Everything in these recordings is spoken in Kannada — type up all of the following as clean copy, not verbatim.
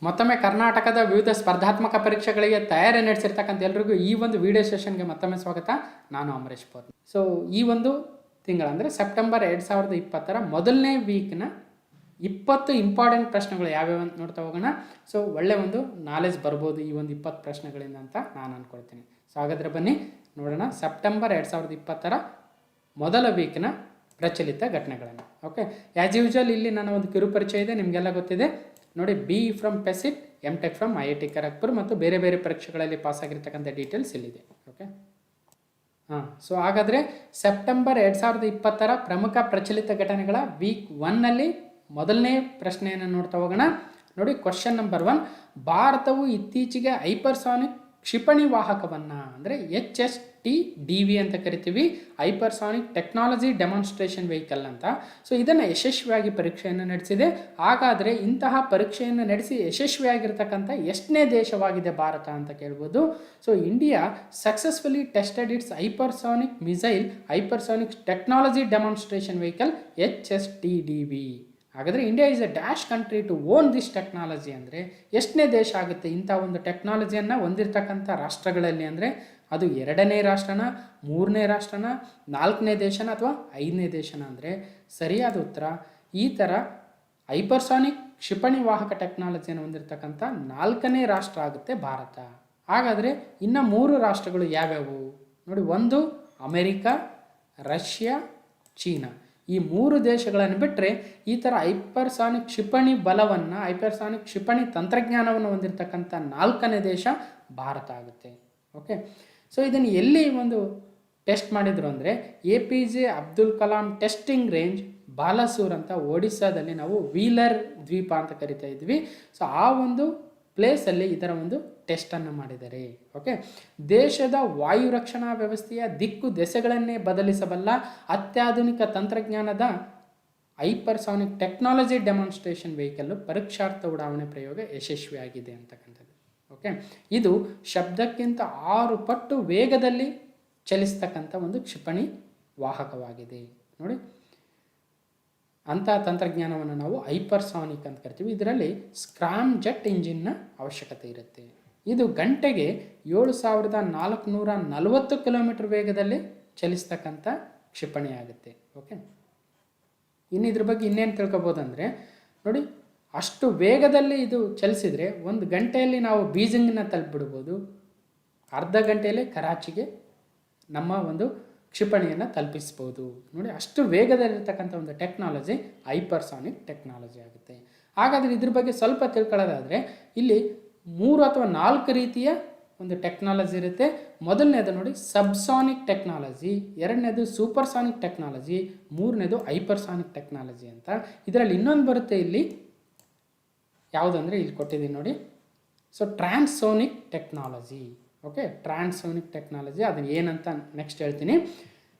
ಮತ್ತೊಮ್ಮೆ ಕರ್ನಾಟಕದ ವಿವಿಧ ಸ್ಪರ್ಧಾತ್ಮಕ ಪರೀಕ್ಷೆಗಳಿಗೆ ತಯಾರಿ ನಡೆಸಿರ್ತಕ್ಕಂಥ ಎಲ್ರಿಗೂ ಈ ಒಂದು ವಿಡಿಯೋ ಸೆಷನ್ಗೆ ಮತ್ತೊಮ್ಮೆ ಸ್ವಾಗತ. ನಾನು ಅಮರೇಶ್ ಪೋರ್. ಸೊ ಈ ಒಂದು ತಿಂಗಳ ಅಂದರೆ ಸೆಪ್ಟೆಂಬರ್ 2020 ಮೊದಲನೇ ವೀಕ್ನ 20 ಇಂಪಾರ್ಟೆಂಟ್ ಪ್ರಶ್ನೆಗಳು ಯಾವ್ಯಾವ ಅಂತ ನೋಡ್ತಾ ಹೋಗೋಣ. ಸೊ ಒಳ್ಳೆ ಒಂದು ನಾಲೆಜ್ ಬರ್ಬೋದು ಈ ಒಂದು 20 ಪ್ರಶ್ನೆಗಳಿಂದ ಅಂತ ನಾನು ಅಂದ್ಕೊಳ್ತೀನಿ. ಸೊ ಹಾಗಾದರೆ ಬನ್ನಿ ನೋಡೋಣ ಸೆಪ್ಟೆಂಬರ್ 2020 ಮೊದಲ ವೀಕ್ನ ಪ್ರಚಲಿತ ಘಟನೆಗಳನ್ನು. ಓಕೆ, ಆ್ಯಸ್ ಯೂಶುವಲ್ ಇಲ್ಲಿ ನನ್ನ ಒಂದು ಕಿರು ಪರಿಚಯ ಇದೆ, ನಿಮಗೆಲ್ಲ ಗೊತ್ತಿದೆ ನೋಡಿ. B from PESIT, M Tech from IIT Kharagpur ಮತ್ತು ಬೇರೆ ಬೇರೆ ಪರೀಕ್ಷೆಗಳಲ್ಲಿ ಪಾಸ್ ಆಗಿರ್ತಕ್ಕಂಥ ಡೀಟೇಲ್ಸ್ ಇಲ್ಲಿದೆ. ಓಕೆ, ಸೊ ಹಾಗಾದರೆ ಸೆಪ್ಟೆಂಬರ್ 2020 ಪ್ರಮುಖ ಪ್ರಚಲಿತ ಘಟನೆಗಳ ವೀಕ್ 1ನಲ್ಲಿ ಮೊದಲನೇ ಪ್ರಶ್ನೆಯನ್ನು ನೋಡ್ತಾ ಹೋಗೋಣ. ನೋಡಿ, ಕ್ವಶನ್ ನಂಬರ್ 1, ಭಾರತವು ಇತ್ತೀಚೆಗೆ ಹೈಪರ್ಸಾನಿಕ್ ಕ್ಷಿಪಣಿ ವಾಹಕವನ್ನು ಅಂದರೆ HSTDV ಅಂತ ಕರಿತೀವಿ, ಹೈಪರ್ಸಾನಿಕ್ ಟೆಕ್ನಾಲಜಿ ಡೆಮಾನ್ಸ್ಟ್ರೇಷನ್ ವೆಹಿಕಲ್ ಅಂತ. ಸೊ ಇದನ್ನು ಯಶಸ್ವಿಯಾಗಿ ಪರೀಕ್ಷೆಯನ್ನು ನಡೆಸಿದೆ. ಹಾಗಾದರೆ ಇಂತಹ ಪರೀಕ್ಷೆಯನ್ನು ನಡೆಸಿ ಯಶಸ್ವಿಯಾಗಿರ್ತಕ್ಕಂಥ ಎಷ್ಟನೇ ದೇಶವಾಗಿದೆ ಭಾರತ ಅಂತ ಕೇಳ್ಬೋದು. So India successfully tested its hypersonic missile hypersonic technology demonstration vehicle HSTDV. ಹಾಗಾದರೆ India is a dash country to own this technology ಅಂದರೆ ಎಷ್ಟನೇ ದೇಶ ಆಗುತ್ತೆ ಇಂಥ ಒಂದು ಟೆಕ್ನಾಲಜಿಯನ್ನು ಹೊಂದಿರತಕ್ಕಂಥ ರಾಷ್ಟ್ರಗಳಲ್ಲಿ? ಅಂದರೆ ಅದು 2ನೇ ರಾಷ್ಟ್ರನ, 3ನೇ ರಾಷ್ಟ್ರನ, 4ನೇ ದೇಶನ ಅಥವಾ 5ನೇ ದೇಶನ? ಅಂದರೆ ಸರಿಯಾದ ಉತ್ತರ ಈ ಥರ ಹೈಪರ್ಸಾನಿಕ್ ಕ್ಷಿಪಣಿ ವಾಹಕ ಟೆಕ್ನಾಲಜಿಯನ್ನು ಹೊಂದಿರತಕ್ಕಂಥ 4ನೇ ರಾಷ್ಟ್ರ ಆಗುತ್ತೆ ಭಾರತ. ಹಾಗಾದರೆ ಇನ್ನು 3 ರಾಷ್ಟ್ರಗಳು ಯಾವ್ಯಾವು ನೋಡಿ. 1 ಅಮೆರಿಕ, ರಷ್ಯಾ, ಚೀನಾ. ಈ 3 ದೇಶಗಳನ್ನು ಬಿಟ್ಟರೆ ಈ ಥರ ಹೈಪರ್ಸಾನಿಕ್ ಕ್ಷಿಪಣಿ ಬಲವನ್ನು, ಹೈಪರ್ಸಾನಿಕ್ ಕ್ಷಿಪಣಿ ತಂತ್ರಜ್ಞಾನವನ್ನು ಹೊಂದಿರತಕ್ಕಂಥ 4ನೇ ದೇಶ ಭಾರತ ಆಗುತ್ತೆ. ಓಕೆ, ಸೊ ಇದನ್ನು ಎಲ್ಲಿ ಒಂದು ಟೆಸ್ಟ್ ಮಾಡಿದ್ರು ಅಂದರೆ APJ Abdul Kalam testing range Balasore ಅಂತ ಒಡಿಸ್ಸಾದಲ್ಲಿ ನಾವು ವೀಲರ್ ದ್ವೀಪ ಅಂತ ಕರಿತಾ ಇದ್ವಿ. ಸೊ ಆ ಒಂದು ಪ್ಲೇಸಲ್ಲಿ ಇದರ ಒಂದು ಟೆಸ್ಟನ್ನು ಮಾಡಿದ್ದಾರೆ. ಓಕೆ, ದೇಶದ ವಾಯು ರಕ್ಷಣಾ ವ್ಯವಸ್ಥೆಯ ದಿಕ್ಕು ದೆಸೆಗಳನ್ನೇ ಬದಲಿಸಬಲ್ಲ ಅತ್ಯಾಧುನಿಕ ತಂತ್ರಜ್ಞಾನದ ಹೈಪರ್ಸಾನಿಕ್ ಟೆಕ್ನಾಲಜಿ ಡೆಮಾನ್ಸ್ಟ್ರೇಷನ್ ವೆಹಿಕಲ್ಲು ಪರೀಕ್ಷಾರ್ಥ ಉಡಾವಣೆ ಪ್ರಯೋಗ ಯಶಸ್ವಿಯಾಗಿದೆ ಅಂತಕ್ಕಂಥದ್ದು. ಓಕೆ, ಇದು ಶಬ್ದಕ್ಕಿಂತ 6 ಪಟ್ಟು ವೇಗದಲ್ಲಿ ಚಲಿಸ್ತಕ್ಕಂಥ ಒಂದು ಕ್ಷಿಪಣಿ ವಾಹಕವಾಗಿದೆ. ನೋಡಿ, ಅಂಥ ತಂತ್ರಜ್ಞಾನವನ್ನು ನಾವು ಹೈಪರ್ಸಾನಿಕ್ ಅಂತ ಕರಿತೀವಿ. ಇದರಲ್ಲಿ ಸ್ಕ್ರಾಮ್ ಜೆಟ್ ಇಂಜಿನ್ನ ಅವಶ್ಯಕತೆ ಇರುತ್ತೆ. ಇದು ಗಂಟೆಗೆ 7440 ಕಿಲೋಮೀಟರ್ ವೇಗದಲ್ಲಿ ಚಲಿಸ್ತಕ್ಕಂಥ ಕ್ಷಿಪಣಿ ಆಗುತ್ತೆ. ಓಕೆ, ಇನ್ನು ಇದ್ರ ಬಗ್ಗೆ ಇನ್ನೇನು ತಿಳ್ಕೊಬೋದಂದರೆ ನೋಡಿ, ಅಷ್ಟು ವೇಗದಲ್ಲಿ ಇದು ಚಲಿಸಿದರೆ 1 ಗಂಟೆಯಲ್ಲಿ ನಾವು ಬೀಜಿಂಗ್ನ ತಲುಪಿಬಿಡ್ಬೋದು, ಅರ್ಧ ಗಂಟೆಯಲ್ಲೇ ಕರಾಚಿಗೆ ನಮ್ಮ ಒಂದು ಕ್ಷಿಪಣಿಯನ್ನು ತಲುಪಿಸ್ಬೋದು. ನೋಡಿ, ಅಷ್ಟು ವೇಗದಲ್ಲಿರ್ತಕ್ಕಂಥ ಒಂದು ಟೆಕ್ನಾಲಜಿ ಹೈಪರ್ಸಾನಿಕ್ ಟೆಕ್ನಾಲಜಿ ಆಗುತ್ತೆ. ಹಾಗಾದರೆ ಇದ್ರ ಬಗ್ಗೆ ಸ್ವಲ್ಪ ತಿಳ್ಕೊಳ್ಳೋದಾದರೆ ಇಲ್ಲಿ 3 ಅಥವಾ 4 ರೀತಿಯ ಒಂದು ಟೆಕ್ನಾಲಜಿ ಇರುತ್ತೆ. ಮೊದಲನೇದು ನೋಡಿ ಸಬ್ಸಾನಿಕ್ ಟೆಕ್ನಾಲಜಿ, 2ನೇದು ಸೂಪರ್ಸಾನಿಕ್ ಟೆಕ್ನಾಲಜಿ, 3ನೇದು ಹೈಪರ್ಸಾನಿಕ್ ಟೆಕ್ನಾಲಜಿ ಅಂತ. ಇದರಲ್ಲಿ ಇನ್ನೊಂದು ಬರುತ್ತೆ ಇಲ್ಲಿ, ಯಾವುದಂದರೆ ಇಲ್ಲಿ ಕೊಟ್ಟಿದ್ದೀನಿ ನೋಡಿ. So transonic technology. Okay, transonic technology ಅದನ್ನು ಏನಂತ ನೆಕ್ಸ್ಟ್ ಹೇಳ್ತೀನಿ.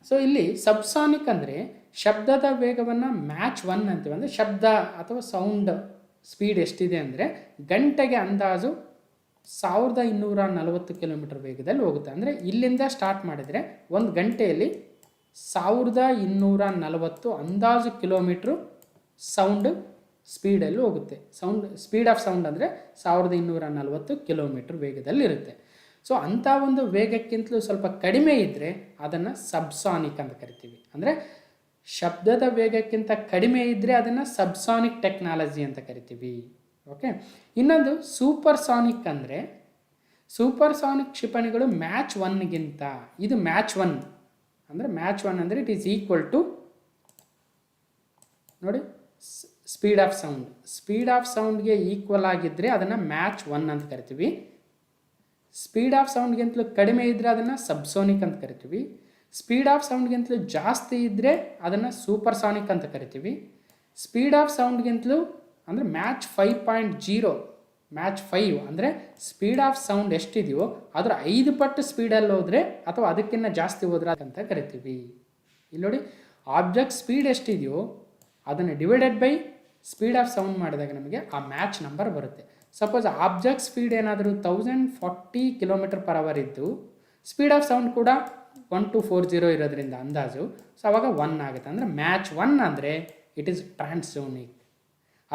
ಸೊ ಇಲ್ಲಿ ಸಬ್ಸಾನಿಕ್ ಅಂದರೆ ಶಬ್ದದ ವೇಗವನ್ನು ಮ್ಯಾಚ್ 1 ಅಂತೀವಿ. ಅಂದರೆ ಶಬ್ದ ಅಥವಾ ಸೌಂಡ್ ಸ್ಪೀಡ್ ಎಷ್ಟಿದೆ ಅಂದರೆ ಗಂಟೆಗೆ ಅಂದಾಜು 1240 ಕಿಲೋಮೀಟರ್ ವೇಗದಲ್ಲಿ ಹೋಗುತ್ತೆ. ಅಂದರೆ ಇಲ್ಲಿಂದ ಸ್ಟಾರ್ಟ್ ಮಾಡಿದರೆ 1 ಗಂಟೆಯಲ್ಲಿ 1240 ಅಂದಾಜು ಕಿಲೋಮೀಟ್ರು ಸೌಂಡ್ ಸ್ಪೀಡಲ್ಲಿ ಹೋಗುತ್ತೆ. ಸ್ಪೀಡ್ ಆಫ್ ಸೌಂಡ್ ಅಂದರೆ 1240 ಕಿಲೋಮೀಟ್ರ್ ವೇಗದಲ್ಲಿರುತ್ತೆ. ಸೊ ಅಂಥ ಒಂದು ವೇಗಕ್ಕಿಂತಲೂ ಸ್ವಲ್ಪ ಕಡಿಮೆ ಇದ್ದರೆ ಅದನ್ನು ಸಬ್ಸಾನಿಕ್ ಅಂತ ಕರಿತೀವಿ. ಅಂದರೆ ಶಬ್ದದ ವೇಗಕ್ಕಿಂತ ಕಡಿಮೆ ಇದ್ದರೆ ಅದನ್ನು ಸಬ್ಸಾನಿಕ್ ಟೆಕ್ನಾಲಜಿ ಅಂತ ಕರಿತೀವಿ. ಓಕೆ, ಇನ್ನೊಂದು ಸೂಪರ್ಸಾನಿಕ್ ಅಂದರೆ ಸೂಪರ್ಸಾನಿಕ್ ಕ್ಷಿಪಣಿಗಳು ಮ್ಯಾಚ್ 1ಗಿಂತ, ಇದು ಮ್ಯಾಚ್ 1 ಅಂದರೆ ಮ್ಯಾಚ್ 1 ಅಂದರೆ ಇಟ್ ಈಸ್ ಈಕ್ವಲ್ ಟು ನೋಡಿ speed of sound. Speed of ಸೌಂಡ್ಗೆ ಈಕ್ವಲ್ ಆಗಿದ್ದರೆ ಅದನ್ನು ಮ್ಯಾಚ್ 1 ಅಂತ ಕರಿತೀವಿ. ಸ್ಪೀಡ್ ಆಫ್ ಸೌಂಡ್ಗಿಂತಲೂ ಕಡಿಮೆ ಇದ್ದರೆ ಅದನ್ನು ಸಬ್ಸೋನಿಕ್ ಅಂತ ಕರಿತೀವಿ. ಸ್ಪೀಡ್ ಆಫ್ ಸೌಂಡ್ಗಿಂತಲೂ ಜಾಸ್ತಿ ಇದ್ದರೆ ಅದನ್ನು ಸೂಪರ್ಸಾನಿಕ್ ಅಂತ ಕರಿತೀವಿ. ಸ್ಪೀಡ್ ಆಫ್ ಸೌಂಡ್ಗಿಂತಲೂ ಅಂದರೆ ಮ್ಯಾಚ್ 5.0, ಮ್ಯಾಚ್ 5 ಅಂದರೆ ಸ್ಪೀಡ್ ಆಫ್ ಸೌಂಡ್ ಎಷ್ಟಿದೆಯೋ ಅದರ 5 ಪಟ್ಟು ಸ್ಪೀಡಲ್ಲಿ ಹೋದರೆ ಅಥವಾ ಅದಕ್ಕಿಂತ ಜಾಸ್ತಿ ಹೋದ್ರೆ ಅಂತ ಕರಿತೀವಿ. ಇಲ್ಲಿ ನೋಡಿ, ಆಬ್ಜೆಕ್ಟ್ ಸ್ಪೀಡ್ ಎಷ್ಟಿದೆಯೋ ಅದನ್ನು divided by speed of sound ಮಾಡಿದಾಗ ನಮಗೆ ಆ ಮ್ಯಾಚ್ ನಂಬರ್ ಬರುತ್ತೆ. ಸಪೋಸ್ ಆಬ್ಜೆಕ್ಟ್ ಸ್ಪೀಡ್ ಏನಾದರೂ 1040 km/h ಇದ್ದು ಸ್ಪೀಡ್ ಆಫ್ ಸೌಂಡ್ ಕೂಡ 1240 ಇರೋದ್ರಿಂದ ಅಂದಾಜು, ಸೊ ಅವಾಗ 1 ಆಗುತ್ತೆ. ಅಂದರೆ ಮ್ಯಾಚ್ 1 ಅಂದರೆ ಇಟ್ ಈಸ್ ಟ್ರಾನ್ಸೋನಿಕ್.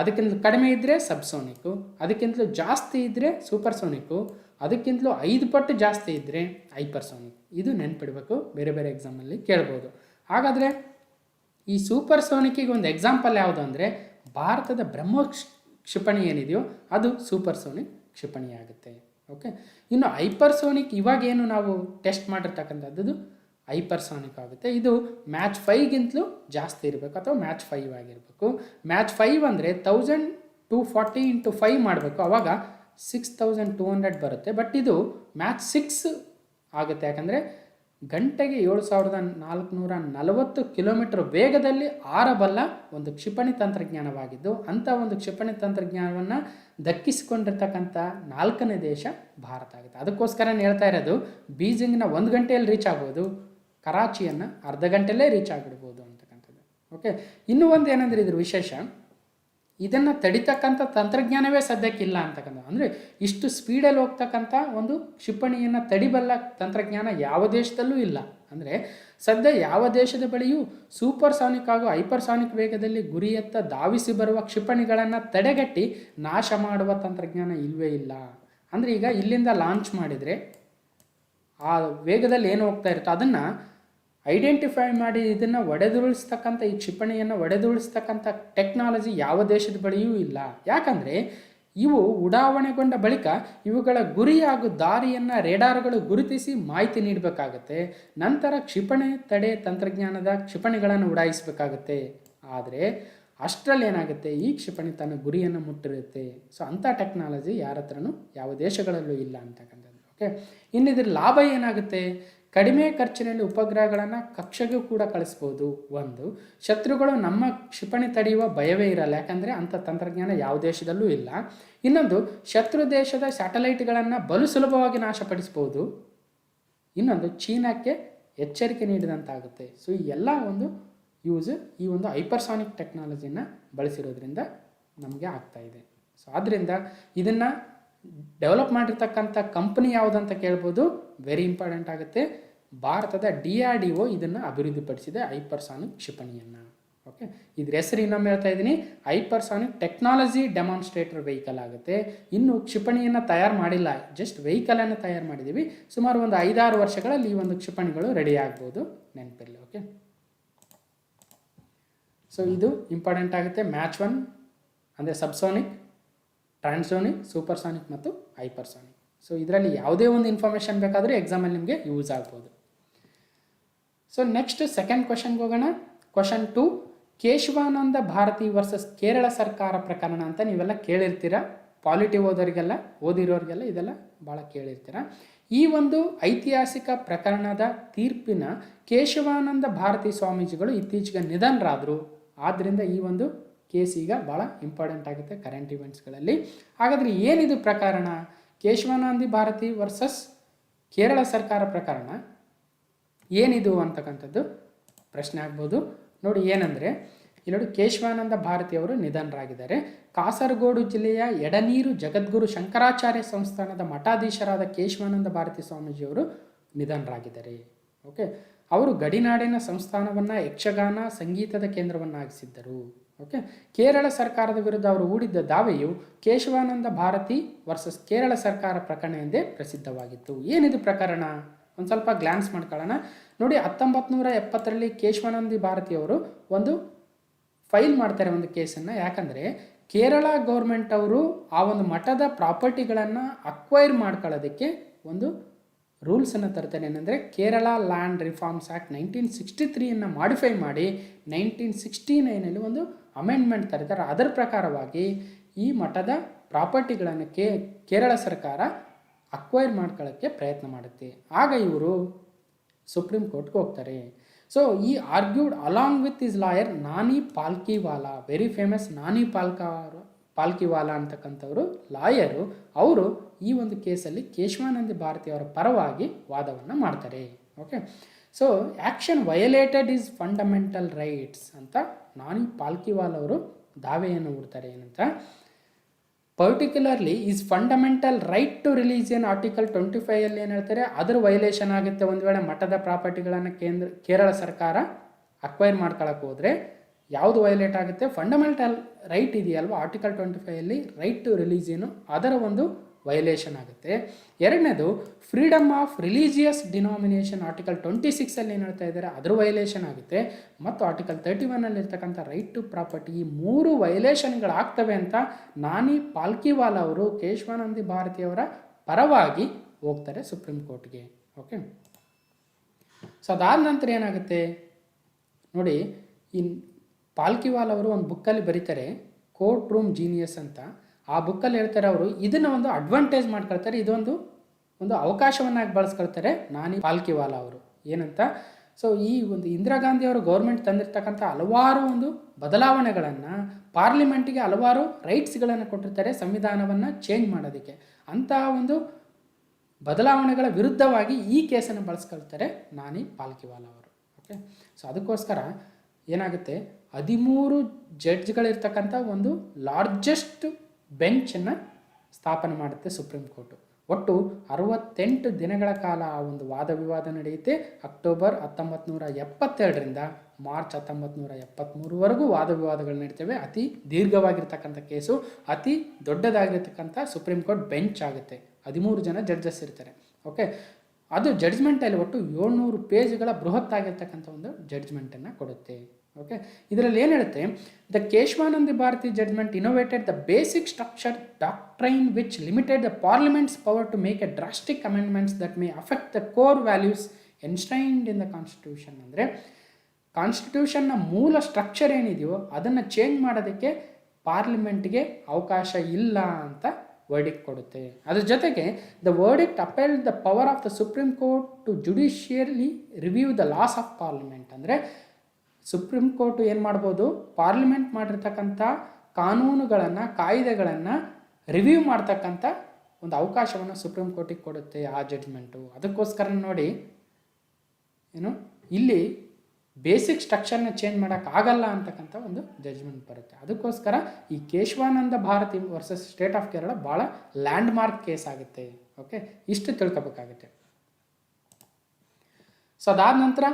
ಅದಕ್ಕಿಂತಲೂ ಕಡಿಮೆ ಇದ್ದರೆ ಸಬ್ಸೋನಿಕ್ಕು, ಅದಕ್ಕಿಂತಲೂ ಜಾಸ್ತಿ ಇದ್ದರೆ ಸೂಪರ್ಸೋನಿಕ್ಕು, ಅದಕ್ಕಿಂತಲೂ 5 ಪಟ್ಟು ಜಾಸ್ತಿ ಇದ್ದರೆ ಹೈಪರ್ಸೋನಿಕ್. ಇದು ನೆನ್ಪಿಡಬೇಕು, ಬೇರೆ ಬೇರೆ ಎಕ್ಸಾಮಲ್ಲಿ ಕೇಳ್ಬೋದು. ಹಾಗಾದರೆ ಈ ಸೂಪರ್ಸೋನಿಕ್ಕಿಗೆ ಒಂದು ಎಕ್ಸಾಂಪಲ್ ಯಾವುದು ಅಂದರೆ ಭಾರತದ ಬ್ರಹ್ಮೋಸ್ ಕ್ಷಿಪಣಿ ಏನಿದೆಯೋ ಅದು ಸೂಪರ್ಸೋನಿಕ್ ಕ್ಷಿಪಣಿ ಆಗುತ್ತೆ. ಓಕೆ, ಇನ್ನು ಹೈಪರ್ಸೋನಿಕ್ ಇವಾಗೇನು ನಾವು ಟೆಸ್ಟ್ ಮಾಡಿರ್ತಕ್ಕಂಥದ್ದು ಹೈಪರ್ಸೋನಿಕ್ ಆಗುತ್ತೆ. ಇದು ಮ್ಯಾಚ್ 5ಗಿಂತಲೂ ಜಾಸ್ತಿ ಇರಬೇಕು ಅಥವಾ ಮ್ಯಾಚ್ 5 ಆಗಿರಬೇಕು. ಮ್ಯಾಚ್ 5 ಅಂದರೆ 1240 × 5 ಮಾಡಬೇಕು, ಆವಾಗ 6200 ಬರುತ್ತೆ. ಬಟ್ ಇದು ಮ್ಯಾಚ್ 6 ಆಗುತ್ತೆ, ಯಾಕಂದರೆ ಗಂಟೆಗೆ 7440 ಕಿಲೋಮೀಟರ್ ವೇಗದಲ್ಲಿ ಆರಬಲ್ಲ ಒಂದು ಕ್ಷಿಪಣಿ ತಂತ್ರಜ್ಞಾನವಾಗಿದ್ದು, ಅಂಥ ಒಂದು ಕ್ಷಿಪಣಿ ತಂತ್ರಜ್ಞಾನವನ್ನು ದಕ್ಕಿಸಿಕೊಂಡಿರ್ತಕ್ಕಂಥ 4ನೇ ದೇಶ ಭಾರತ ಆಗುತ್ತೆ. ಅದಕ್ಕೋಸ್ಕರ ಹೇಳ್ತಾ ಇರೋದು ಬೀಜಿಂಗ್ನ 1 ಗಂಟೆಯಲ್ಲಿ ರೀಚ್ ಆಗ್ಬೋದು, ಕರಾಚಿಯನ್ನು ಅರ್ಧ ಗಂಟೆಯಲ್ಲೇ ರೀಚ್ ಆಗಿಬಿಡ್ಬೋದು ಅಂತಕ್ಕಂಥದ್ದು. ಓಕೆ, ಇನ್ನೂ ಒಂದು ಏನಂದರೆ ಇದ್ರ ವಿಶೇಷ, ಇದನ್ನು ತಡಿತಕ್ಕಂಥ ತಂತ್ರಜ್ಞಾನವೇ ಸದ್ಯಕ್ಕಿಲ್ಲ ಅಂತಕ್ಕಂಥ. ಅಂದರೆ ಇಷ್ಟು ಸ್ಪೀಡಲ್ಲಿ ಹೋಗ್ತಕ್ಕಂಥ ಒಂದು ಕ್ಷಿಪಣಿಯನ್ನು ತಡಿಬಲ್ಲ ತಂತ್ರಜ್ಞಾನ ಯಾವ ದೇಶದಲ್ಲೂ ಇಲ್ಲ. ಅಂದರೆ ಸದ್ಯ ಯಾವ ದೇಶದ ಬಳಿಯೂ ಸೂಪರ್ಸಾನಿಕ್ ಹಾಗೂ ಹೈಪರ್ಸಾನಿಕ್ ವೇಗದಲ್ಲಿ ಗುರಿಯತ್ತ ಧಾವಿಸಿ ಬರುವ ಕ್ಷಿಪಣಿಗಳನ್ನು ತಡೆಗಟ್ಟಿ ನಾಶ ಮಾಡುವ ತಂತ್ರಜ್ಞಾನ ಇಲ್ಲವೇ ಇಲ್ಲ. ಅಂದರೆ ಈಗ ಇಲ್ಲಿಂದ ಲಾಂಚ್ ಮಾಡಿದರೆ ಆ ವೇಗದಲ್ಲಿ ಏನು ಹೋಗ್ತಾ ಇರುತ್ತೋ ಅದನ್ನು ಐಡೆಂಟಿಫೈ ಮಾಡಿ ಇದನ್ನು ಒಡೆದುರುಳಿಸ್ತಕ್ಕಂಥ, ಈ ಕ್ಷಿಪಣಿಯನ್ನು ಒಡೆದುರುಳಿಸ್ತಕ್ಕಂಥ ಟೆಕ್ನಾಲಜಿ ಯಾವ ದೇಶದ ಬಳಿಯೂ ಇಲ್ಲ. ಯಾಕಂದರೆ ಇವು ಉಡಾವಣೆಗೊಂಡ ಬಳಿಕ ಇವುಗಳ ಗುರಿ ಹಾಗೂ ದಾರಿಯನ್ನು ರೇಡಾರ್ಗಳು ಗುರುತಿಸಿ ಮಾಹಿತಿ ನೀಡಬೇಕಾಗತ್ತೆ. ನಂತರ ಕ್ಷಿಪಣಿ ತಡೆ ತಂತ್ರಜ್ಞಾನದ ಕ್ಷಿಪಣಿಗಳನ್ನು ಉಡಾಯಿಸಬೇಕಾಗತ್ತೆ. ಆದರೆ ಅಷ್ಟರಲ್ಲಿ ಏನಾಗುತ್ತೆ, ಈ ಕ್ಷಿಪಣಿ ತನ್ನ ಗುರಿಯನ್ನು ಮುಟ್ಟಿರುತ್ತೆ. ಸೊ ಅಂಥ ಟೆಕ್ನಾಲಜಿ ಯಾರ ಹತ್ರನೂ ಯಾವ ದೇಶಗಳಲ್ಲೂ ಇಲ್ಲ ಅಂತಕ್ಕಂಥದ್ದು. ಓಕೆ, ಇನ್ನಿದ್ರ ಲಾಭ ಏನಾಗುತ್ತೆ, ಕಡಿಮೆ ಖರ್ಚಿನಲ್ಲಿ ಉಪಗ್ರಹಗಳನ್ನು ಕಕ್ಷೆಗೂ ಕೂಡ ಕಳಿಸ್ಬೋದು. ಒಂದು, ಶತ್ರುಗಳು ನಮ್ಮ ಕ್ಷಿಪಣಿ ತಡೆಯುವ ಭಯವೇ ಇರಲ್ಲ, ಯಾಕಂದರೆ ಅಂಥ ತಂತ್ರಜ್ಞಾನ ಯಾವ ದೇಶದಲ್ಲೂ ಇಲ್ಲ. ಇನ್ನೊಂದು, ಶತ್ರು ದೇಶದ ಸ್ಯಾಟಲೈಟ್ಗಳನ್ನು ಬಲು ಸುಲಭವಾಗಿ ನಾಶಪಡಿಸ್ಬೋದು. ಇನ್ನೊಂದು, ಚೀನಾಕ್ಕೆ ಎಚ್ಚರಿಕೆ ನೀಡಿದಂತಾಗುತ್ತೆ. ಸೊ ಈ ಎಲ್ಲ ಒಂದು ಯೂಸ್ ಈ ಒಂದು ಹೈಪರ್ಸಾನಿಕ್ ಟೆಕ್ನಾಲಜಿನ ಬಳಸಿರೋದ್ರಿಂದ ನಮಗೆ ಆಗ್ತಾ ಇದೆ. ಸೊ ಆದ್ದರಿಂದ ಇದನ್ನು ಡೆವಲಪ್ ಮಾಡಿರ್ತಕ್ಕಂಥ ಕಂಪ್ನಿ ಯಾವುದಂತ ಕೇಳ್ಬೋದು, ವೆರಿ ಇಂಪಾರ್ಟೆಂಟ್ ಆಗುತ್ತೆ. ಭಾರತದ DRDO ಇದನ್ನು ಅಭಿವೃದ್ಧಿಪಡಿಸಿದೆ ಹೈಪರ್ಸಾನಿಕ್ ಕ್ಷಿಪಣಿಯನ್ನು. ಓಕೆ, ಇದ್ರ ಹೆಸರು ಇನ್ನೊಮ್ಮೆ ಹೇಳ್ತಾ ಇದ್ದೀನಿ, ಹೈಪರ್ಸಾನಿಕ್ ಟೆಕ್ನಾಲಜಿ ಡೆಮಾನ್ಸ್ಟ್ರೇಟರ್ ವೆಹಿಕಲ್ ಆಗುತ್ತೆ. ಇನ್ನು ಕ್ಷಿಪಣಿಯನ್ನು ತಯಾರು ಮಾಡಿಲ್ಲ, ಜಸ್ಟ್ ವೆಹಿಕಲನ್ನು ತಯಾರು ಮಾಡಿದ್ದೀವಿ. ಸುಮಾರು ಒಂದು 5-6 ವರ್ಷಗಳಲ್ಲಿ ಈ ಒಂದು ಕ್ಷಿಪಣಿಗಳು ರೆಡಿ ಆಗ್ಬೋದು, ನೆನಪಿರಲಿ. ಓಕೆ, ಸೊ ಇದು ಇಂಪಾರ್ಟೆಂಟ್ ಆಗುತ್ತೆ. ಮ್ಯಾಚ್ 1 ಅಂದರೆ ಸಬ್ಸೋನಿಕ್, ಟ್ರಾನ್ಸೋನಿಕ್, ಸೂಪರ್ಸಾನಿಕ್ ಮತ್ತು ಹೈಪರ್ಸಾನಿಕ್. ಸೊ ಇದರಲ್ಲಿ ಯಾವುದೇ ಒಂದು ಇನ್ಫಾರ್ಮೇಷನ್ ಬೇಕಾದರೂ ಎಕ್ಸಾಮಲ್ಲಿ ನಿಮಗೆ ಯೂಸ್ ಆಗ್ಬೋದು. ಸೊ ನೆಕ್ಸ್ಟ್ ಸೆಕೆಂಡ್ ಕ್ವಶನ್ಗೆ ಹೋಗೋಣ. ಕ್ವಶನ್ 2, ಕೇಶವಾನಂದ ಭಾರತಿ ವರ್ಸಸ್ ಕೇರಳ ಸರ್ಕಾರ ಪ್ರಕರಣ ಅಂತ ನೀವೆಲ್ಲ ಕೇಳಿರ್ತೀರ. ಪಾಲಿಟಿ ಓದಿರೋರಿಗೆಲ್ಲ ಇದೆಲ್ಲ ಭಾಳ ಕೇಳಿರ್ತೀರ. ಈ ಒಂದು ಐತಿಹಾಸಿಕ ಪ್ರಕರಣದ ತೀರ್ಪಿನ ಕೇಶವಾನಂದ ಭಾರತಿ ಸ್ವಾಮೀಜಿಗಳು ಇತ್ತೀಚೆಗೆ ನಿಧನರಾದರು. ಆದ್ದರಿಂದ ಈ ಒಂದು ಕೇಸ್ ಈಗ ಭಾಳ ಇಂಪಾರ್ಟೆಂಟ್ ಆಗುತ್ತೆ ಕರೆಂಟ್ ಇವೆಂಟ್ಸ್ಗಳಲ್ಲಿ. ಹಾಗಾದರೆ ಏನಿದು ಪ್ರಕರಣ, ಕೇಶವಾನಂದ ಭಾರತಿ ವರ್ಸಸ್ ಕೇರಳ ಸರ್ಕಾರ ಪ್ರಕರಣ ಏನಿದು ಅಂತಕ್ಕಂಥದ್ದು ಪ್ರಶ್ನೆ ಆಗ್ಬೋದು. ನೋಡಿ ಏನಂದರೆ, ಇಲ್ಲಿ ನೋಡಿ, ಕೇಶವಾನಂದ ಭಾರತಿಯವರು ನಿಧನರಾಗಿದ್ದಾರೆ. ಕಾಸರಗೋಡು ಜಿಲ್ಲೆಯ ಎಡನೀರು ಜಗದ್ಗುರು ಶಂಕರಾಚಾರ್ಯ ಸಂಸ್ಥಾನದ ಮಠಾಧೀಶರಾದ ಕೇಶವಾನಂದ ಭಾರತಿ ಸ್ವಾಮೀಜಿಯವರು ನಿಧನರಾಗಿದ್ದಾರೆ. ಓಕೆ, ಅವರು ಗಡಿನಾಡಿನ ಸಂಸ್ಥಾನವನ್ನು ಯಕ್ಷಗಾನ ಸಂಗೀತದ ಕೇಂದ್ರವನ್ನಾಗಿಸಿದ್ದರು. ಓಕೆ, ಕೇರಳ ಸರ್ಕಾರದ ವಿರುದ್ಧ ಅವರು ಹೂಡಿದ್ದ ದಾವೆಯು ಕೇಶವಾನಂದ ಭಾರತಿ ವರ್ಸಸ್ ಕೇರಳ ಸರ್ಕಾರ ಪ್ರಕರಣ ಎಂದೇ ಪ್ರಸಿದ್ಧವಾಗಿತ್ತು. ಏನಿದು ಪ್ರಕರಣ ಒಂದು ಸ್ವಲ್ಪ ಗ್ಲಾನ್ಸ್ ಮಾಡ್ಕೊಳ್ಳೋಣ. ನೋಡಿ, 1970ರಲ್ಲಿ ಕೇಶವಾನಂದ ಭಾರತಿಯವರು ಒಂದು ಫೈಲ್ ಮಾಡ್ತಾರೆ ಒಂದು ಕೇಸನ್ನು. ಯಾಕಂದರೆ ಕೇರಳ ಗೌರ್ಮೆಂಟ್ ಅವರು ಆ ಒಂದು ಮಠದ ಪ್ರಾಪರ್ಟಿಗಳನ್ನು ಅಕ್ವೈರ್ ಮಾಡ್ಕೊಳ್ಳೋದಕ್ಕೆ ಒಂದು ರೂಲ್ಸನ್ನು ತರ್ತಾರೆ. ಏನಂದರೆ Kerala land reforms act 1963 modify ಮಾಡಿ 1969ನಲ್ಲಿ ಒಂದು ಅಮೆಂಡ್ಮೆಂಟ್ ತರ್ತಾರೆ. ಅದರ ಪ್ರಕಾರವಾಗಿ ಈ ಮಠದ ಪ್ರಾಪರ್ಟಿಗಳನ್ನು ಕೇರಳ ಸರ್ಕಾರ ಅಕ್ವೈರ್ ಮಾಡ್ಕೊಳ್ಳೋಕ್ಕೆ ಪ್ರಯತ್ನ ಮಾಡುತ್ತೆ. ಆಗ ಇವರು ಸುಪ್ರೀಂ ಕೋರ್ಟ್ಗೆ ಹೋಗ್ತಾರೆ. So he argued along with his lawyer Nani Palkhivala, very famous Nani Palkhivala ಅಂತಕ್ಕಂಥವರು ಲಾಯರು. ಅವರು ಈ ಒಂದು ಕೇಸಲ್ಲಿ ಕೇಶವಾನಂದ ಭಾರತಿಯವರ ಪರವಾಗಿ ವಾದವನ್ನು ಮಾಡ್ತಾರೆ. Okay, so action violated is fundamental rights ಅಂತ ನಾನಿ ಪಾಲ್ಕಿವಾಲ್ ಅವರು ದಾವೆಯನ್ನು ಹೂಡ್ತಾರೆ. ಏನಂತ, particularly is fundamental right to religion article 25 ಏನು ಹೇಳ್ತಾರೆ, ಅದರ ವೈಲೇಷನ್ ಆಗುತ್ತೆ. ಒಂದು ವೇಳೆ ಮಠದ ಪ್ರಾಪರ್ಟಿಗಳನ್ನು ಕೇರಳ ಸರ್ಕಾರ ಅಕ್ವೈರ್ ಮಾಡ್ಕೊಳಕ್ಕೆ ಹೋದರೆ ಯಾವುದು ವೈಲೇಟ್ ಆಗುತ್ತೆ? ಫಂಡಮೆಂಟಲ್ ರೈಟ್ ಇದೆಯಲ್ವ ಆರ್ಟಿಕಲ್ 25 ರೈಟ್ ಟು ರಿಲೀಸ್ ಏನು ಅದರ ಒಂದು ವೈಲೇಷನ್ ಆಗುತ್ತೆ. ಎರಡನೇದು freedom of religious denomination article 26 ಏನು ಹೇಳ್ತಾ ಇದ್ದಾರೆ ಅದರ ವೈಲೇಷನ್ ಆಗುತ್ತೆ. ಮತ್ತು ಆರ್ಟಿಕಲ್ 31 ಇರ್ತಕ್ಕಂಥ ರೈಟ್ ಟು ಪ್ರಾಪರ್ಟಿ, ಈ 3 ವೈಲೇಷನ್ಗಳಾಗ್ತವೆ ಅಂತ ನಾನಿ ಪಾಲ್ಕಿವಾಲ ಅವರು ಕೇಶವಾನಂದ ಭಾರತಿಯವರ ಪರವಾಗಿ ಹೋಗ್ತಾರೆ ಸುಪ್ರೀಂ ಕೋರ್ಟ್ಗೆ. ಓಕೆ, ಸೊ ಅದಾದ ನಂತರ ಏನಾಗುತ್ತೆ ನೋಡಿ, ಈ ಪಾಲ್ಕಿವಾಲ್ ಅವರು ಒಂದು ಬುಕ್ಕಲ್ಲಿ ಬರೀತಾರೆ ಕೋರ್ಟ್ ರೂಮ್ ಜೀನಿಯಸ್ ಅಂತ. ಆ ಬುಕ್ಕಲ್ಲಿ ಹೇಳ್ತಾರೆ ಅವರು ಇದನ್ನು ಒಂದು ಅಡ್ವಾಂಟೇಜ್ ಮಾಡ್ಕೊಳ್ತಾರೆ, ಇದೊಂದು ಅವಕಾಶವನ್ನಾಗಿ ಬಳಸ್ಕೊಳ್ತಾರೆ ನಾನಿ ಪಾಲ್ಕಿವಾಲ ಅವರು. ಏನಂತ? ಸೊ ಈ ಒಂದು ಇಂದಿರಾ ಗಾಂಧಿ ಅವರು ಗೌರ್ಮೆಂಟ್ ತಂದಿರ್ತಕ್ಕಂಥ ಹಲವಾರು ಒಂದು ಬದಲಾವಣೆಗಳನ್ನು, ಪಾರ್ಲಿಮೆಂಟಿಗೆ ಹಲವಾರು ರೈಟ್ಸ್ಗಳನ್ನು ಕೊಟ್ಟಿರ್ತಾರೆ ಸಂವಿಧಾನವನ್ನು ಚೇಂಜ್ ಮಾಡೋದಕ್ಕೆ. ಅಂತಹ ಒಂದು ಬದಲಾವಣೆಗಳ ವಿರುದ್ಧವಾಗಿ ಈ ಕೇಸನ್ನು ಬಳಸ್ಕೊಳ್ತಾರೆ ನಾನಿ ಪಾಲ್ಕಿವಾಲ ಅವರು. ಓಕೆ, ಸೊ ಅದಕ್ಕೋಸ್ಕರ ಏನಾಗುತ್ತೆ, 13 ಜಡ್ಜ್ಗಳಿರ್ತಕ್ಕಂಥ ಒಂದು ಲಾರ್ಜೆಸ್ಟ್ ಬೆಂಚನ್ನು ಸ್ಥಾಪನೆ ಮಾಡುತ್ತೆ ಸುಪ್ರೀಂ ಕೋರ್ಟು. ಒಟ್ಟು 68 ದಿನಗಳ ಕಾಲ ಆ ಒಂದು ವಾದ ವಿವಾದ ನಡೆಯುತ್ತೆ. ಅಕ್ಟೋಬರ್ 1972ರಿಂದ ಮಾರ್ಚ್ 1973ವರೆಗೂ ವಾದ ವಿವಾದಗಳು ನಡೀತವೆ. ಅತಿ ದೀರ್ಘವಾಗಿರ್ತಕ್ಕಂಥ ಕೇಸು, ಅತಿ ದೊಡ್ಡದಾಗಿರ್ತಕ್ಕಂಥ ಸುಪ್ರೀಂ ಕೋರ್ಟ್ ಬೆಂಚ್ ಆಗುತ್ತೆ. 13 ಜನ ಜಡ್ಜಸ್ ಇರ್ತಾರೆ. ಓಕೆ, ಅದು ಜಡ್ಜ್ಮೆಂಟಲ್ಲಿ ಒಟ್ಟು 700 ಪೇಜ್ಗಳ ಬೃಹತ್ತಾಗಿರ್ತಕ್ಕಂಥ ಒಂದು ಜಡ್ಜ್ಮೆಂಟನ್ನು ಕೊಡುತ್ತೆ. ಓಕೆ, ಇದರಲ್ಲಿ ಏನು ಹೇಳುತ್ತೆ, the Kesavananda Bharati judgment innovated the basic structure doctrine which limited the parliament's power to make a drastic amendments that may affect the core values enshrined in the constitution. ಅಂದರೆ ಕಾನ್ಸ್ಟಿಟ್ಯೂಷನ್ನ ಮೂಲ ಸ್ಟ್ರಕ್ಚರ್ ಏನಿದೆಯೋ ಅದನ್ನು ಚೇಂಜ್ ಮಾಡೋದಕ್ಕೆ ಪಾರ್ಲಿಮೆಂಟ್ಗೆ ಅವಕಾಶ ಇಲ್ಲ ಅಂತ ವರ್ಡಿಕ್ಟ್ ಕೊಡುತ್ತೆ. ಅದ್ರ ಜೊತೆಗೆ the verdict upheld the power of the supreme Court to judicially review the laws of parliament. ಅಂದರೆ ಸುಪ್ರೀಂ ಕೋರ್ಟು ಏನು ಮಾಡ್ಬೋದು, ಪಾರ್ಲಿಮೆಂಟ್ ಮಾಡಿರ್ತಕ್ಕಂಥ ಕಾನೂನುಗಳನ್ನು, ಕಾಯ್ದೆಗಳನ್ನು ರಿವ್ಯೂ ಮಾಡ್ತಕ್ಕಂಥ ಒಂದು ಅವಕಾಶವನ್ನು ಸುಪ್ರೀಂ ಕೋರ್ಟಿಗೆ ಕೊಡುತ್ತೆ ಆ ಜಡ್ಜ್ಮೆಂಟು. ಅದಕ್ಕೋಸ್ಕರ ನೋಡಿ ಏನು ಇಲ್ಲಿ ಬೇಸಿಕ್ ಸ್ಟ್ರಕ್ಚರ್ನ ಚೇಂಜ್ ಮಾಡೋಕ್ಕಾಗಲ್ಲ ಅಂತಕ್ಕಂಥ ಒಂದು ಜಡ್ಜ್ಮೆಂಟ್ ಬರುತ್ತೆ. ಅದಕ್ಕೋಸ್ಕರ ಈ Kesavananda Bharati versus state of Kerala ಭಾಳ ಲ್ಯಾಂಡ್ ಮಾರ್ಕ್ ಕೇಸ್ ಆಗುತ್ತೆ. ಓಕೆ, ಇಷ್ಟು ತಿಳ್ಕೊಬೇಕಾಗುತ್ತೆ. ಸೊ ಅದಾದ ನಂತರ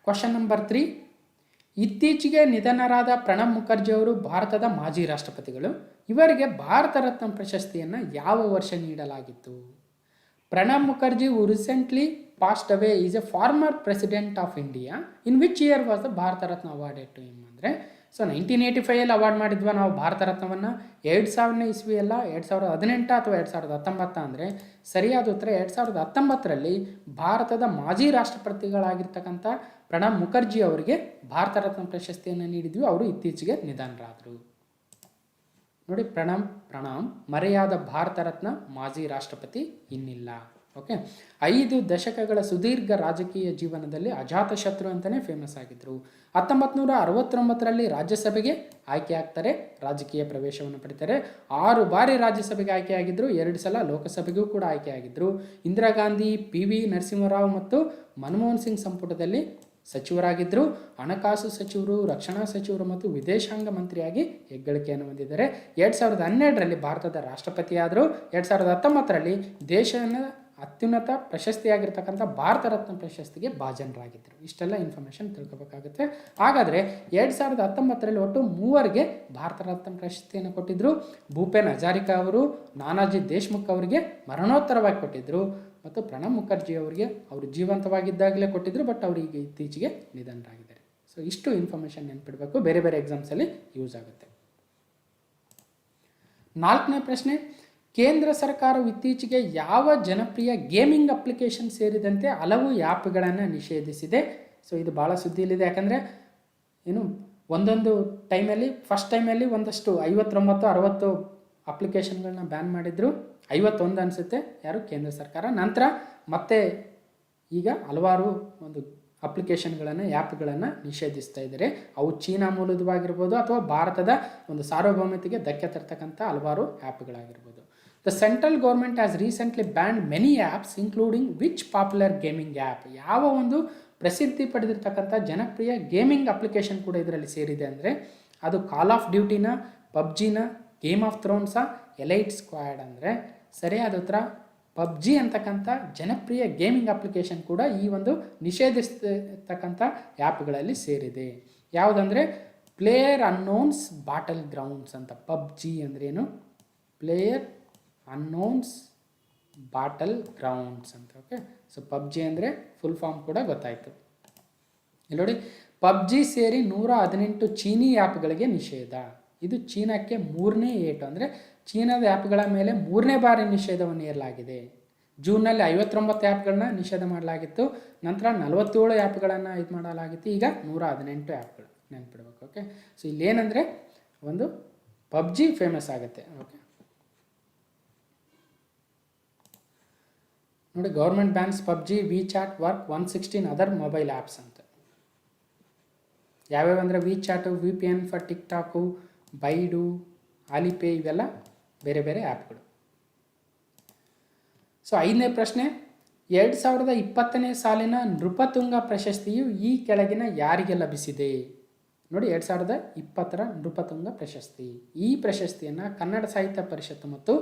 ಕ್ವಶನ್ ನಂಬರ್ 3, ಇತ್ತೀಚೆಗೆ ನಿಧನರಾದ ಪ್ರಣಬ್ ಮುಖರ್ಜಿ ಅವರು ಭಾರತದ ಮಾಜಿ ರಾಷ್ಟ್ರಪತಿಗಳು. ಇವರಿಗೆ ಭಾರತ ರತ್ನ ಪ್ರಶಸ್ತಿಯನ್ನು ಯಾವ ವರ್ಷ ನೀಡಲಾಗಿತ್ತು? Pranab Mukherjee who recently passed away is a former president of India. In which year was the Bharat Ratna awarded to him? ಅಂದರೆ ಸೊ 1985 ಅವಾರ್ಡ್ ಮಾಡಿದ್ವಾ ನಾವು ಭಾರತ ರತ್ನವನ್ನು. 2000 ಇಸ್ವಿ ಅಲ್ಲ, 2018 ಅಥವಾ 2019 ಅಂದರೆ ಸರಿಯಾದ ಉತ್ತರ 2019ರಲ್ಲಿ ಭಾರತದ ಮಾಜಿ ರಾಷ್ಟ್ರಪತಿಗಳಾಗಿರ್ತಕ್ಕಂಥ ಪ್ರಣಬ್ ಮುಖರ್ಜಿ ಅವರಿಗೆ ಭಾರತ ರತ್ನ ಪ್ರಶಸ್ತಿಯನ್ನು ನೀಡಿದ್ವಿ. ಅವರು ಇತ್ತೀಚೆಗೆ ನಿಧನರಾದರು. ನೋಡಿ, ಪ್ರಣಬ್ ಮರೆಯಾದ ಭಾರತ ರತ್ನ ಮಾಜಿ ರಾಷ್ಟ್ರಪತಿ ಇನ್ನಿಲ್ಲ. ಓಕೆ, 5 ದಶಕಗಳ ಸುದೀರ್ಘ ರಾಜಕೀಯ ಜೀವನದಲ್ಲಿ ಅಜಾತಶತ್ರು ಅಂತಲೇ ಫೇಮಸ್ ಆಗಿದ್ದರು. 1969ರಲ್ಲಿ ರಾಜ್ಯಸಭೆಗೆ ಆಯ್ಕೆ ಆಗ್ತಾರೆ, ರಾಜಕೀಯ ಪ್ರವೇಶವನ್ನು ಪಡಿತಾರೆ. 6 ಬಾರಿ ರಾಜ್ಯಸಭೆಗೆ ಆಯ್ಕೆಯಾಗಿದ್ದರು, 2 ಸಲ ಲೋಕಸಭೆಗೂ ಕೂಡ ಆಯ್ಕೆಯಾಗಿದ್ದರು. ಇಂದಿರಾ ಗಾಂಧಿ, PV ನರಸಿಂಹರಾವ್ ಮತ್ತು ಮನಮೋಹನ್ ಸಿಂಗ್ ಸಂಪುಟದಲ್ಲಿ ಸಚಿವರಾಗಿದ್ದರು. ಹಣಕಾಸು ಸಚಿವರು, ರಕ್ಷಣಾ ಸಚಿವರು ಮತ್ತು ವಿದೇಶಾಂಗ ಮಂತ್ರಿಯಾಗಿ ಹೆಗ್ಗಳಿಕೆಯನ್ನು ಹೊಂದಿದ್ದಾರೆ. 2012ರಲ್ಲಿ ಭಾರತದ ರಾಷ್ಟ್ರಪತಿಯಾದರು. 2019ರಲ್ಲಿ ದೇಶದ ಅತ್ಯುನ್ನತ ಪ್ರಶಸ್ತಿಯಾಗಿರ್ತಕ್ಕಂಥ ಭಾರತ ರತ್ನ ಪ್ರಶಸ್ತಿಗೆ ಭಾಜನರಾಗಿದ್ದರು. ಇಷ್ಟೆಲ್ಲ ಇನ್ಫಾರ್ಮೇಷನ್ ತಿಳ್ಕೊಬೇಕಾಗುತ್ತೆ. ಹಾಗಾದರೆ 2019ರಲ್ಲಿ ಒಟ್ಟು 3 ಭಾರತ ರತ್ನ ಪ್ರಶಸ್ತಿಯನ್ನು ಕೊಟ್ಟಿದ್ದರು. ಭೂಪೇನ್ ಹಜಾರಿಕಾ ಅವರು, ನಾನಾಜಿ ದೇಶ್ಮುಖ್ ಅವರಿಗೆ ಮರಣೋತ್ತರವಾಗಿ ಕೊಟ್ಟಿದ್ದರು ಮತ್ತು ಪ್ರಣಬ್ ಮುಖರ್ಜಿ ಅವರಿಗೆ ಅವರು ಜೀವಂತವಾಗಿದ್ದಾಗಲೇ ಕೊಟ್ಟಿದ್ದರು, ಬಟ್ ಅವರಿಗೆ ಇತ್ತೀಚೆಗೆ ನಿಧನರಾಗಿದ್ದಾರೆ. ಸೊ ಇಷ್ಟು ಇನ್ಫಾರ್ಮೇಷನ್ ನೆನ್ಪಿಡಬೇಕು, ಬೇರೆ ಬೇರೆ ಎಕ್ಸಾಮ್ಸಲ್ಲಿ ಯೂಸ್ ಆಗುತ್ತೆ. 4ನೇ ಪ್ರಶ್ನೆ, ಕೇಂದ್ರ ಸರ್ಕಾರವು ಇತ್ತೀಚೆಗೆ ಯಾವ ಜನಪ್ರಿಯ ಗೇಮಿಂಗ್ ಅಪ್ಲಿಕೇಶನ್ ಸೇರಿದಂತೆ ಹಲವು ಆ್ಯಪ್ಗಳನ್ನು ನಿಷೇಧಿಸಿದೆ? ಸೊ ಇದು ಭಾಳ ಸುದ್ದಿಯಲ್ಲಿದೆ. ಯಾಕಂದರೆ ಏನು ಒಂದೊಂದು ಟೈಮಲ್ಲಿ ಫಸ್ಟ್ ಟೈಮಲ್ಲಿ ಒಂದಷ್ಟು 59-60 ಅಪ್ಲಿಕೇಶನ್ಗಳನ್ನ ಬ್ಯಾನ್ ಮಾಡಿದರು. 51 ಅನಿಸುತ್ತೆ ಯಾರು ಕೇಂದ್ರ ಸರ್ಕಾರ. ನಂತರ ಮತ್ತೆ ಈಗ ಹಲವಾರು ಒಂದು ಅಪ್ಲಿಕೇಶನ್ಗಳನ್ನು, ಆ್ಯಪ್ಗಳನ್ನು ನಿಷೇಧಿಸ್ತಾ ಇದ್ದಾರೆ. ಅವು ಚೀನಾ ಮೂಲದವಾಗಿರ್ಬೋದು ಅಥವಾ ಭಾರತದ ಒಂದು ಸಾರ್ವಭೌಮತೆಗೆ ಧಕ್ಕೆ ತರ್ತಕ್ಕಂಥ ಹಲವಾರು ಆ್ಯಪ್ಗಳಾಗಿರ್ಬೋದು. The central government has recently banned many apps including which popular gaming app? ಯಾವ ಒಂದು ಪ್ರಸಿದ್ಧಿ ಪಡೆದಿರ್ತಕ್ಕಂಥ ಜನಪ್ರಿಯ ಗೇಮಿಂಗ್ ಅಪ್ಲಿಕೇಶನ್ ಕೂಡ ಇದರಲ್ಲಿ ಸೇರಿದೆ ಅಂದರೆ ಅದು ಕಾಲ್ ಆಫ್ ಡ್ಯೂಟಿನ, ಪಬ್ಜಿನ, game of thrones, elite squad. ಅಂದರೆ ಸರಿಯಾದ ಉತ್ತರ ಪಬ್ಜಿ ಅಂತಕ್ಕಂಥ ಜನಪ್ರಿಯ ಗೇಮಿಂಗ್ ಅಪ್ಲಿಕೇಶನ್ ಕೂಡ ಈ ಒಂದು ನಿಷೇಧಿಸ್ತಕ್ಕಂಥ ಆ್ಯಪ್ಗಳಲ್ಲಿ ಸೇರಿದೆ. ಯಾವುದಂದರೆ ಪ್ಲೇಯರ್ ಅನ್ನೋನ್ಸ್ ಬಾಟಲ್ ಗ್ರೌಂಡ್ಸ್ ಅಂತ. ಪಬ್ಜಿ ಅಂದ್ರೇನು? ಪ್ಲೇಯರ್ ಅನ್ನೋನ್ಸ್ ಬಾಟಲ್ ಗ್ರೌಂಡ್ಸ್ ಅಂತ. ಓಕೆ, ಸೊ ಪಬ್ಜಿ ಅಂದರೆ ಫುಲ್ ಫಾರ್ಮ್ ಕೂಡ ಗೊತ್ತಾಯಿತು. ಇಲ್ಲಿ ನೋಡಿ, ಪಬ್ಜಿ ಸೇರಿ 118 ಚೀನಿ ಆ್ಯಪ್ಗಳಿಗೆ ನಿಷೇಧ. ಇದು ಚೀನಾಕ್ಕೆ 3ನೇ ಏಟು, ಅಂದರೆ ಚೀನಾದ ಆ್ಯಪ್ಗಳ ಮೇಲೆ 3ನೇ ಬಾರಿ ನಿಷೇಧವನ್ನು ಹೇರಲಾಗಿದೆ. ಜೂನ್ನಲ್ಲಿ 59 ಆ್ಯಪ್ಗಳನ್ನ ನಿಷೇಧ ಮಾಡಲಾಗಿತ್ತು, ನಂತರ 47 ಆ್ಯಪ್ಗಳನ್ನು ಇದು ಮಾಡಲಾಗಿತ್ತು, ಈಗ 118 ಆ್ಯಪ್ಗಳು. ನೆನ್ಪಿಡ್ಬೇಕು. ಓಕೆ, ಸೊ ಇಲ್ಲೇನೆಂದರೆ ಒಂದು ಪಬ್ಜಿ ಫೇಮಸ್ ಆಗುತ್ತೆ. ಓಕೆ ನೋಡಿ, government bans PUBG, WeChat, work 116 other mobile apps ಅಂತ. ಯಾವ್ಯಾವ ಅಂದರೆ WeChat, VPN for TikTok, Baidu, Alipay, ಇವೆಲ್ಲ ಬೇರೆ ಬೇರೆ ಆ್ಯಪ್ಗಳು. ಸೊ 5ನೇ ಪ್ರಶ್ನೆ, 2020ನೇ ಸಾಲಿನ ನೃಪತುಂಗ ಪ್ರಶಸ್ತಿಯು ಈ ಕೆಳಗಿನ ಯಾರಿಗೆ ಲಭಿಸಿದೆ? ನೋಡಿ, 2020ರ ನೃಪತುಂಗ ಪ್ರಶಸ್ತಿ. ಈ ಪ್ರಶಸ್ತಿಯನ್ನು ಕನ್ನಡ ಸಾಹಿತ್ಯ ಪರಿಷತ್ತು ಮತ್ತು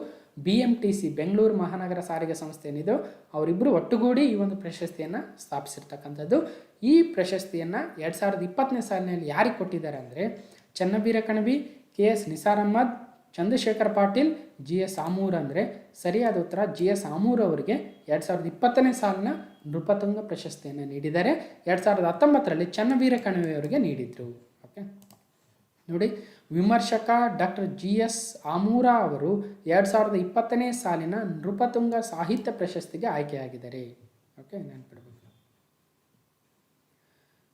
BMTC ಬೆಂಗಳೂರು ಮಹಾನಗರ ಸಾರಿಗೆ ಸಂಸ್ಥೆ ಏನಿದೆ ಅವರಿಬ್ಬರು ಒಟ್ಟುಗೂಡಿ ಈ ಒಂದು ಪ್ರಶಸ್ತಿಯನ್ನು ಸ್ಥಾಪಿಸಿರ್ತಕ್ಕಂಥದ್ದು. ಈ ಪ್ರಶಸ್ತಿಯನ್ನು 2020ನೇ ಸಾಲಿನಲ್ಲಿ ಯಾರಿಗೆ ಕೊಟ್ಟಿದ್ದಾರೆ ಅಂದರೆ ಚನ್ನವೀರ ಕಣವಿ, KS ನಿಸಾರ್ ಅಹ್ಮದ್, ಚಂದ್ರಶೇಖರ್ ಪಾಟೀಲ್, GS ಆಮೂರ್. ಅಂದರೆ ಸರಿಯಾದ ಉತ್ತರ GS ಆಮೂರ್ ಅವರಿಗೆ 2020ನೇ ಸಾಲಿನ ನೃಪತುಂಗ ಪ್ರಶಸ್ತಿಯನ್ನು ನೀಡಿದ್ದಾರೆ. 2019ರಲ್ಲಿ ಚನ್ನವೀರ ಕಣವಿ ಅವರಿಗೆ ನೀಡಿದರು. ಓಕೆ ನೋಡಿ, ವಿಮರ್ಶಕ ಡಾಕ್ಟರ್ GS ಆಮೂರ ಅವರು 2020ನೇ ಸಾಲಿನ ನೃಪತುಂಗ ಸಾಹಿತ್ಯ ಪ್ರಶಸ್ತಿಗೆ ಆಯ್ಕೆಯಾಗಿದ್ದಾರೆ. ಓಕೆ, ನೆನ್ಪಿಡಬೇಕು.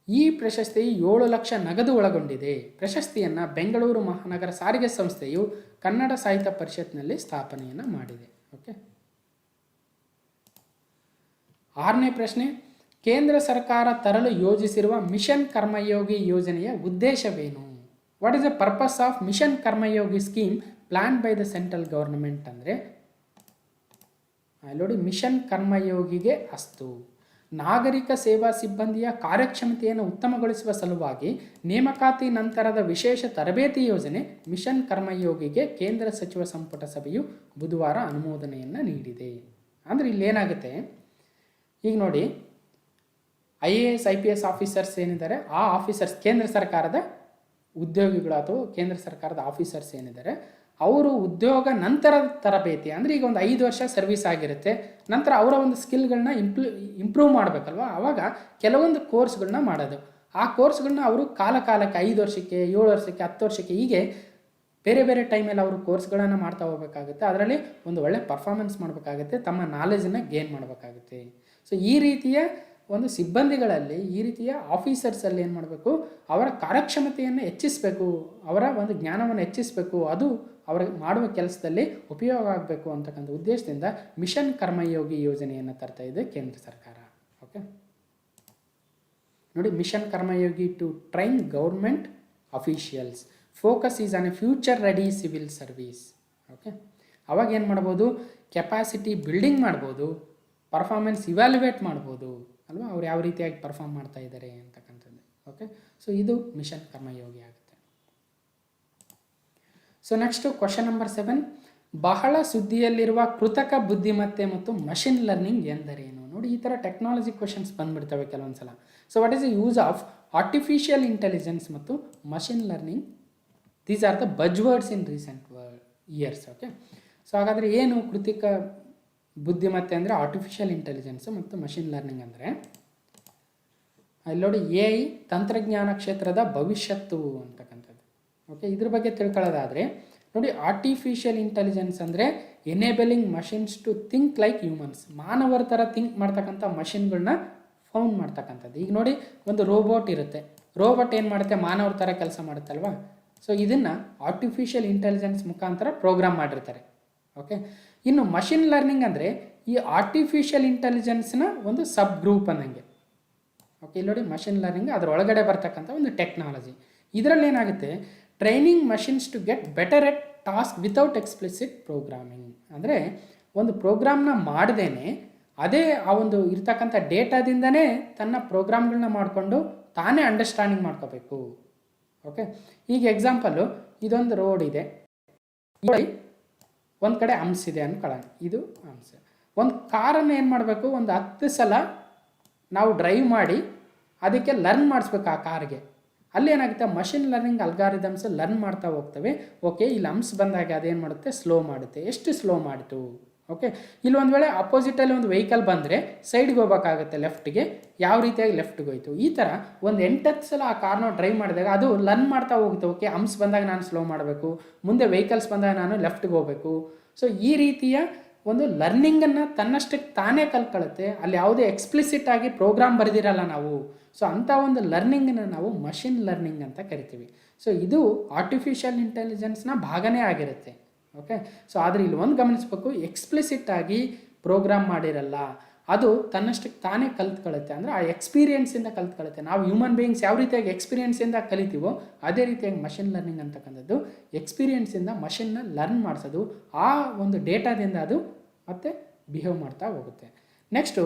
ಈ ಪ್ರಶಸ್ತಿ 7 ಲಕ್ಷ ನಗದು ಒಳಗೊಂಡಿದೆ. ಪ್ರಶಸ್ತಿಯನ್ನು ಬೆಂಗಳೂರು ಮಹಾನಗರ ಸಾರಿಗೆ ಸಂಸ್ಥೆಯು ಕನ್ನಡ ಸಾಹಿತ್ಯ ಪರಿಷತ್ನಲ್ಲಿ ಸ್ಥಾಪನೆಯನ್ನು ಮಾಡಿದೆ. ಓಕೆ, 6ನೇ ಪ್ರಶ್ನೆ, ಕೇಂದ್ರ ಸರ್ಕಾರ ತರಲು ಯೋಜಿಸಿರುವ ಮಿಷನ್ ಕರ್ಮಯೋಗಿ ಯೋಜನೆಯ ಉದ್ದೇಶವೇನು? What is the purpose of mission Karmayogi scheme plan by the central government? ಅಂದರೆ ನೋಡಿ, ಮಿಷನ್ ಕರ್ಮಯೋಗಿಗೆ ಅಸ್ತು. ನಾಗರಿಕ ಸೇವಾ ಸಿಬ್ಬಂದಿಯ ಕಾರ್ಯಕ್ಷಮತೆಯನ್ನು ಉತ್ತಮಗೊಳಿಸುವ ಸಲುವಾಗಿ ನೇಮಕಾತಿ ನಂತರದ ವಿಶೇಷ ತರಬೇತಿ ಯೋಜನೆ ಮಿಷನ್ ಕರ್ಮಯೋಗಿಗೆ ಕೇಂದ್ರ ಸಚಿವ ಸಂಪುಟ ಸಭೆಯು ಬುಧವಾರ ಅನುಮೋದನೆಯನ್ನು ನೀಡಿದೆ. ಅಂದರೆ ಇಲ್ಲೇನಾಗುತ್ತೆ, ಈಗ ನೋಡಿ, IAS IPS ಆಫೀಸರ್ಸ್ ಏನಿದ್ದಾರೆ, ಆ ಆಫೀಸರ್ಸ್ ಕೇಂದ್ರ ಸರ್ಕಾರದ ಉದ್ಯೋಗಿಗಳು ಅಥವಾ ಕೇಂದ್ರ ಸರ್ಕಾರದ ಆಫೀಸರ್ಸ್ ಏನಿದ್ದಾರೆ, ಅವರು ಉದ್ಯೋಗ ನಂತರದ ತರಬೇತಿ, ಅಂದರೆ ಈಗ ಒಂದು 5 ವರ್ಷ ಸರ್ವಿಸ್ ಆಗಿರುತ್ತೆ, ನಂತರ ಅವರ ಒಂದು ಸ್ಕಿಲ್ಗಳನ್ನ ಇಂಪ್ರೂವ್ ಮಾಡಬೇಕಲ್ವ, ಆವಾಗ ಕೆಲವೊಂದು ಕೋರ್ಸ್ಗಳನ್ನ ಮಾಡೋದು. ಆ ಕೋರ್ಸ್ಗಳನ್ನ ಅವರು ಕಾಲಕ್ಕೆ 5 ವರ್ಷಕ್ಕೆ, 7 ವರ್ಷಕ್ಕೆ, 10 ವರ್ಷಕ್ಕೆ ಹೀಗೆ ಬೇರೆ ಬೇರೆ ಟೈಮಲ್ಲಿ ಅವರು ಕೋರ್ಸ್ಗಳನ್ನು ಮಾಡ್ತಾ ಹೋಗಬೇಕಾಗುತ್ತೆ. ಅದರಲ್ಲಿ ಒಂದು ಒಳ್ಳೆ ಪರ್ಫಾರ್ಮೆನ್ಸ್ ಮಾಡಬೇಕಾಗುತ್ತೆ, ತಮ್ಮ ನಾಲೆಜನ್ನು ಗೇನ್ ಮಾಡಬೇಕಾಗುತ್ತೆ. ಸೊ ಈ ರೀತಿಯ ಒಂದು ಸಿಬ್ಬಂದಿಗಳಲ್ಲಿ, ಈ ರೀತಿಯ ಆಫೀಸರ್ಸಲ್ಲಿ ಏನು ಮಾಡಬೇಕು, ಅವರ ಕಾರ್ಯಕ್ಷಮತೆಯನ್ನು ಹೆಚ್ಚಿಸಬೇಕು, ಅವರ ಒಂದು ಜ್ಞಾನವನ್ನು ಹೆಚ್ಚಿಸಬೇಕು, ಅದು ಅವರಿಗೆ ಮಾಡುವ ಕೆಲಸದಲ್ಲಿ ಉಪಯೋಗ ಆಗಬೇಕು ಅಂತಕ್ಕಂಥ ಉದ್ದೇಶದಿಂದ ಮಿಷನ್ ಕರ್ಮಯೋಗಿ ಯೋಜನೆಯನ್ನು ತರ್ತಾ ಇದೆ ಕೇಂದ್ರ ಸರ್ಕಾರ. ಓಕೆ ನೋಡಿ, mission Karmayogi to train government officials, focus is on a future ready civil service. Okay, ಅವಾಗ ಏನು ಮಾಡ್ಬೋದು, ಕೆಪಾಸಿಟಿ ಬಿಲ್ಡಿಂಗ್ ಮಾಡ್ಬೋದು, ಪರ್ಫಾರ್ಮೆನ್ಸ್ ಇವ್ಯಾಲ್ಯುವೇಟ್ ಮಾಡ್ಬೋದು ಅಲ್ವಾ, ಅವ್ರು ಯಾವ ರೀತಿಯಾಗಿ ಪರ್ಫಾರ್ಮ್ ಮಾಡ್ತಾ ಇದ್ದಾರೆ ಅಂತಕ್ಕಂಥದ್ದು. ಓಕೆ, ಸೊ ಇದು ಮಿಷನ್ ಕರ್ಮಯೋಗಿ ಆಗುತ್ತೆ. ಸೊ ನೆಕ್ಸ್ಟು ಕ್ವಶನ್ ನಂಬರ್ 7, ಬಹಳ ಸುದ್ದಿಯಲ್ಲಿರುವ ಕೃತಕ ಬುದ್ಧಿಮತ್ತೆ ಮತ್ತು ಮಷಿನ್ ಲರ್ನಿಂಗ್ ಎಂದರೇನು? ನೋಡಿ, ಈ ಥರ ಟೆಕ್ನಾಲಜಿ ಕ್ವಶನ್ಸ್ ಬಂದುಬಿಡ್ತವೆ ಕೆಲವೊಂದು ಸಲ. So what is the use of artificial intelligence ಮತ್ತು machine learning? These are the buzzwords in recent years. Okay, so ಹಾಗಾದರೆ ಏನು ಕೃತಕ ಬುದ್ಧಿಮತ್ತೆ ಅಂದರೆ? ಆರ್ಟಿಫಿಷಿಯಲ್ ಇಂಟೆಲಿಜೆನ್ಸು ಮತ್ತು ಮಷಿನ್ ಲರ್ನಿಂಗ್ ಅಂದರೆ, ಅಲ್ಲಿ ನೋಡಿ, AI ತಂತ್ರಜ್ಞಾನ ಕ್ಷೇತ್ರದ ಭವಿಷ್ಯತ್ತು ಅಂತಕ್ಕಂಥದ್ದು. ಓಕೆ, ಇದ್ರ ಬಗ್ಗೆ ತಿಳ್ಕೊಳ್ಳೋದಾದರೆ ನೋಡಿ, ಆರ್ಟಿಫಿಷಿಯಲ್ ಇಂಟೆಲಿಜೆನ್ಸ್ ಅಂದರೆ enabling machines to think like humans, ಮಾನವರ ಥರ ಥಿಂಕ್ ಮಾಡ್ತಕ್ಕಂಥ ಮಷಿನ್ಗಳನ್ನ ಫೌಂಡ್ ಮಾಡ್ತಕ್ಕಂಥದ್ದು. ಈಗ ನೋಡಿ, ಒಂದು ರೋಬೋಟ್ ಇರುತ್ತೆ, ರೋಬೋಟ್ ಏನು ಮಾಡುತ್ತೆ, ಮಾನವರ ಥರ ಕೆಲಸ ಮಾಡುತ್ತಲ್ವಾ. ಸೊ ಇದನ್ನು ಆರ್ಟಿಫಿಷಿಯಲ್ ಇಂಟೆಲಿಜೆನ್ಸ್ ಮುಖಾಂತರ ಪ್ರೋಗ್ರಾಮ್ ಮಾಡಿರ್ತಾರೆ. ಓಕೆ, ಇನ್ನು ಮಷಿನ್ ಲರ್ನಿಂಗ್ ಅಂದರೆ ಈ ಆರ್ಟಿಫಿಷಿಯಲ್ ಇಂಟೆಲಿಜೆನ್ಸ್ನ ಒಂದು ಸಬ್ ಗ್ರೂಪ್ ಅನ್ನಂಗೆ. ಓಕೆ, ಇಲ್ಲಿ ನೋಡಿ, ಮಷಿನ್ ಲರ್ನಿಂಗ್ ಅದರೊಳಗಡೆ ಬರ್ತಕ್ಕಂಥ ಒಂದು ಟೆಕ್ನಾಲಜಿ. ಇದರಲ್ಲಿ ಏನಾಗುತ್ತೆ, training machines to get better at task without explicit programming. ಅಂದರೆ ಒಂದು ಪ್ರೋಗ್ರಾಮ್ನ ಮಾಡ್ದೇನೆ ಅದೇ ಆ ಒಂದು ಇರ್ತಕ್ಕಂಥ ಡೇಟಾದಿಂದನೇ ತನ್ನ ಪ್ರೋಗ್ರಾಮ್ಗಳನ್ನ ಮಾಡಿಕೊಂಡು ತಾನೇ ಅಂಡರ್ಸ್ಟ್ಯಾಂಡಿಂಗ್ ಮಾಡ್ಕೋಬೇಕು. ಓಕೆ, ಈಗ ಎಕ್ಸಾಂಪಲ್ಲು, ಇದೊಂದು ರೋಡ್ ಇದೆ, ಒಂದು ಕಡೆ ಹಂಪ್ಸ್ ಇದೆ ಅನ್ಕೊಳ್ಳೋಣ, ಇದು ಹಂಪ್ಸ್. ಒಂದು ಕಾರನ್ನು ಏನು ಮಾಡಬೇಕು, ಒಂದು 10 ಸಲ ನಾವು ಡ್ರೈವ್ ಮಾಡಿ ಅದಕ್ಕೆ ಲರ್ನ್ ಮಾಡಿಸ್ಬೇಕು ಆ ಕಾರ್ಗೆ. ಅಲ್ಲಿ ಏನಾಗುತ್ತೆ, ಮಷಿನ್ ಲರ್ನಿಂಗ್ ಅಲ್ಗಾರಿದಮ್ಸ್ ಲರ್ನ್ ಮಾಡ್ತಾ ಹೋಗ್ತವೆ. ಓಕೆ, ಇಲ್ಲಿ ಅಂಪ್ಸ್ ಬಂದಾಗ ಅದೇನು ಮಾಡುತ್ತೆ, ಸ್ಲೋ ಮಾಡುತ್ತೆ. ಎಷ್ಟು ಸ್ಲೋ ಮಾಡಿತು? ಓಕೆ, ಇಲ್ಲಿ ಒಂದು ವೇಳೆ ಅಪೋಸಿಟಲ್ಲಿ ಒಂದು ವೆಹಿಕಲ್ ಬಂದರೆ ಸೈಡ್ಗೆ ಹೋಗ್ಬೇಕಾಗುತ್ತೆ, ಲೆಫ್ಟ್ಗೆ. ಯಾವ ರೀತಿಯಾಗಿ ಲೆಫ್ಟ್ಗೆ ಹೋಯ್ತು, ಈ ಥರ ಒಂದು 8 ಸಲ ಆ ಕಾರ್ನ ಡ್ರೈವ್ ಮಾಡಿದಾಗ ಅದು ಲರ್ನ್ ಮಾಡ್ತಾ ಹೋಗುತ್ತೆ. ಓಕೆ, ಅಂಪ್ಸ್ ಬಂದಾಗ ನಾನು ಸ್ಲೋ ಮಾಡಬೇಕು, ಮುಂದೆ ವೆಹಿಕಲ್ಸ್ ಬಂದಾಗ ನಾನು ಲೆಫ್ಟ್ಗೆ ಹೋಗಬೇಕು. ಸೊ ಈ ರೀತಿಯ ಒಂದು ಲರ್ನಿಂಗನ್ನು ತನ್ನಷ್ಟಕ್ಕೆ ತಾನೇ ಕಲ್ತ್ಕೊಳ್ಳುತ್ತೆ. ಅಲ್ಲಿ ಯಾವುದೇ ಎಕ್ಸ್ಪ್ಲಿಸಿಟ್ ಆಗಿ ಪ್ರೋಗ್ರಾಮ್ ಬರೆದಿರಲ್ಲ ನಾವು. ಸೊ ಅಂಥ ಒಂದು ಲರ್ನಿಂಗನ್ನು ನಾವು ಮಷಿನ್ ಲರ್ನಿಂಗ್ ಅಂತ ಕರಿತೀವಿ. ಸೊ ಇದು ಆರ್ಟಿಫಿಷಿಯಲ್ ಇಂಟೆಲಿಜೆನ್ಸ್ನ ಭಾಗನೇ ಆಗಿರುತ್ತೆ. ಓಕೆ, ಸೊ ಆದರೆ ಇಲ್ಲಿ ಒಂದು ಗಮನಿಸಬೇಕು, ಎಕ್ಸ್ಪ್ಲಿಸಿಟ್ ಆಗಿ ಪ್ರೋಗ್ರಾಮ್ ಮಾಡಿರಲ್ಲ, ಅದು ತನ್ನಷ್ಟಕ್ಕೆ ತಾನೇ ಕಲ್ತ್ಕೊಳ್ಳುತ್ತೆ. ಅಂದರೆ ಆ ಎಕ್ಸ್ಪೀರಿಯೆನ್ಸಿಂದ ಕಲ್ತ್ಕೊಳ್ಳುತ್ತೆ. ನಾವು ಹ್ಯೂಮನ್ ಬೀಯಿಂಗ್ಸ್ ಯಾವ ರೀತಿಯಾಗಿ ಎಕ್ಸ್ಪೀರಿಯೆನ್ಸಿಂದ ಕಲಿತೀವೋ ಅದೇ ರೀತಿಯಾಗಿ ಮಷಿನ್ ಲರ್ನಿಂಗ್ ಅಂತಕ್ಕಂಥದ್ದು ಎಕ್ಸ್ಪೀರಿಯೆನ್ಸಿಂದ ಮಷಿನ್ನ ಲರ್ನ್ ಮಾಡಿಸೋದು, ಆ ಒಂದು ಡೇಟಾದಿಂದ ಅದು ಮತ್ತೆ ಬಿಹೇವ್ ಮಾಡ್ತಾ ಹೋಗುತ್ತೆ. ನೆಕ್ಸ್ಟು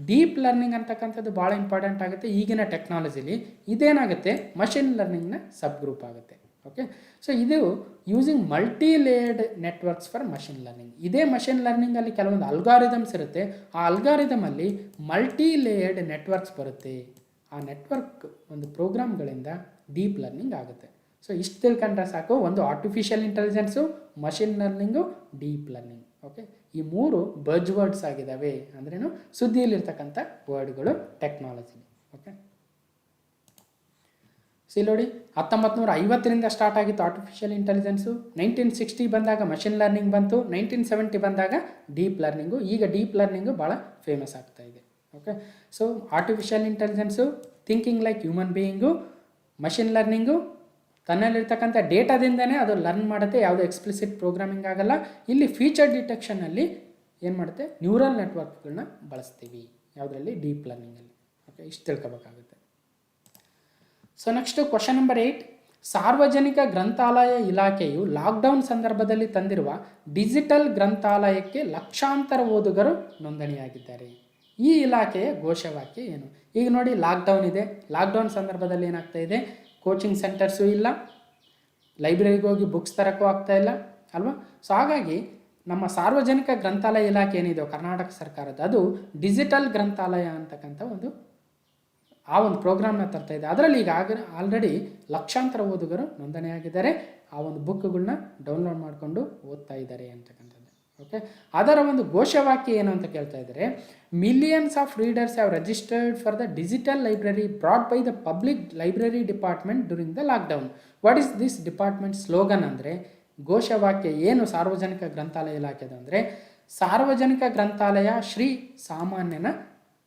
ಡೀಪ್ ಲರ್ನಿಂಗ್ ಅಂತಕ್ಕಂಥದ್ದು ಭಾಳ ಇಂಪಾರ್ಟೆಂಟ್ ಆಗುತ್ತೆ ಈಗಿನ ಟೆಕ್ನಾಲಜಿಲಿ. ಇದೇನಾಗುತ್ತೆ, ಮಷಿನ್ ಲರ್ನಿಂಗ್ನ ಸಬ್ ಗ್ರೂಪ್ ಆಗುತ್ತೆ. ಓಕೆ, ಸೊ ಇದು using multi layered networks for machine learning. ಇದೇ ಮಷಿನ್ ಲರ್ನಿಂಗಲ್ಲಿ ಕೆಲವೊಂದು ಅಲ್ಗಾರಿದಮ್ಸ್ ಇರುತ್ತೆ. ಆ ಅಲ್ಗಾರಿದಮಲ್ಲಿ ಮಲ್ಟಿ ಲೇಯರ್ಡ್ ನೆಟ್ವರ್ಕ್ಸ್ ಬರುತ್ತೆ. ಆ ನೆಟ್ವರ್ಕ್ ಒಂದು ಪ್ರೋಗ್ರಾಮ್ಗಳಿಂದ ಡೀಪ್ ಲರ್ನಿಂಗ್ ಆಗುತ್ತೆ. ಸೊ ಇಷ್ಟು ತಿಳ್ಕೊಂಡ್ರೆ ಸಾಕು, ಒಂದು artificial intelligence, machine learning, deep learning. Okay, ಈ 3 ಬಜ್ ವರ್ಡ್ಸ್ ಆಗಿದ್ದಾವೆ. ಅಂದ್ರೇನು, ಸುದ್ದಿಯಲ್ಲಿರ್ತಕ್ಕಂಥ ವರ್ಡ್ಗಳು ಟೆಕ್ನಾಲಜಿ. ಓಕೆ, ಸಿ ನೋಡಿ, 1950ರಿಂದ ಸ್ಟಾರ್ಟ್ ಆಗಿತ್ತು ಆರ್ಟಿಫಿಷಿಯಲ್ ಇಂಟೆಲಿಜೆನ್ಸು. 1960 ಬಂದಾಗ ಮಷಿನ್ ಲರ್ನಿಂಗ್ ಬಂತು. 1970 ಬಂದಾಗ ಡೀಪ್ ಲರ್ನಿಂಗು. ಈಗ ಡೀಪ್ ಲರ್ನಿಂಗು ಭಾಳ ಫೇಮಸ್ ಆಗ್ತಾ ಇದೆ. Okay, so artificial intelligence thinking like human being, machine learning ತನ್ನಲ್ಲಿರ್ತಕ್ಕಂಥ ಡೇಟಾದಿಂದನೇ ಅದು ಲರ್ನ್ ಮಾಡುತ್ತೆ, ಯಾವುದೋ ಎಕ್ಸ್ಪ್ಲಿಸಿಟ್ ಪ್ರೋಗ್ರಾಮಿಂಗ್ ಆಗಲ್ಲ. ಇಲ್ಲಿ ಫೀಚರ್ ಡಿಟೆಕ್ಷನಲ್ಲಿ ಏನು ಮಾಡುತ್ತೆ, ನ್ಯೂರಲ್ ನೆಟ್ವರ್ಕ್ಗಳನ್ನ ಬಳಸ್ತೀವಿ ಯಾವುದರಲ್ಲಿ, ಡೀಪ್ ಲರ್ನಿಂಗಲ್ಲಿ. ಓಕೆ, ಇಷ್ಟು ತಿಳ್ಕೊಬೇಕಾಗುತ್ತೆ. So next question number 8. ಸಾರ್ವಜನಿಕ ಗ್ರಂಥಾಲಯ ಇಲಾಖೆಯು ಲಾಕ್ಡೌನ್ ಸಂದರ್ಭದಲ್ಲಿ ತಂದಿರುವ ಡಿಜಿಟಲ್ ಗ್ರಂಥಾಲಯಕ್ಕೆ ಲಕ್ಷಾಂತರ ಓದುಗರು ನೋಂದಣಿಯಾಗಿದ್ದಾರೆ. ಈ ಇಲಾಖೆಯ ಘೋಷವಾಕ್ಯ ಏನು? ಈಗ ನೋಡಿ, ಲಾಕ್ಡೌನ್ ಇದೆ. ಲಾಕ್ಡೌನ್ ಸಂದರ್ಭದಲ್ಲಿ ಏನಾಗ್ತಾ ಇದೆ, ಕೋಚಿಂಗ್ ಸೆಂಟರ್ಸು ಇಲ್ಲ, ಲೈಬ್ರರಿಗೆ ಹೋಗಿ ಬುಕ್ಸ್ ತರೋಕ್ಕೂ ಆಗ್ತಾ ಇಲ್ಲ ಅಲ್ವಾ. ಸೊ ಹಾಗಾಗಿ ನಮ್ಮ ಸಾರ್ವಜನಿಕ ಗ್ರಂಥಾಲಯ ಇಲಾಖೆ ಏನಿದೆ ಕರ್ನಾಟಕ ಸರ್ಕಾರದ, ಅದು ಡಿಜಿಟಲ್ ಗ್ರಂಥಾಲಯ ಅಂತಕ್ಕಂಥ ಆ ಒಂದು ಪ್ರೋಗ್ರಾಮ್ನ ತರ್ತಾ ಇದೆ. ಅದರಲ್ಲಿ ಈಗ ಆಲ್ರೆಡಿ ಲಕ್ಷಾಂತರ ಓದುಗರು ನೋಂದಣಿಯಾಗಿದ್ದಾರೆ. ಆ ಒಂದು ಬುಕ್ಗಳನ್ನ ಡೌನ್ಲೋಡ್ ಮಾಡಿಕೊಂಡು ಓದ್ತಾ ಇದ್ದಾರೆ ಅಂತಕ್ಕಂಥದ್ದು. ಓಕೆ, ಅದರ ಒಂದು ಘೋಷವಾಕ್ಯ ಏನು ಅಂತ ಕೇಳ್ತಾ ಇದ್ದಾರೆ. Millions of readers have registered for the digital library brought by the public library department during the lockdown. What is this department slogan? ಅಂದರೆ ಘೋಷವಾಕ್ಯ ಏನು ಸಾರ್ವಜನಿಕ ಗ್ರಂಥಾಲಯ ಇಲಾಖೆದು ಅಂದರೆ, ಸಾರ್ವಜನಿಕ ಗ್ರಂಥಾಲಯ ಶ್ರೀ ಸಾಮಾನ್ಯನ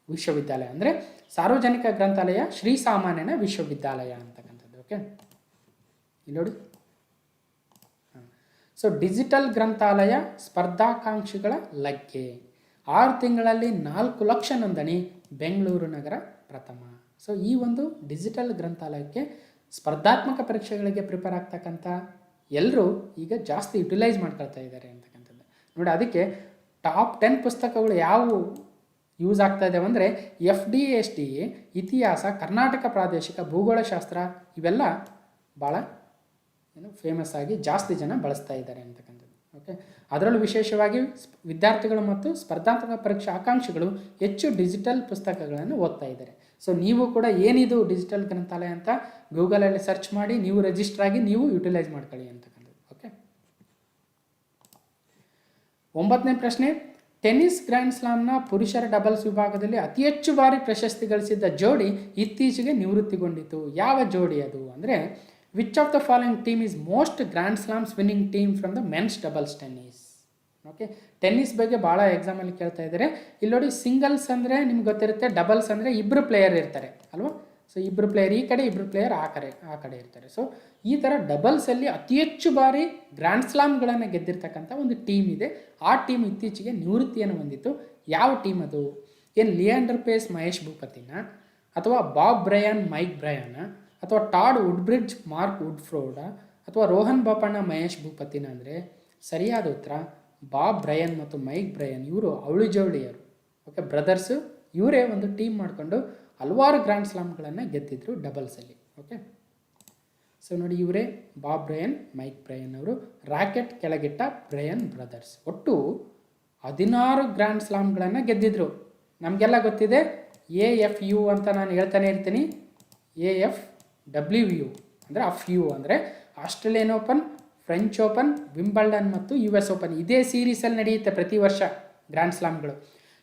ವಿಶ್ವವಿದ್ಯಾಲಯ. ಅಂದರೆ ಸಾರ್ವಜನಿಕ ಗ್ರಂಥಾಲಯ ಶ್ರೀ ಸಾಮಾನ್ಯನ ವಿಶ್ವವಿದ್ಯಾಲಯ ಅಂತಕ್ಕಂಥದ್ದು. ಓಕೆ, ಇಲ್ಲಿ ನೋಡಿ. ಸೊ ಡಿಜಿಟಲ್ ಗ್ರಂಥಾಲಯ ಸ್ಪರ್ಧಾಕಾಂಕ್ಷಿಗಳ ಲಗ್ಗೆ 6 ತಿಂಗಳಲ್ಲಿ 4 ಲಕ್ಷ ನೋಂದಣಿ, ಬೆಂಗಳೂರು ನಗರ ಪ್ರಥಮ. ಸೊ ಈ ಒಂದು ಡಿಜಿಟಲ್ ಗ್ರಂಥಾಲಯಕ್ಕೆ ಸ್ಪರ್ಧಾತ್ಮಕ ಪರೀಕ್ಷೆಗಳಿಗೆ ಪ್ರಿಪೇರ್ ಆಗ್ತಕ್ಕಂಥ ಎಲ್ಲರೂ ಈಗ ಜಾಸ್ತಿ ಯುಟಿಲೈಸ್ ಮಾಡ್ಕೊಳ್ತಾ ಇದ್ದಾರೆ ಅಂತಕ್ಕಂಥದ್ದು ನೋಡಿ. ಅದಕ್ಕೆ ಟಾಪ್ 10 ಪುಸ್ತಕಗಳು ಯಾವುವು ಯೂಸ್ ಆಗ್ತಾ ಇದ್ದಾವೆ ಅಂದರೆ FDA SDA, ಇತಿಹಾಸ, ಕರ್ನಾಟಕ ಪ್ರಾದೇಶಿಕ, ಭೂಗೋಳಶಾಸ್ತ್ರ, ಇವೆಲ್ಲ ಭಾಳ ಫೇಮಸ್ ಆಗಿ ಜಾಸ್ತಿ ಜನ ಬಳಸ್ತಾ ಇದ್ದಾರೆ ಅಂತಕ್ಕಂಥದ್ದು. ಓಕೆ, ಅದರಲ್ಲೂ ವಿಶೇಷವಾಗಿ ವಿದ್ಯಾರ್ಥಿಗಳು ಮತ್ತು ಸ್ಪರ್ಧಾತ್ಮಕ ಪರೀಕ್ಷಾ ಆಕಾಂಕ್ಷಿಗಳು ಹೆಚ್ಚು ಡಿಜಿಟಲ್ ಪುಸ್ತಕಗಳನ್ನು ಓದ್ತಾ ಇದ್ದಾರೆ. ಸೊ ನೀವು ಕೂಡ ಏನಿದು ಡಿಜಿಟಲ್ ಗ್ರಂಥಾಲಯ ಅಂತ ಗೂಗಲಲ್ಲಿ ಸರ್ಚ್ ಮಾಡಿ ನೀವು ರಿಜಿಸ್ಟರ್ ಆಗಿ ನೀವು ಯುಟಿಲೈಸ್ ಮಾಡ್ಕೊಳ್ಳಿ ಅಂತಕ್ಕಂಥದ್ದು. ಓಕೆ, 9ನೇ ಪ್ರಶ್ನೆ. ಟೆನ್ನಿಸ್ ಗ್ರ್ಯಾಂಡ್ ಸ್ಲಾಮ್ನ ಪುರುಷರ ಡಬಲ್ಸ್ ವಿಭಾಗದಲ್ಲಿ ಅತಿ ಹೆಚ್ಚು ಬಾರಿ ಪ್ರಶಸ್ತಿ ಗಳಿಸಿದ್ದ ಜೋಡಿ ಇತ್ತೀಚೆಗೆ ನಿವೃತ್ತಿಗೊಂಡಿತು. ಯಾವ ಜೋಡಿ ಅದು ಅಂದರೆ, which of the following team is most grand slams winning team from the men's doubles tennis. Okay, tennis ಬಗ್ಗೆ ಭಾಳ ಎಕ್ಸಾಮಲ್ಲಿ ಕೇಳ್ತಾ ಇದ್ದಾರೆ. ಇಲ್ಲಿ ನೋಡಿ, ಸಿಂಗಲ್ಸ್ ಅಂದರೆ ನಿಮ್ಗೆ ಗೊತ್ತಿರುತ್ತೆ, ಡಬಲ್ಸ್ ಅಂದರೆ ಇಬ್ಬರು ಪ್ಲೇಯರ್ ಇರ್ತಾರೆ ಅಲ್ವಾ. ಸೊ ಇಬ್ಬರು ಪ್ಲೇಯರ್ ಈ ಕಡೆ, ಇಬ್ಬರು ಪ್ಲೇಯರ್ ಆ ಕಡೆ ಇರ್ತಾರೆ. ಸೊ ಈ ಥರ ಡಬಲ್ಸಲ್ಲಿ ಅತಿ ಹೆಚ್ಚು ಬಾರಿ ಗ್ರ್ಯಾಂಡ್ ಸ್ಲಾಮ್ಗಳನ್ನು ಗೆದ್ದಿರ್ತಕ್ಕಂಥ ಒಂದು ಟೀಮ್ ಇದೆ. ಆ ಟೀಮ್ ಇತ್ತೀಚೆಗೆ ನಿವೃತ್ತಿಯನ್ನು ಹೊಂದಿತ್ತು. ಯಾವ ಟೀಮ್ ಅದು? ಏನು ಲಿಯಾಂಡರ್ ಪೇಸ್ ಮಹೇಶ್ ಭೂಪತಿನ, ಅಥವಾ ಬಾಬ್ ಬ್ರಯಾನ್ ಮೈಕ್ ಬ್ರಯಾನ, ಅಥವಾ ಟಾಡ್ ವುಡ್ಬ್ರಿಡ್ಜ್ ಮಾರ್ಕ್ ವುಡ್ಫ್ರೋಡ, ಅಥವಾ ರೋಹನ್ ಬೋಪಣ್ಣ ಮಹೇಶ್ ಭೂಪತಿನ? ಅಂದರೆ ಸರಿಯಾದ ಉತ್ತರ ಬಾಬ್ ಬ್ರಯನ್ ಮತ್ತು ಮೈಕ್ ಬ್ರಯನ್. ಇವರು ಅವಳಿ ಜವಳಿಯರು. Okay, brothers. ಇವರೇ ಒಂದು ಟೀಮ್ ಮಾಡಿಕೊಂಡು ಹಲವಾರು ಗ್ರ್ಯಾಂಡ್ ಸ್ಲಾಮ್ಗಳನ್ನು ಗೆದ್ದಿದ್ರು ಡಬಲ್ಸಲ್ಲಿ. ಓಕೆ, ಸೊ ನೋಡಿ, ಇವರೇ ಬಾಬ್ ಬ್ರಯನ್, ಮೈಕ್ ಬ್ರಯನ್ ಅವರು ರಾಕೆಟ್ ಕೆಳಗಿಟ್ಟ ಬ್ರಯನ್ ಬ್ರದರ್ಸ್. ಒಟ್ಟು 16 ಗ್ರ್ಯಾಂಡ್ ಸ್ಲಾಮ್ಗಳನ್ನು ಗೆದ್ದಿದ್ರು. ನಮಗೆಲ್ಲ ಗೊತ್ತಿದೆ AFU ಅಂತ ನಾನು ಹೇಳ್ತಾನೆ ಇರ್ತೀನಿ. AF WU ಅಂದರೆ FU ಅಂದರೆ Australian open, French open, Wimbledon ಮತ್ತು US ಓಪನ್. ಇದೇ ಸೀರೀಸಲ್ಲಿ ನಡೆಯುತ್ತೆ ಪ್ರತಿ ವರ್ಷ ಗ್ರ್ಯಾಂಡ್ ಸ್ಲಾಮ್ಗಳು.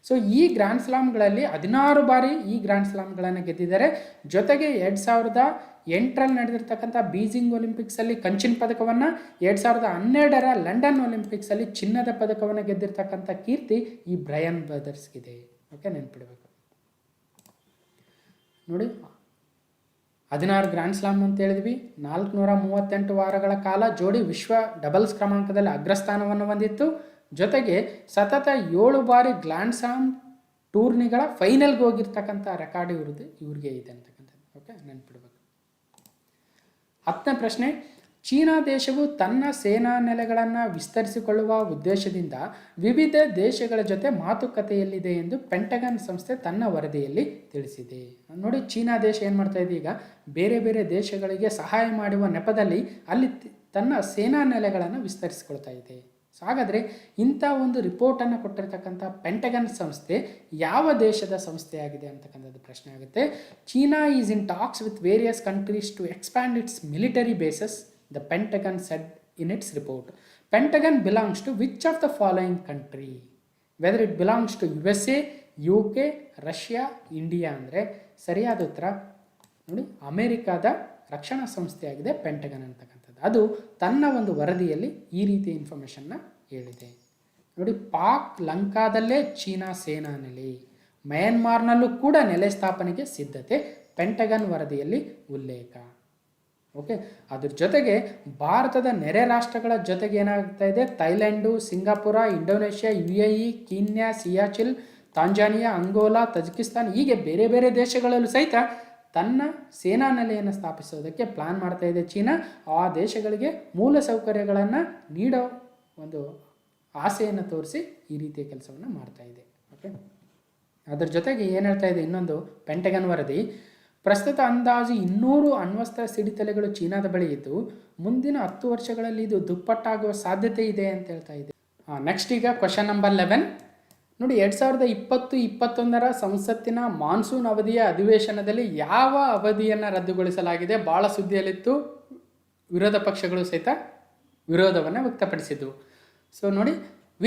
ಸೊ ಈ ಗ್ರ್ಯಾಂಡ್ ಸ್ಲಾಮ್ಗಳಲ್ಲಿ 16 ಬಾರಿ ಈ ಗ್ರ್ಯಾಂಡ್ ಸ್ಲಾಮ್ಗಳನ್ನು ಗೆದ್ದಿದ್ದಾರೆ. ಜೊತೆಗೆ 2008ರಲ್ಲಿ ನಡೆದಿರ್ತಕ್ಕಂಥ ಬೀಜಿಂಗ್ ಒಲಿಂಪಿಕ್ಸಲ್ಲಿ ಕಂಚಿನ ಪದಕವನ್ನು, 2012ರ ಲಂಡನ್ ಒಲಿಂಪಿಕ್ಸಲ್ಲಿ ಚಿನ್ನದ ಪದಕವನ್ನು ಗೆದ್ದಿರ್ತಕ್ಕಂಥ ಕೀರ್ತಿ ಈ ಬ್ರಯನ್ ಬ್ರದರ್ಸ್ಗಿದೆ. ಓಕೆ, ನೆನ್ಪಿಡಬೇಕು ನೋಡಿ. 16 ಗ್ರ್ಯಾಂಡ್ ಸ್ಲಾಮ್ ಅಂತ ಹೇಳಿದ್ವಿ. 438 ವಾರಗಳ ಕಾಲ ಜೋಡಿ ವಿಶ್ವ ಡಬಲ್ಸ್ ಕ್ರಮಾಂಕದಲ್ಲಿ ಅಗ್ರಸ್ಥಾನವನ್ನು ಹೊಂದಿತ್ತು. ಜೊತೆಗೆ ಸತತ 7 ಬಾರಿ ಗ್ರ್ಯಾಂಡ್ ಸ್ಲಾಮ್ ಟೂರ್ನಿಗಳ ಫೈನಲ್ಗೆ ಹೋಗಿರ್ತಕ್ಕಂಥ ರೆಕಾರ್ಡ್ ಇವ್ರಿಗೆ ಇದೆ ಅಂತಕ್ಕಂಥದ್ದು. ಓಕೆ, ನೆನ್ಪಿಡ್ಬೇಕು. 10ನೇ ಪ್ರಶ್ನೆ, ಚೀನಾ ದೇಶವು ತನ್ನ ಸೇನಾ ನೆಲೆಗಳನ್ನು ವಿಸ್ತರಿಸಿಕೊಳ್ಳುವ ಉದ್ದೇಶದಿಂದ ವಿವಿಧ ದೇಶಗಳ ಜೊತೆ ಮಾತುಕತೆಯಲ್ಲಿದೆ ಎಂದು ಪೆಂಟಗನ್ ಸಂಸ್ಥೆ ತನ್ನ ವರದಿಯಲ್ಲಿ ತಿಳಿಸಿದೆ. ನೋಡಿ, ಚೀನಾ ದೇಶ ಏನು ಮಾಡ್ತಾ ಇದೆ, ಈಗ ಬೇರೆ ಬೇರೆ ದೇಶಗಳಿಗೆ ಸಹಾಯ ಮಾಡುವ ನೆಪದಲ್ಲಿ ಅಲ್ಲಿ ತನ್ನ ಸೇನಾ ನೆಲೆಗಳನ್ನು ವಿಸ್ತರಿಸಿಕೊಳ್ತಾ ಇದೆ. ಸೊ ಹಾಗಾದರೆ ಇಂಥ ಒಂದು ರಿಪೋರ್ಟನ್ನು ಕೊಟ್ಟಿರ್ತಕ್ಕಂಥ ಪೆಂಟಗನ್ ಸಂಸ್ಥೆ ಯಾವ ದೇಶದ ಸಂಸ್ಥೆಯಾಗಿದೆ ಅಂತಕ್ಕಂಥದ್ದು ಪ್ರಶ್ನೆ ಆಗುತ್ತೆ. China is in talks with various countries to expand its military bases, the Pentagon said in its report. Pentagon belongs to which of the following country? Whether it belongs to USA, UK, Russia, India ಅಂದರೆ ಸರಿಯಾದ ಉತ್ತರ ನೋಡಿ ಅಮೆರಿಕಾದ ರಕ್ಷಣಾ ಸಂಸ್ಥೆಯಾಗಿದೆ ಪೆಂಟಗನ್ ಅಂತಕ್ಕಂಥದ್ದು. ಅದು ತನ್ನ ಒಂದು ವರದಿಯಲ್ಲಿ ಈ ರೀತಿಯ ಇನ್ಫಾರ್ಮೇಷನ್ನ ಹೇಳಿದೆ ನೋಡಿ. ಪಾಕ್ ಲಂಕಾದಲ್ಲೇ ಚೀನಾ ಸೇನಾ ನೆಲೆ, ಮಯನ್ಮಾರ್ನಲ್ಲೂ ಕೂಡ ನೆಲೆ ಸ್ಥಾಪನೆಗೆ ಸಿದ್ಧತೆ, ಪೆಂಟಗನ್ ವರದಿಯಲ್ಲಿ ಉಲ್ಲೇಖ. ಓಕೆ, ಅದ್ರ ಜೊತೆಗೆ ಭಾರತದ ನೆರೆ ರಾಷ್ಟ್ರಗಳ ಜೊತೆಗೆ ಏನಾಗ್ತಾ ಇದೆ, Thailand, Singapore, Indonesia, UAE, Kenya, Seychelles, Tanzania, Angola, Tajikistan ಹೀಗೆ ಬೇರೆ ಬೇರೆ ದೇಶಗಳಲ್ಲೂ ಸಹಿತ ತನ್ನ ಸೇನಾ ನೆಲೆಯನ್ನು ಸ್ಥಾಪಿಸೋದಕ್ಕೆ ಪ್ಲಾನ್ ಮಾಡ್ತಾ ಇದೆ ಚೀನಾ. ಆ ದೇಶಗಳಿಗೆ ಮೂಲ ಸೌಕರ್ಯಗಳನ್ನು ನೀಡೋ ಒಂದು ಆಸೆಯನ್ನು ತೋರಿಸಿ ಈ ರೀತಿಯ ಕೆಲಸವನ್ನು ಮಾಡ್ತಾ ಇದೆ. ಓಕೆ, ಅದರ ಜೊತೆಗೆ ಏನು ಹೇಳ್ತಾ ಇದೆ ಇನ್ನೊಂದು ಪೆಂಟಗನ್ ವರದಿ, ಪ್ರಸ್ತುತ ಅಂದಾಜು 200 ಅಣ್ವಸ್ತ್ರ ಸಿಡಿತಲೆಗಳು ಚೀನಾದ ಬಳಿ ಇದ್ದು ಮುಂದಿನ 10 ವರ್ಷಗಳಲ್ಲಿ ಇದು ದುಪ್ಪಟ್ಟಾಗುವ ಸಾಧ್ಯತೆ ಇದೆ ಅಂತ ಹೇಳ್ತಾ ಇದೆ. ನೆಕ್ಸ್ಟ್ ಈಗ ಕ್ವಶನ್ ನಂಬರ್ 11 ನೋಡಿ. 2020-21ರ ಸಂಸತ್ತಿನ ಮಾನ್ಸೂನ್ ಅವಧಿಯ ಅಧಿವೇಶನದಲ್ಲಿ ಯಾವ ಅವಧಿಯನ್ನು ರದ್ದುಗೊಳಿಸಲಾಗಿದೆ? ಭಾಳ ಸುದ್ದಿಯಲ್ಲಿತ್ತು. ವಿರೋಧ ಪಕ್ಷಗಳು ಸಹಿತ ವಿರೋಧವನ್ನು ವ್ಯಕ್ತಪಡಿಸಿದ್ದವು. ಸೊ ನೋಡಿ,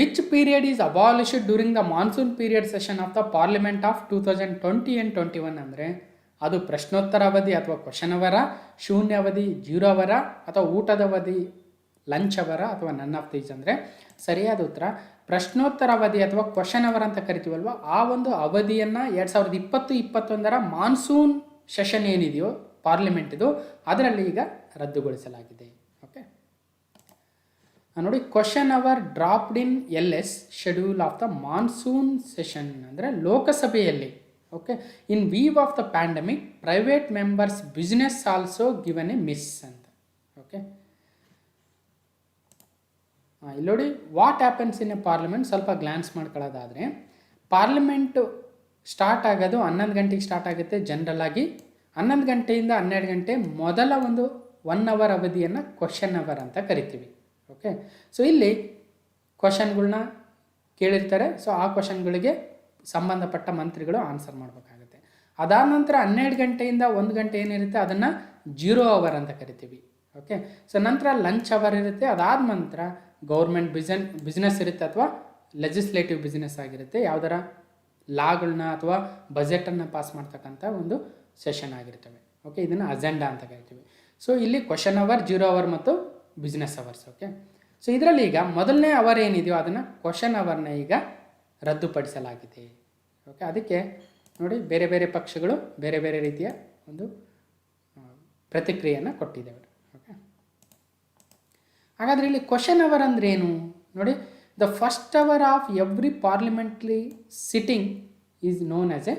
which period is ಅಬಾಲಿಷ್ಡ್ during the monsoon period session of the parliament of 2020 and 21 ಅಂದರೆ ಅದು ಪ್ರಶ್ನೋತ್ತರ ಅವಧಿ ಅಥವಾ ಕ್ವಶನ್ ಅವರ, ಶೂನ್ಯ ಅವಧಿ 0 ಅವರ, ಅಥವಾ ಊಟದ ಅವಧಿ ಲಂಚ್ ಅವರ, ಅಥವಾ ನನ್ ಆಫ್ ದೀಸ್ ಅಂದರೆ ಸರಿಯಾದ ಉತ್ತರ ಪ್ರಶ್ನೋತ್ತರ ಅವಧಿ ಅಥವಾ ಕ್ವಶನ್ ಅವರ್ ಅಂತ ಕರಿತೀವಲ್ವ, ಆ ಒಂದು ಅವಧಿಯನ್ನು 2020-21ರ ಮಾನ್ಸೂನ್ ಸೆಷನ್ ಏನಿದೆಯೋ ಪಾರ್ಲಿಮೆಂಟ್ ಇದು ಅದರಲ್ಲಿ ಈಗ ರದ್ದುಗೊಳಿಸಲಾಗಿದೆ. ಓಕೆ ನೋಡಿ, question hour dropped in LS schedule of the monsoon session ಅಂದರೆ ಲೋಕಸಭೆಯಲ್ಲಿ. Okay, in view of the pandemic private members business also given a miss ಅಂತ. ಓಕೆ, ಇಲ್ಲಿ ನೋಡಿ, what happens in a parliament ಸ್ವಲ್ಪ ಗ್ಲಾನ್ಸ್ ಮಾಡ್ಕೊಳ್ಳೋದಾದರೆ, ಪಾರ್ಲಿಮೆಂಟು ಸ್ಟಾರ್ಟ್ ಆಗೋದು 11 ಗಂಟೆಗೆ ಸ್ಟಾರ್ಟ್ ಆಗುತ್ತೆ ಜನರಲ್ ಆಗಿ. 11 ಗಂಟೆಯಿಂದ 12 ಗಂಟೆ ಮೊದಲ ಒಂದು 1 ಅವರ್ ಅವಧಿಯನ್ನು ಕ್ವಶನ್ ಅವರ್ ಅಂತ ಕರಿತೀವಿ. ಓಕೆ, ಸೊ ಇಲ್ಲಿ ಕ್ವಶನ್ಗಳನ್ನ ಕೇಳಿರ್ತಾರೆ. ಸೊ ಆ ಕ್ವಶನ್ಗಳಿಗೆ ಸಂಬಂಧಪಟ್ಟ ಮಂತ್ರಿಗಳು ಆನ್ಸರ್ ಮಾಡಬೇಕಾಗುತ್ತೆ. ಅದಾದ ನಂತರ 12 ಗಂಟೆಯಿಂದ 1 ಗಂಟೆ ಏನಿರುತ್ತೆ ಅದನ್ನು 0 ಅವರ್ ಅಂತ ಕರಿತೀವಿ. ಓಕೆ, ಸೊ ನಂತರ ಲಂಚ್ ಅವರ್ ಇರುತ್ತೆ. ಅದಾದ ನಂತರ ಗೌರ್ಮೆಂಟ್ ಬಿಸ್ನೆಸ್ ಇರುತ್ತೆ ಅಥವಾ ಲೆಜಿಸ್ಲೇಟಿವ್ ಬಿಸ್ನೆಸ್ ಆಗಿರುತ್ತೆ, ಯಾವುದರ ಲಾಗಳನ್ನ ಅಥವಾ ಬಜೆಟನ್ನು ಪಾಸ್ ಮಾಡ್ತಕ್ಕಂಥ ಒಂದು ಸೆಷನ್ ಆಗಿರ್ತವೆ. ಓಕೆ, ಇದನ್ನು ಅಜೆಂಡಾ ಅಂತ ಕರಿತೀವಿ. ಸೊ ಇಲ್ಲಿ ಕ್ವಶನ್ ಅವರ್, 0 ಅವರ್ ಮತ್ತು ಬಿಸ್ನೆಸ್ ಅವರ್ಸ್. ಓಕೆ, ಸೊ ಇದರಲ್ಲಿ ಈಗ ಮೊದಲನೇ ಅವರ್ ಏನಿದೆಯೋ ಅದನ್ನು ಕ್ವಶನ್ ಅವರ್ನ ಈಗ ರದ್ದುಪಡಿಸಲಾಗಿದೆ. ಓಕೆ, ಅದಕ್ಕೆ ನೋಡಿ ಬೇರೆ ಬೇರೆ ಪಕ್ಷಗಳು ಬೇರೆ ಬೇರೆ ರೀತಿಯ ಒಂದು ಪ್ರತಿಕ್ರಿಯೆಯನ್ನು ಕೊಟ್ಟಿದ್ದೇವೆ. ಓಕೆ, ಹಾಗಾದರೆ ಇಲ್ಲಿ ಕ್ವಶನ್ ಅವರ್ ಅಂದ್ರೆ ಏನು ನೋಡಿ, the first hour of every parliamentary sitting is known as a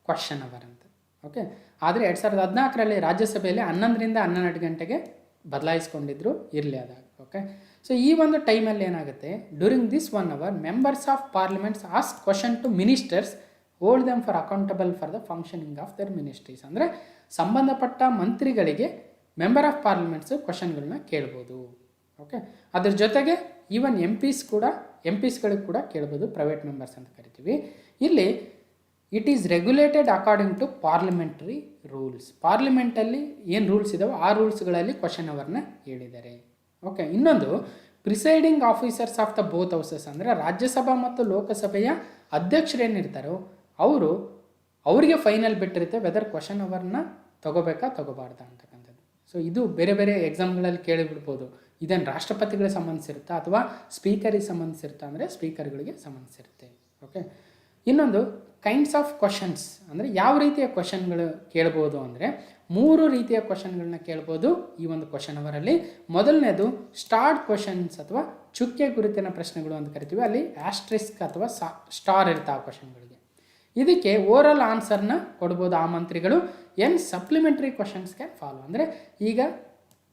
question hour ಅಂತ. ಓಕೆ, ಆದರೆ 2014ರಲ್ಲಿ ರಾಜ್ಯಸಭೆಯಲ್ಲಿ 11ರಿಂದ 12 ಗಂಟೆಗೆ ಬದಲಾಯಿಸ್ಕೊಂಡಿದ್ರು, ಇರಲಿ ಅದಾಗ. ಓಕೆ, ಸೊ ಈ ಒಂದು ಟೈಮಲ್ಲಿ ಏನಾಗುತ್ತೆ, during this 1 hour members of parliaments ask question to ministers, hold them for accountable for the functioning of their ministries. ಅಂದರೆ ಸಂಬಂಧಪಟ್ಟ ಮಂತ್ರಿಗಳಿಗೆ ಮೆಂಬರ್ ಆಫ್ ಪಾರ್ಲಿಮೆಂಟ್ಸು ಕ್ವಶನ್ಗಳನ್ನ ಕೇಳ್ಬೋದು. ಓಕೆ, ಅದ್ರ ಜೊತೆಗೆ ಈವನ್ ಎಂಪಿಸ್ಗಳಿಗೆ ಕೂಡ ಕೇಳ್ಬೋದು, ಪ್ರೈವೇಟ್ ಮೆಂಬರ್ಸ್ ಅಂತ ಕರಿತೀವಿ. ಇಲ್ಲಿ it is regulated according to parliamentary rules. ಪಾರ್ಲಿಮೆಂಟಲ್ಲಿ ಏನು ರೂಲ್ಸ್ ಇದಾವೆ ಆ ರೂಲ್ಸ್ಗಳಲ್ಲಿ ಕ್ವಶನ್ ಅವರ್ನ ಹೇಳಿದ್ದಾರೆ. ಓಕೆ, ಇನ್ನೊಂದು presiding officers of the both houses, ಅಂದರೆ ರಾಜ್ಯಸಭಾ ಮತ್ತು ಲೋಕಸಭೆಯ ಅಧ್ಯಕ್ಷರು ಏನಿರ್ತಾರೋ ಅವರಿಗೆ ಫೈನಲ್ ಬಿಟ್ಟಿರುತ್ತೆ ವೆದರ್ ಕ್ವಶನ್ ಅವರ್ನ ತಗೋಬೇಕಾ ತಗೋಬಾರ್ದಾ ಅಂತಕ್ಕಂಥದ್ದು. ಸೊ ಇದು ಬೇರೆ ಬೇರೆ ಎಕ್ಸಾಮ್ಗಳಲ್ಲಿ ಕೇಳಿಬಿಡ್ಬೋದು. ಇದನ್ನು ರಾಷ್ಟ್ರಪತಿಗಳಿಗೆ ಸಂಬಂಧಿಸಿರುತ್ತಾ ಅಥವಾ ಸ್ಪೀಕರಿಗೆ ಸಂಬಂಧಿಸಿರುತ್ತಾ ಅಂದರೆ ಸ್ಪೀಕರ್ಗಳಿಗೆ ಸಂಬಂಧಿಸಿರುತ್ತೆ. ಓಕೆ, ಇನ್ನೊಂದು ಕೈಂಡ್ಸ್ ಆಫ್ ಕ್ವಶನ್ಸ್, ಅಂದರೆ ಯಾವ ರೀತಿಯ ಕ್ವಶನ್ಗಳು ಕೇಳ್ಬೋದು ಅಂದರೆ 3 ರೀತಿಯ ಕ್ವಶನ್ಗಳನ್ನ ಕೇಳ್ಬೋದು ಈ ಒಂದು ಕ್ವಶನ್ ಅವರಲ್ಲಿ. ಮೊದಲನೇದು ಸ್ಟಾರ್ಡ್ ಕ್ವಶನ್ಸ್ ಅಥವಾ ಚುಕ್ಕೆ ಗುರುತಿನ ಪ್ರಶ್ನೆಗಳು ಅಂತ ಕರಿತೀವಿ. ಅಲ್ಲಿ ಆಸ್ಟ್ರಿಸ್ಕ್ ಅಥವಾ ಸ್ಟಾರ್ ಇರುತ್ತೆ ಆ ಕ್ವಶನ್ಗಳಿಗೆ. ಇದಕ್ಕೆ ಓರಲ್ ಆನ್ಸರ್ನ ಕೊಡ್ಬೋದು ಆ ಮಂತ್ರಿಗಳು. ಸಪ್ಲಿಮೆಂಟ್ರಿ ಕ್ವಶನ್ಸ್ ಕ್ಯಾನ್ ಫಾಲೋ, ಅಂದರೆ ಈಗ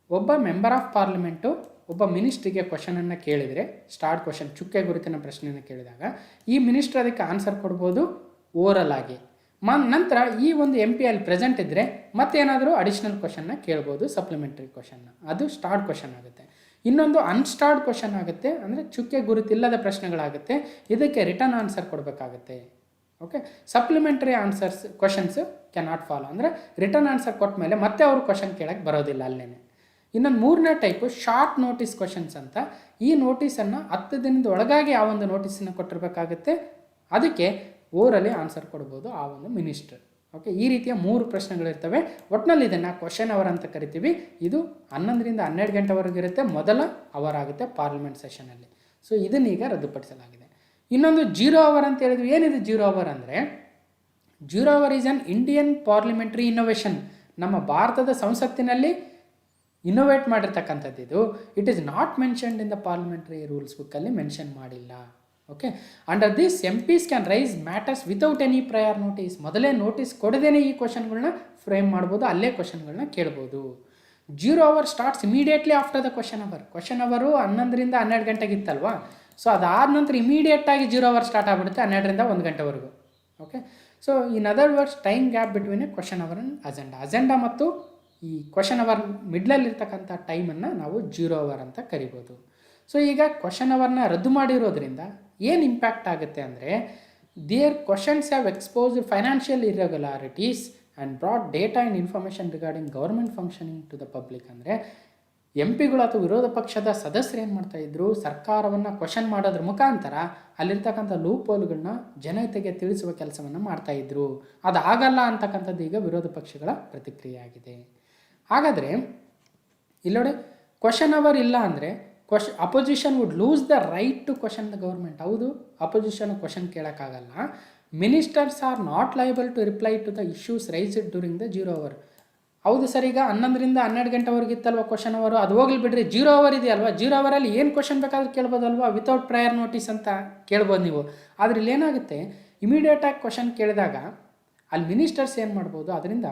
ಒಬ್ಬ ಮೆಂಬರ್ ಆಫ್ ಪಾರ್ಲಿಮೆಂಟು ಒಬ್ಬ ಮಿನಿಸ್ಟ್ರಿಗೆ ಕ್ವಶನನ್ನು ಕೇಳಿದರೆ, ಸ್ಟಾರ್ಟ್ ಕ್ವಶನ್ ಚುಕ್ಕೆ ಗುರುತಿನ ಪ್ರಶ್ನೆಯನ್ನು ಕೇಳಿದಾಗ ಈ ಮಿನಿಸ್ಟ್ರ್ ಅದಕ್ಕೆ ಆನ್ಸರ್ ಕೊಡ್ಬೋದು ಓರಲ್ ಆಗಿ. ನಂತರ ಈ ಒಂದು MP ಅಲ್ಲಿ ಪ್ರೆಸೆಂಟ್ ಇದ್ದರೆ ಮತ್ತೇನಾದರೂ ಅಡಿಷ್ನಲ್ ಕ್ವಶನ್ನ ಕೇಳ್ಬೋದು, ಸಪ್ಲಿಮೆಂಟ್ರಿ ಕ್ವಶನ್ನ, ಅದು ಸ್ಟಾರ್ಟ್ ಕ್ವಶನ್ ಆಗುತ್ತೆ. ಇನ್ನೊಂದು ಅನ್ಸ್ಟಾರ್ಡ್ ಕ್ವಶನ್ ಆಗುತ್ತೆ, ಅಂದರೆ ಚುಕ್ಕೆ ಗುರುತಿಲ್ಲದ ಪ್ರಶ್ನೆಗಳಾಗುತ್ತೆ. ಇದಕ್ಕೆ ರಿಟರ್ನ್ ಆನ್ಸರ್ ಕೊಡಬೇಕಾಗುತ್ತೆ. Okay, supplementary answers questions can not follow, ಅಂದರೆ ರಿಟರ್ನ್ ಆನ್ಸರ್ ಕೊಟ್ಟ ಮೇಲೆ ಮತ್ತೆ ಅವರು ಕ್ವಶನ್ ಕೇಳಕ್ಕೆ ಬರೋದಿಲ್ಲ ಅಲ್ಲೇ. ಇನ್ನೊಂದು 3ನೇ ಟೈಪು ಶಾರ್ಟ್ ನೋಟಿಸ್ ಕ್ವಶನ್ಸ್ ಅಂತ. ಈ ನೋಟಿಸನ್ನು 10 ದಿನದ ಒಳಗಾಗಿ ಆ ಒಂದು ನೋಟಿಸನ್ನು ಕೊಟ್ಟಿರಬೇಕಾಗುತ್ತೆ. ಅದಕ್ಕೆ ಓರಲ್ಲಿ ಆನ್ಸರ್ ಕೊಡ್ಬೋದು ಆ ಒಂದು ಮಿನಿಸ್ಟರ್. ಓಕೆ, ಈ ರೀತಿಯ 3 ಪ್ರಶ್ನೆಗಳಿರ್ತವೆ. ಒಟ್ಟಿನಲ್ಲಿ ಇದನ್ನು ಕ್ವಶನ್ ಅವರ್ ಅಂತ ಕರಿತೀವಿ. ಇದು 11ರಿಂದ 12 ಗಂಟೆವರೆಗೂ ಇರುತ್ತೆ, ಮೊದಲ ಅವರ್ ಆಗುತ್ತೆ ಪಾರ್ಲಿಮೆಂಟ್ ಸೆಷನಲ್ಲಿ. ಸೊ ಇದನ್ನೀಗ ರದ್ದುಪಡಿಸಲಾಗಿದೆ. ಇನ್ನೊಂದು 0 ಅವರ್ ಅಂತ ಹೇಳಿದ್ವಿ. ಏನಿದೆ 0 ಅವರ್ ಅಂದರೆ, 0 hour is an Indian parliamentary innovation. ನಮ್ಮ ಭಾರತದ ಸಂಸತ್ತಿನಲ್ಲಿ ಇನ್ನೋವೇಟ್ ಮಾಡಿರ್ತಕ್ಕಂಥದ್ದು ಇದು. It is not mentioned in the parliamentary rules ಬುಕ್ಕಲ್ಲಿ ಮೆನ್ಷನ್ ಮಾಡಿಲ್ಲ. Okay, under this MPs can raise matters without any prior notice. ಮೊದಲೇ ನೋಟಿಸ್ ಕೊಡದೇನೆ ಈ ಕ್ವಶನ್ಗಳನ್ನ ಫ್ರೇಮ್ ಮಾಡ್ಬೋದು, ಅಲ್ಲೇ ಕ್ವಶನ್ಗಳನ್ನ ಕೇಳ್ಬೋದು. 0 hour starts immediately after the question hour. Question hour 11ರಿಂದ 12 ಗಂಟೆಗೆ ಇತ್ತಲ್ವಾ, ಸೊ ಅದಾದ ನಂತರ ಇಮಿಡಿಯೇಟಾಗಿ 0 ಅವರ್ ಸ್ಟಾರ್ಟ್ ಆಗಿಬಿಡುತ್ತೆ 12ರಿಂದ 1 ಗಂಟೆವರೆಗೂ. Okay, so in other words time gap between a question hour and agenda ಮತ್ತು ಈ ಕ್ವಶನ್ ಅವರ್ ಮಿಡ್ಲಲ್ಲಿರ್ತಕ್ಕಂಥ ಟೈಮನ್ನು ನಾವು 0 ಅವರ್ ಅಂತ ಕರಿಬೋದು. ಸೊ ಈಗ ಕ್ವಶನ್ ಅವರ್ನ ರದ್ದು ಮಾಡಿರೋದ್ರಿಂದ ಏನು ಇಂಪ್ಯಾಕ್ಟ್ ಆಗುತ್ತೆ ಅಂದರೆ, there questions have exposed financial irregularities and broad data and information regarding government functioning to the public. ಅಂದರೆ MPಗಳು ಅಥವಾ ವಿರೋಧ ಪಕ್ಷದ ಸದಸ್ಯರು ಏನು ಮಾಡ್ತಾಯಿದ್ರು, ಸರ್ಕಾರವನ್ನು ಕ್ವಶನ್ ಮಾಡೋದ್ರ ಮುಖಾಂತರ ಅಲ್ಲಿರ್ತಕ್ಕಂಥ ಲೂಪ್ ಹೋಲ್ಗಳನ್ನ ಜನತೆಗೆ ತಿಳಿಸುವ ಕೆಲಸವನ್ನು ಮಾಡ್ತಾಯಿದ್ರು. ಅದಾಗಲ್ಲ ಅಂತಕ್ಕಂಥದ್ದು ಈಗ ವಿರೋಧ ಪಕ್ಷಗಳ ಪ್ರತಿಕ್ರಿಯೆ ಆಗಿದೆ. ಹಾಗಾದರೆ ಇಲ್ಲೋಡೆ ಕ್ವಶನ್ ಅವರ್ ಇಲ್ಲ ಅಂದರೆ opposition would lose the right to question the government. ಹೌದು, ಅಪೋಸಿಷನ್ ಕ್ವಶನ್ ಕೇಳೋಕ್ಕಾಗಲ್ಲ. Ministers are not liable to reply to the issues raised during the 0 hour. ಹೌದು ಸರ್, ಈಗ 11ರಿಂದ 12 ಗಂಟೆವರೆಗೆ ಇತ್ತಲ್ವ ಕ್ವಶನ್ ಅವರು, ಅದು ಹೋಗ್ಲಿ ಬಿಡ್ರಿ, 0 ಅವರ್ ಇದೆಯಲ್ವಾ, 0 ಅವರಲ್ಲಿ ಏನು ಕ್ವಶನ್ ಬೇಕಾದ್ರೂ ಕೇಳ್ಬೋದಲ್ವಾ, ವಿತೌಟ್ ಪ್ರಯರ್ ನೋಟಿಸ್ ಅಂತ ಕೇಳ್ಬೋದು ನೀವು. ಆದರೆ ಇಲ್ಲಿ ಏನಾಗುತ್ತೆ, ಇಮಿಡಿಯೇಟಾಗಿ ಕ್ವಶನ್ ಕೇಳಿದಾಗ ಅಲ್ಲಿ ಮಿನಿಸ್ಟರ್ಸ್ ಏನು ಮಾಡ್ಬೋದು, ಅದರಿಂದ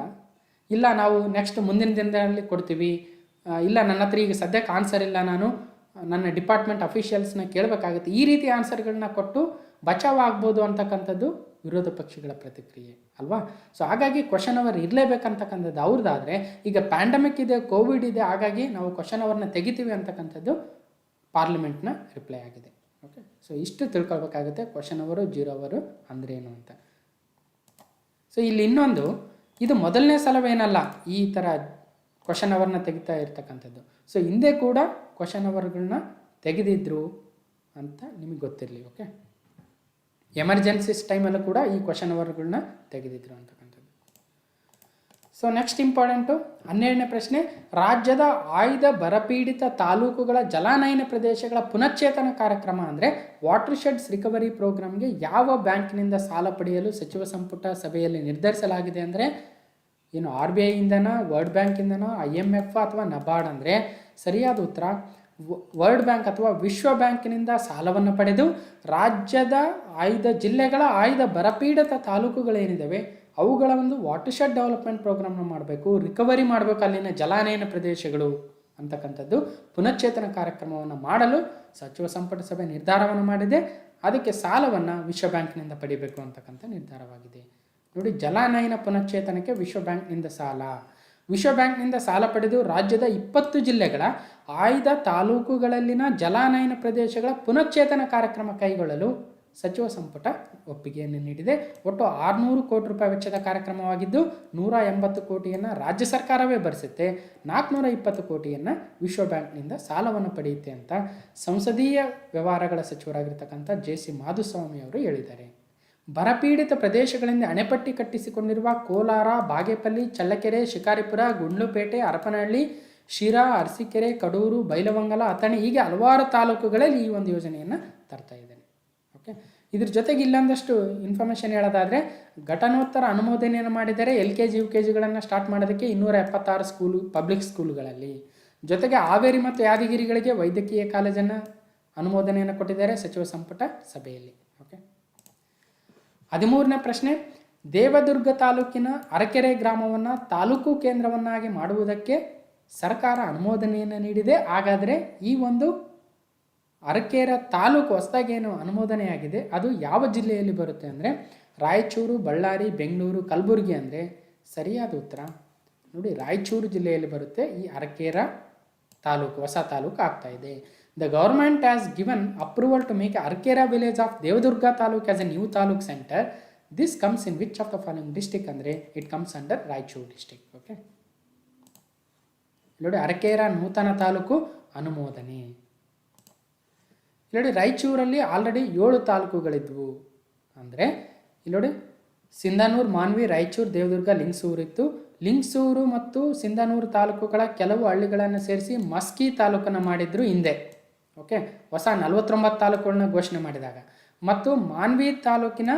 ಇಲ್ಲ ನಾವು ನೆಕ್ಸ್ಟ್ ಮುಂದಿನ ದಿನದಲ್ಲಿ ಕೊಡ್ತೀವಿ, ಇಲ್ಲ ನನ್ನ ಹತ್ರ ಈಗ ಸದ್ಯಕ್ಕೆ ಆನ್ಸರ್ ಇಲ್ಲ, ನಾನು ನನ್ನ ಡಿಪಾರ್ಟ್ಮೆಂಟ್ ಅಫಿಷಿಯಲ್ಸ್ನ ಕೇಳಬೇಕಾಗುತ್ತೆ, ಈ ರೀತಿ ಆನ್ಸರ್ಗಳನ್ನ ಕೊಟ್ಟು ಬಚಾವ್ ಆಗ್ಬೋದು ಅಂತಕ್ಕಂಥದ್ದು ವಿರೋಧ ಪಕ್ಷಗಳ ಪ್ರತಿಕ್ರಿಯೆ ಅಲ್ವಾ. ಸೊ ಹಾಗಾಗಿ ಕ್ವಶನ್ ಅವರ್ ಇರಲೇಬೇಕಂತಕ್ಕಂಥದ್ದು ಅವ್ರದ್ದಾದರೆ, ಈಗ ಪ್ಯಾಂಡಮಿಕ್ ಇದೆ, ಕೋವಿಡ್ ಇದೆ, ಹಾಗಾಗಿ ನಾವು ಕ್ವಶನ್ ಅವರ್ನ ತೆಗಿತೀವಿ ಅಂತಕ್ಕಂಥದ್ದು ಪಾರ್ಲಿಮೆಂಟ್ನ ರಿಪ್ಲೈ ಆಗಿದೆ. ಓಕೆ, ಸೊ ಇಷ್ಟು ತಿಳ್ಕೊಳ್ಬೇಕಾಗುತ್ತೆ ಕ್ವಶನ್ ಅವರು 0 ಅವರು ಅಂದರೆ ಏನು ಅಂತ. ಸೊ ಇಲ್ಲಿ ಇನ್ನೊಂದು, ಇದು ಮೊದಲನೇ ಸಲವೇನಲ್ಲ ಈ ಥರ ಕ್ವಶನ್ ಅವರ್ನ ತೆಗಿತಾ ಇರ್ತಕ್ಕಂಥದ್ದು. ಸೊ ಹಿಂದೆ ಕೂಡ ಕ್ವಶನ್ ಅವರ್ಗಳನ್ನ ತೆಗೆದಿದ್ರು ಅಂತ ನಿಮಗೆ ಗೊತ್ತಿರಲಿ. ಓಕೆ, ಎಮರ್ಜೆನ್ಸೀಸ್ ಟೈಮಲ್ಲೂ ಕೂಡ ಈ ಕ್ವಶನ್ ಅವರ್ಗಳನ್ನ ತೆಗೆದಿದ್ರು ಅಂತಕ್ಕಂಥದ್ದು. ಸೊ ನೆಕ್ಸ್ಟ್ ಇಂಪಾರ್ಟೆಂಟು 12ನೇ ಪ್ರಶ್ನೆ, ರಾಜ್ಯದ ಆಯ್ದ ಬರಪೀಡಿತ ತಾಲೂಕುಗಳ ಜಲಾನಯನ ಪ್ರದೇಶಗಳ ಪುನಶ್ಚೇತನ ಕಾರ್ಯಕ್ರಮ ಅಂದರೆ ವಾಟರ್ ಶೆಡ್ಸ್ ರಿಕವರಿ ಪ್ರೋಗ್ರಾಮ್ಗೆ ಯಾವ ಬ್ಯಾಂಕಿನಿಂದ ಸಾಲ ಪಡೆಯಲು ಸಚಿವ ಸಂಪುಟ ಸಭೆಯಲ್ಲಿ ನಿರ್ಧರಿಸಲಾಗಿದೆ ಅಂದರೆ, ಏನು RBI ಇಂದನೋ, ವರ್ಲ್ಡ್ ಬ್ಯಾಂಕಿಂದನೋ, IMF ಅಥವಾ ನಬಾರ್ಡ್ ಅಂದರೆ ಸರಿಯಾದ ಉತ್ತರ ವರ್ಲ್ಡ್ ಬ್ಯಾಂಕ್ ಅಥವಾ ವಿಶ್ವ ಬ್ಯಾಂಕಿನಿಂದ ಸಾಲವನ್ನು ಪಡೆದು ರಾಜ್ಯದ ಆಯ್ದ ಜಿಲ್ಲೆಗಳ ಆಯ್ದ ಬರಪೀಡಿತ ತಾಲೂಕುಗಳೇನಿದ್ದಾವೆ ಅವುಗಳ ಒಂದು ವಾಟರ್ ಶೆಡ್ ಡೆವಲಪ್ಮೆಂಟ್ ಪ್ರೋಗ್ರಾಮ್ನ ಮಾಡಬೇಕು, ರಿಕವರಿ ಮಾಡಬೇಕು ಅಲ್ಲಿನ ಜಲಾನಯನ ಪ್ರದೇಶಗಳು ಅಂತಕ್ಕಂಥದ್ದು ಪುನಶ್ಚೇತನ ಕಾರ್ಯಕ್ರಮವನ್ನು ಮಾಡಲು ಸಚಿವ ಸಂಪುಟ ಸಭೆ ನಿರ್ಧಾರವನ್ನು ಮಾಡಿದೆ. ಅದಕ್ಕೆ ಸಾಲವನ್ನು ವಿಶ್ವ ಬ್ಯಾಂಕ್ನಿಂದ ಪಡಿಬೇಕು ಅಂತಕ್ಕಂಥ ನಿರ್ಧಾರವಾಗಿದೆ. ನೋಡಿ, ಜಲಾನಯನ ಪುನಶ್ಚೇತನಕ್ಕೆ ವಿಶ್ವ ಬ್ಯಾಂಕ್ನಿಂದ ಸಾಲ. ವಿಶ್ವ ಬ್ಯಾಂಕ್ನಿಂದ ಸಾಲ ಪಡೆದು ರಾಜ್ಯದ 20 ಜಿಲ್ಲೆಗಳ ಆಯ್ದ ತಾಲೂಕುಗಳಲ್ಲಿನ ಜಲಾನಯನ ಪ್ರದೇಶಗಳ ಪುನಶ್ಚೇತನ ಕಾರ್ಯಕ್ರಮ ಕೈಗೊಳ್ಳಲು ಸಚಿವ ಸಂಪುಟ ಒಪ್ಪಿಗೆಯನ್ನು ನೀಡಿದೆ. ಒಟ್ಟು 600 ಕೋಟಿ ರೂಪಾಯಿ ವೆಚ್ಚದ ಕಾರ್ಯಕ್ರಮವಾಗಿದ್ದು 180 ಕೋಟಿಯನ್ನು ರಾಜ್ಯ ಸರ್ಕಾರವೇ ಭರಿಸುತ್ತೆ, 420 ಕೋಟಿಯನ್ನು ವಿಶ್ವ ಬ್ಯಾಂಕ್ನಿಂದ ಸಾಲವನ್ನು ಪಡೆಯುತ್ತೆ ಅಂತ ಸಂಸದೀಯ ವ್ಯವಹಾರಗಳ ಸಚಿವರಾಗಿರ್ತಕ್ಕಂಥ JC ಮಾಧುಸ್ವಾಮಿ ಅವರು ಹೇಳಿದ್ದಾರೆ. ಬರಪೀಡಿತ ಪ್ರದೇಶಗಳಿಂದ ಅಣೆಪಟ್ಟಿ ಕಟ್ಟಿಸಿಕೊಂಡಿರುವ ಕೋಲಾರ, ಬಾಗೇಪಲ್ಲಿ, ಚಳ್ಳಕೆರೆ, ಶಿಕಾರಿಪುರ, ಗುಂಡ್ಲುಪೇಟೆ, ಹರಪನಹಳ್ಳಿ, ಶಿರಾ, ಅರಸೀಕೆರೆ, ಕಡೂರು, ಬೈಲಹೊಂಗಲ, ಅಥಣಿ ಹೀಗೆ ಹಲವಾರು ತಾಲೂಕುಗಳಲ್ಲಿ ಈ ಒಂದು ಯೋಜನೆಯನ್ನು ತರ್ತಾ ಇದ್ದೇನೆ. ಓಕೆ, ಇದ್ರ ಜೊತೆಗೆ ಇಲ್ಲೊಂದಷ್ಟು ಇನ್ಫಾರ್ಮೇಷನ್ ಹೇಳೋದಾದರೆ ಘಟನೋತ್ತರ ಅನುಮೋದನೆಯನ್ನು ಮಾಡಿದರೆ LKG UKGಗಳನ್ನು ಸ್ಟಾರ್ಟ್ ಮಾಡೋದಕ್ಕೆ 276 ಪಬ್ಲಿಕ್ ಸ್ಕೂಲುಗಳಲ್ಲಿ. ಜೊತೆಗೆ ಹಾವೇರಿ ಮತ್ತು ಯಾದಗಿರಿಗಳಿಗೆ ವೈದ್ಯಕೀಯ ಕಾಲೇಜನ್ನು ಅನುಮೋದನೆಯನ್ನು ಕೊಟ್ಟಿದ್ದಾರೆ ಸಚಿವ ಸಂಪುಟ ಸಭೆಯಲ್ಲಿ. ಓಕೆ, 13ನೇ ಪ್ರಶ್ನೆ, ದೇವದುರ್ಗ ತಾಲೂಕಿನ ಅರಕೆರೆ ಗ್ರಾಮವನ್ನು ತಾಲೂಕು ಕೇಂದ್ರವನ್ನಾಗಿ ಮಾಡುವುದಕ್ಕೆ ಸರ್ಕಾರ ಅನುಮೋದನೆಯನ್ನು ನೀಡಿದೆ. ಹಾಗಾದರೆ ಈ ಒಂದು ಅರಕೆರೆ ತಾಲೂಕು ಹೊಸದಾಗಿ ಏನು ಅನುಮೋದನೆಯಾಗಿದೆ ಅದು ಯಾವ ಜಿಲ್ಲೆಯಲ್ಲಿ ಬರುತ್ತೆ ಅಂದರೆ ರಾಯಚೂರು, ಬಳ್ಳಾರಿ, ಬೆಂಗಳೂರು, ಕಲಬುರಗಿ ಅಂದರೆ ಸರಿಯಾದ ಉತ್ತರ ನೋಡಿ ರಾಯಚೂರು ಜಿಲ್ಲೆಯಲ್ಲಿ ಬರುತ್ತೆ. ಈ ಅರಕೆರೆ ತಾಲೂಕು ಹೊಸ ತಾಲೂಕು ಆಗ್ತಾ ಇದೆ. The government has given approval to make Arkera village of Devadurga Taluk as a new Taluk center. This comes in which of the following district? Andre it comes under Raichur district. Okay. ಇಲ್ಲಿ ಅರಕೆರೆ ನೂತನ ತಾಲೂಕು ಅನುಮೋದನೆ. ಇಲ್ಲಿ ರಾಯಚೂರಲ್ಲಿ ಆಲ್ರೆಡಿ 7 ತಾಲೂಕುಗಳಿದ್ವು. ಅಂದರೆ ಇಲ್ಲಿ ಸಿಂಧನೂರು, ಮಾನ್ವಿ, ರಾಯಚೂರು, ದೇವದುರ್ಗ, ಲಿಂಗಸೂರು ಇತ್ತು. ಲಿಂಗಸೂರು ಮತ್ತು ಸಿಂಧನೂರು ತಾಲೂಕುಗಳ ಕೆಲವು ಹಳ್ಳಿಗಳನ್ನು ಸೇರಿಸಿ ಮಸ್ಕಿ ತಾಲೂಕನ್ನು ಮಾಡಿದ್ರು ಹಿಂದೆ. ಓಕೆ, ಹೊಸ 49 ತಾಲೂಕುಗಳನ್ನ ಘೋಷಣೆ ಮಾಡಿದಾಗ. ಮತ್ತು ಮಾನ್ವಿ ತಾಲೂಕಿನ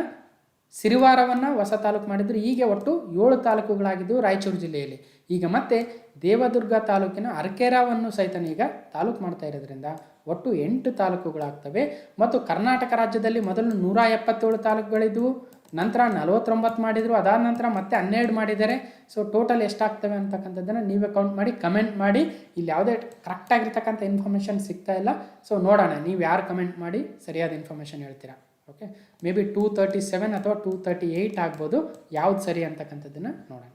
ಸಿರಿವಾರವನ್ನು ಹೊಸ ತಾಲೂಕು ಮಾಡಿದ್ರು. ಹೀಗೆ ಒಟ್ಟು 7 ತಾಲೂಕುಗಳಾಗಿದ್ದು ರಾಯಚೂರು ಜಿಲ್ಲೆಯಲ್ಲಿ. ಈಗ ಮತ್ತೆ ದೇವದುರ್ಗ ತಾಲೂಕಿನ ಅರಕೆರೆವನ್ನು ಸಹಿತ ಈಗ ತಾಲೂಕು ಮಾಡ್ತಾ ಇರೋದ್ರಿಂದ ಒಟ್ಟು 8 ತಾಲೂಕುಗಳಾಗ್ತವೆ. ಮತ್ತು ಕರ್ನಾಟಕ ರಾಜ್ಯದಲ್ಲಿ ಮೊದಲು 177 ತಾಲೂಕುಗಳಿದ್ವು, ನಂತರ 49 ಮಾಡಿದರು, ಅದಾದ ನಂತರ ಮತ್ತೆ 12 ಮಾಡಿದ್ದಾರೆ. ಸೊ ಟೋಟಲ್ ಎಷ್ಟಾಗ್ತವೆ ಅಂತಕ್ಕಂಥದ್ದನ್ನು ನೀವೇ ಕೌಂಟ್ ಮಾಡಿ ಕಮೆಂಟ್ ಮಾಡಿ. ಇಲ್ಲಿ ಯಾವುದೇ ಕರೆಕ್ಟಾಗಿರ್ತಕ್ಕಂಥ ಇನ್ಫಾರ್ಮೇಷನ್ ಸಿಗ್ತಾ ಇಲ್ಲ. ಸೊ ನೋಡೋಣ ನೀವು ಯಾರು ಕಮೆಂಟ್ ಮಾಡಿ ಸರಿಯಾದ ಇನ್ಫಾರ್ಮೇಷನ್ ಹೇಳ್ತೀರಾ. ಓಕೆ, ಮೇ ಬಿ 237 ಅಥವಾ 238 ಆಗ್ಬೋದು. ಯಾವ್ದು ಸರಿ ಅಂತಕ್ಕಂಥದ್ದನ್ನು ನೋಡೋಣ.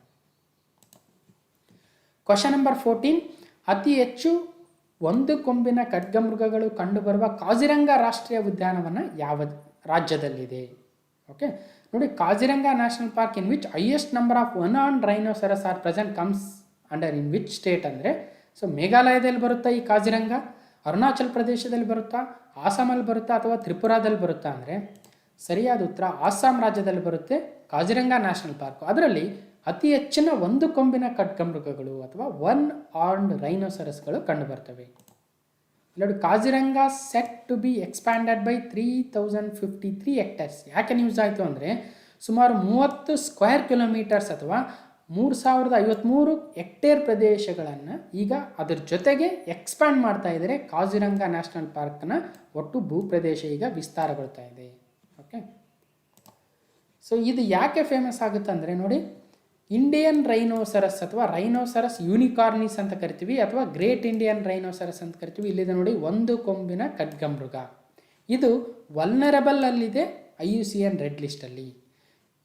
ಕ್ವಶನ್ ನಂಬರ್ 14, ಅತಿ ಹೆಚ್ಚು ಒಂದು ಕೊಂಬಿನ ಖಡ್ಗಮೃಗಗಳು ಕಂಡುಬರುವ ಕಾಜಿರಂಗ ರಾಷ್ಟ್ರೀಯ ಉದ್ಯಾನವನ ಯಾವ ರಾಜ್ಯದಲ್ಲಿದೆ? ಓಕೆ ನೋಡಿ, Kaziranga national park in which highest number of one armed rhinoceros are present comes under in which state ಅಂದರೆ ಸೊ ಮೇಘಾಲಯದಲ್ಲಿ ಬರುತ್ತಾ ಈ ಕಾಜಿರಂಗ, ಅರುಣಾಚಲ್ ಪ್ರದೇಶದಲ್ಲಿ ಬರುತ್ತಾ, ಆಸಾಮಲ್ಲಿ ಬರುತ್ತಾ ಅಥವಾ ತ್ರಿಪುರಾದಲ್ಲಿ ಬರುತ್ತಾ ಅಂದರೆ ಸರಿಯಾದ ಉತ್ತರ ಆಸಾಂ ರಾಜ್ಯದಲ್ಲಿ ಬರುತ್ತೆ ಕಾಜಿರಂಗ ನ್ಯಾಷನಲ್ ಪಾರ್ಕ್. ಅದರಲ್ಲಿ ಅತಿ ಹೆಚ್ಚಿನ ಒಂದು ಕೊಂಬಿನ ಖಡ್ಗಮೃಗಗಳು ಅಥವಾ ಒನ್ ಆರ್ಮ್ಡ್ ರೈನೋಸರಸ್ಗಳು ಕಂಡುಬರ್ತವೆ. ನೋಡಿ, Kaziranga set to be expanded by 3053 hectares. ಯಾಕೆ ಯೂಸ್ ಆಯಿತು ಅಂದರೆ ಸುಮಾರು 30 ಸ್ಕ್ವೇರ್ ಕಿಲೋಮೀಟರ್ಸ್ ಅಥವಾ 3053 ಹೆಕ್ಟೇರ್ ಪ್ರದೇಶಗಳನ್ನು ಈಗ ಅದರ ಜೊತೆಗೆ ಎಕ್ಸ್ಪ್ಯಾಂಡ್ ಮಾಡ್ತಾ ಇದ್ದಾರೆ. ಕಾಜಿರಂಗ ನ್ಯಾಷನಲ್ ಪಾರ್ಕ್ನ ಒಟ್ಟು ಭೂಪ್ರದೇಶ ಈಗ ವಿಸ್ತಾರಗೊಳ್ತಾ ಇದೆ. ಓಕೆ, ಸೊ ಇದು ಯಾಕೆ ಫೇಮಸ್ ಆಗುತ್ತೆ ಅಂದರೆ ನೋಡಿ, ಇಂಡಿಯನ್ ರೈನೋಸರಸ್ ಅಥವಾ ರೈನೋಸರಸ್ ಯೂನಿಕಾರ್ನಿಸ್ ಅಂತ ಕರಿತೀವಿ ಅಥವಾ ಗ್ರೇಟ್ ಇಂಡಿಯನ್ ರೈನೋಸರಸ್ ಅಂತ ಕರಿತೀವಿ. ಇಲ್ಲಿದೆ ನೋಡಿ, ಒಂದು ಕೊಂಬಿನ ಖಡ್ಗಮೃಗ. ಇದು ವಲ್ನರಬಲ್ ಅಲ್ಲಿದೆ IUCN ರೆಡ್ ಲಿಸ್ಟಲ್ಲಿ.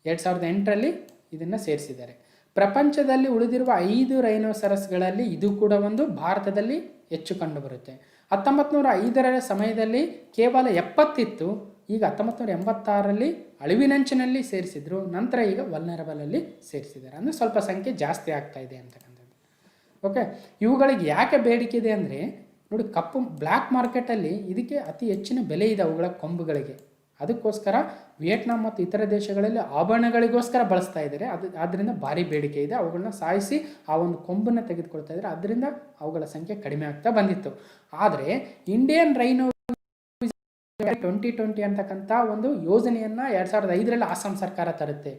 2008ರಲ್ಲಿ ಇದನ್ನು ಸೇರಿಸಿದ್ದಾರೆ. ಪ್ರಪಂಚದಲ್ಲಿ ಉಳಿದಿರುವ 5 ರೈನೋಸರಸ್ಗಳಲ್ಲಿ ಇದು ಕೂಡ ಒಂದು. ಭಾರತದಲ್ಲಿ ಹೆಚ್ಚು ಕಂಡುಬರುತ್ತೆ. 1905ರ ಸಮಯದಲ್ಲಿ ಕೇವಲ 70 ಇತ್ತು. ಈಗ 1986ರಲ್ಲಿ ಅಳಿವಿನಂಚಿನಲ್ಲಿ ಸೇರಿಸಿದ್ರು. ನಂತರ ಈಗ ವಲ್ನರಬಲಲ್ಲಿ ಸೇರಿಸಿದ್ದಾರೆ. ಅಂದರೆ ಸ್ವಲ್ಪ ಸಂಖ್ಯೆ ಜಾಸ್ತಿ ಆಗ್ತಾ ಇದೆ ಅಂತಕ್ಕಂಥದ್ದು. ಓಕೆ, ಇವುಗಳಿಗೆ ಯಾಕೆ ಬೇಡಿಕೆ ಇದೆ ಅಂದರೆ ನೋಡಿ, ಬ್ಲ್ಯಾಕ್ ಮಾರ್ಕೆಟಲ್ಲಿ ಇದಕ್ಕೆ ಅತಿ ಹೆಚ್ಚಿನ ಬೆಲೆ ಇದೆ ಅವುಗಳ ಕೊಂಬುಗಳಿಗೆ. ಅದಕ್ಕೋಸ್ಕರ ವಿಯೆಟ್ನಾಂ ಮತ್ತು ಇತರ ದೇಶಗಳಲ್ಲಿ ಆಭರಣಗಳಿಗೋಸ್ಕರ ಬಳಸ್ತಾ ಇದ್ದಾರೆ. ಆದ್ದರಿಂದ ಭಾರಿ ಬೇಡಿಕೆ ಇದೆ. ಅವುಗಳನ್ನ ಸಾಯಿಸಿ ಆ ಒಂದು ಕೊಂಬನ್ನು ತೆಗೆದುಕೊಳ್ತಾ ಇದ್ದಾರೆ. ಅದರಿಂದ ಅವುಗಳ ಸಂಖ್ಯೆ ಕಡಿಮೆ ಆಗ್ತಾ ಬಂದಿತ್ತು. ಆದರೆ ಇಂಡಿಯನ್ ರೈನೋ 2020 ಅಂತಕ್ಕಂಥ ಒಂದು ಯೋಜನೆಯನ್ನು 2005ರಲ್ಲಿ ಆಸಾಂ ಸರ್ಕಾರ ತರುತ್ತೆ.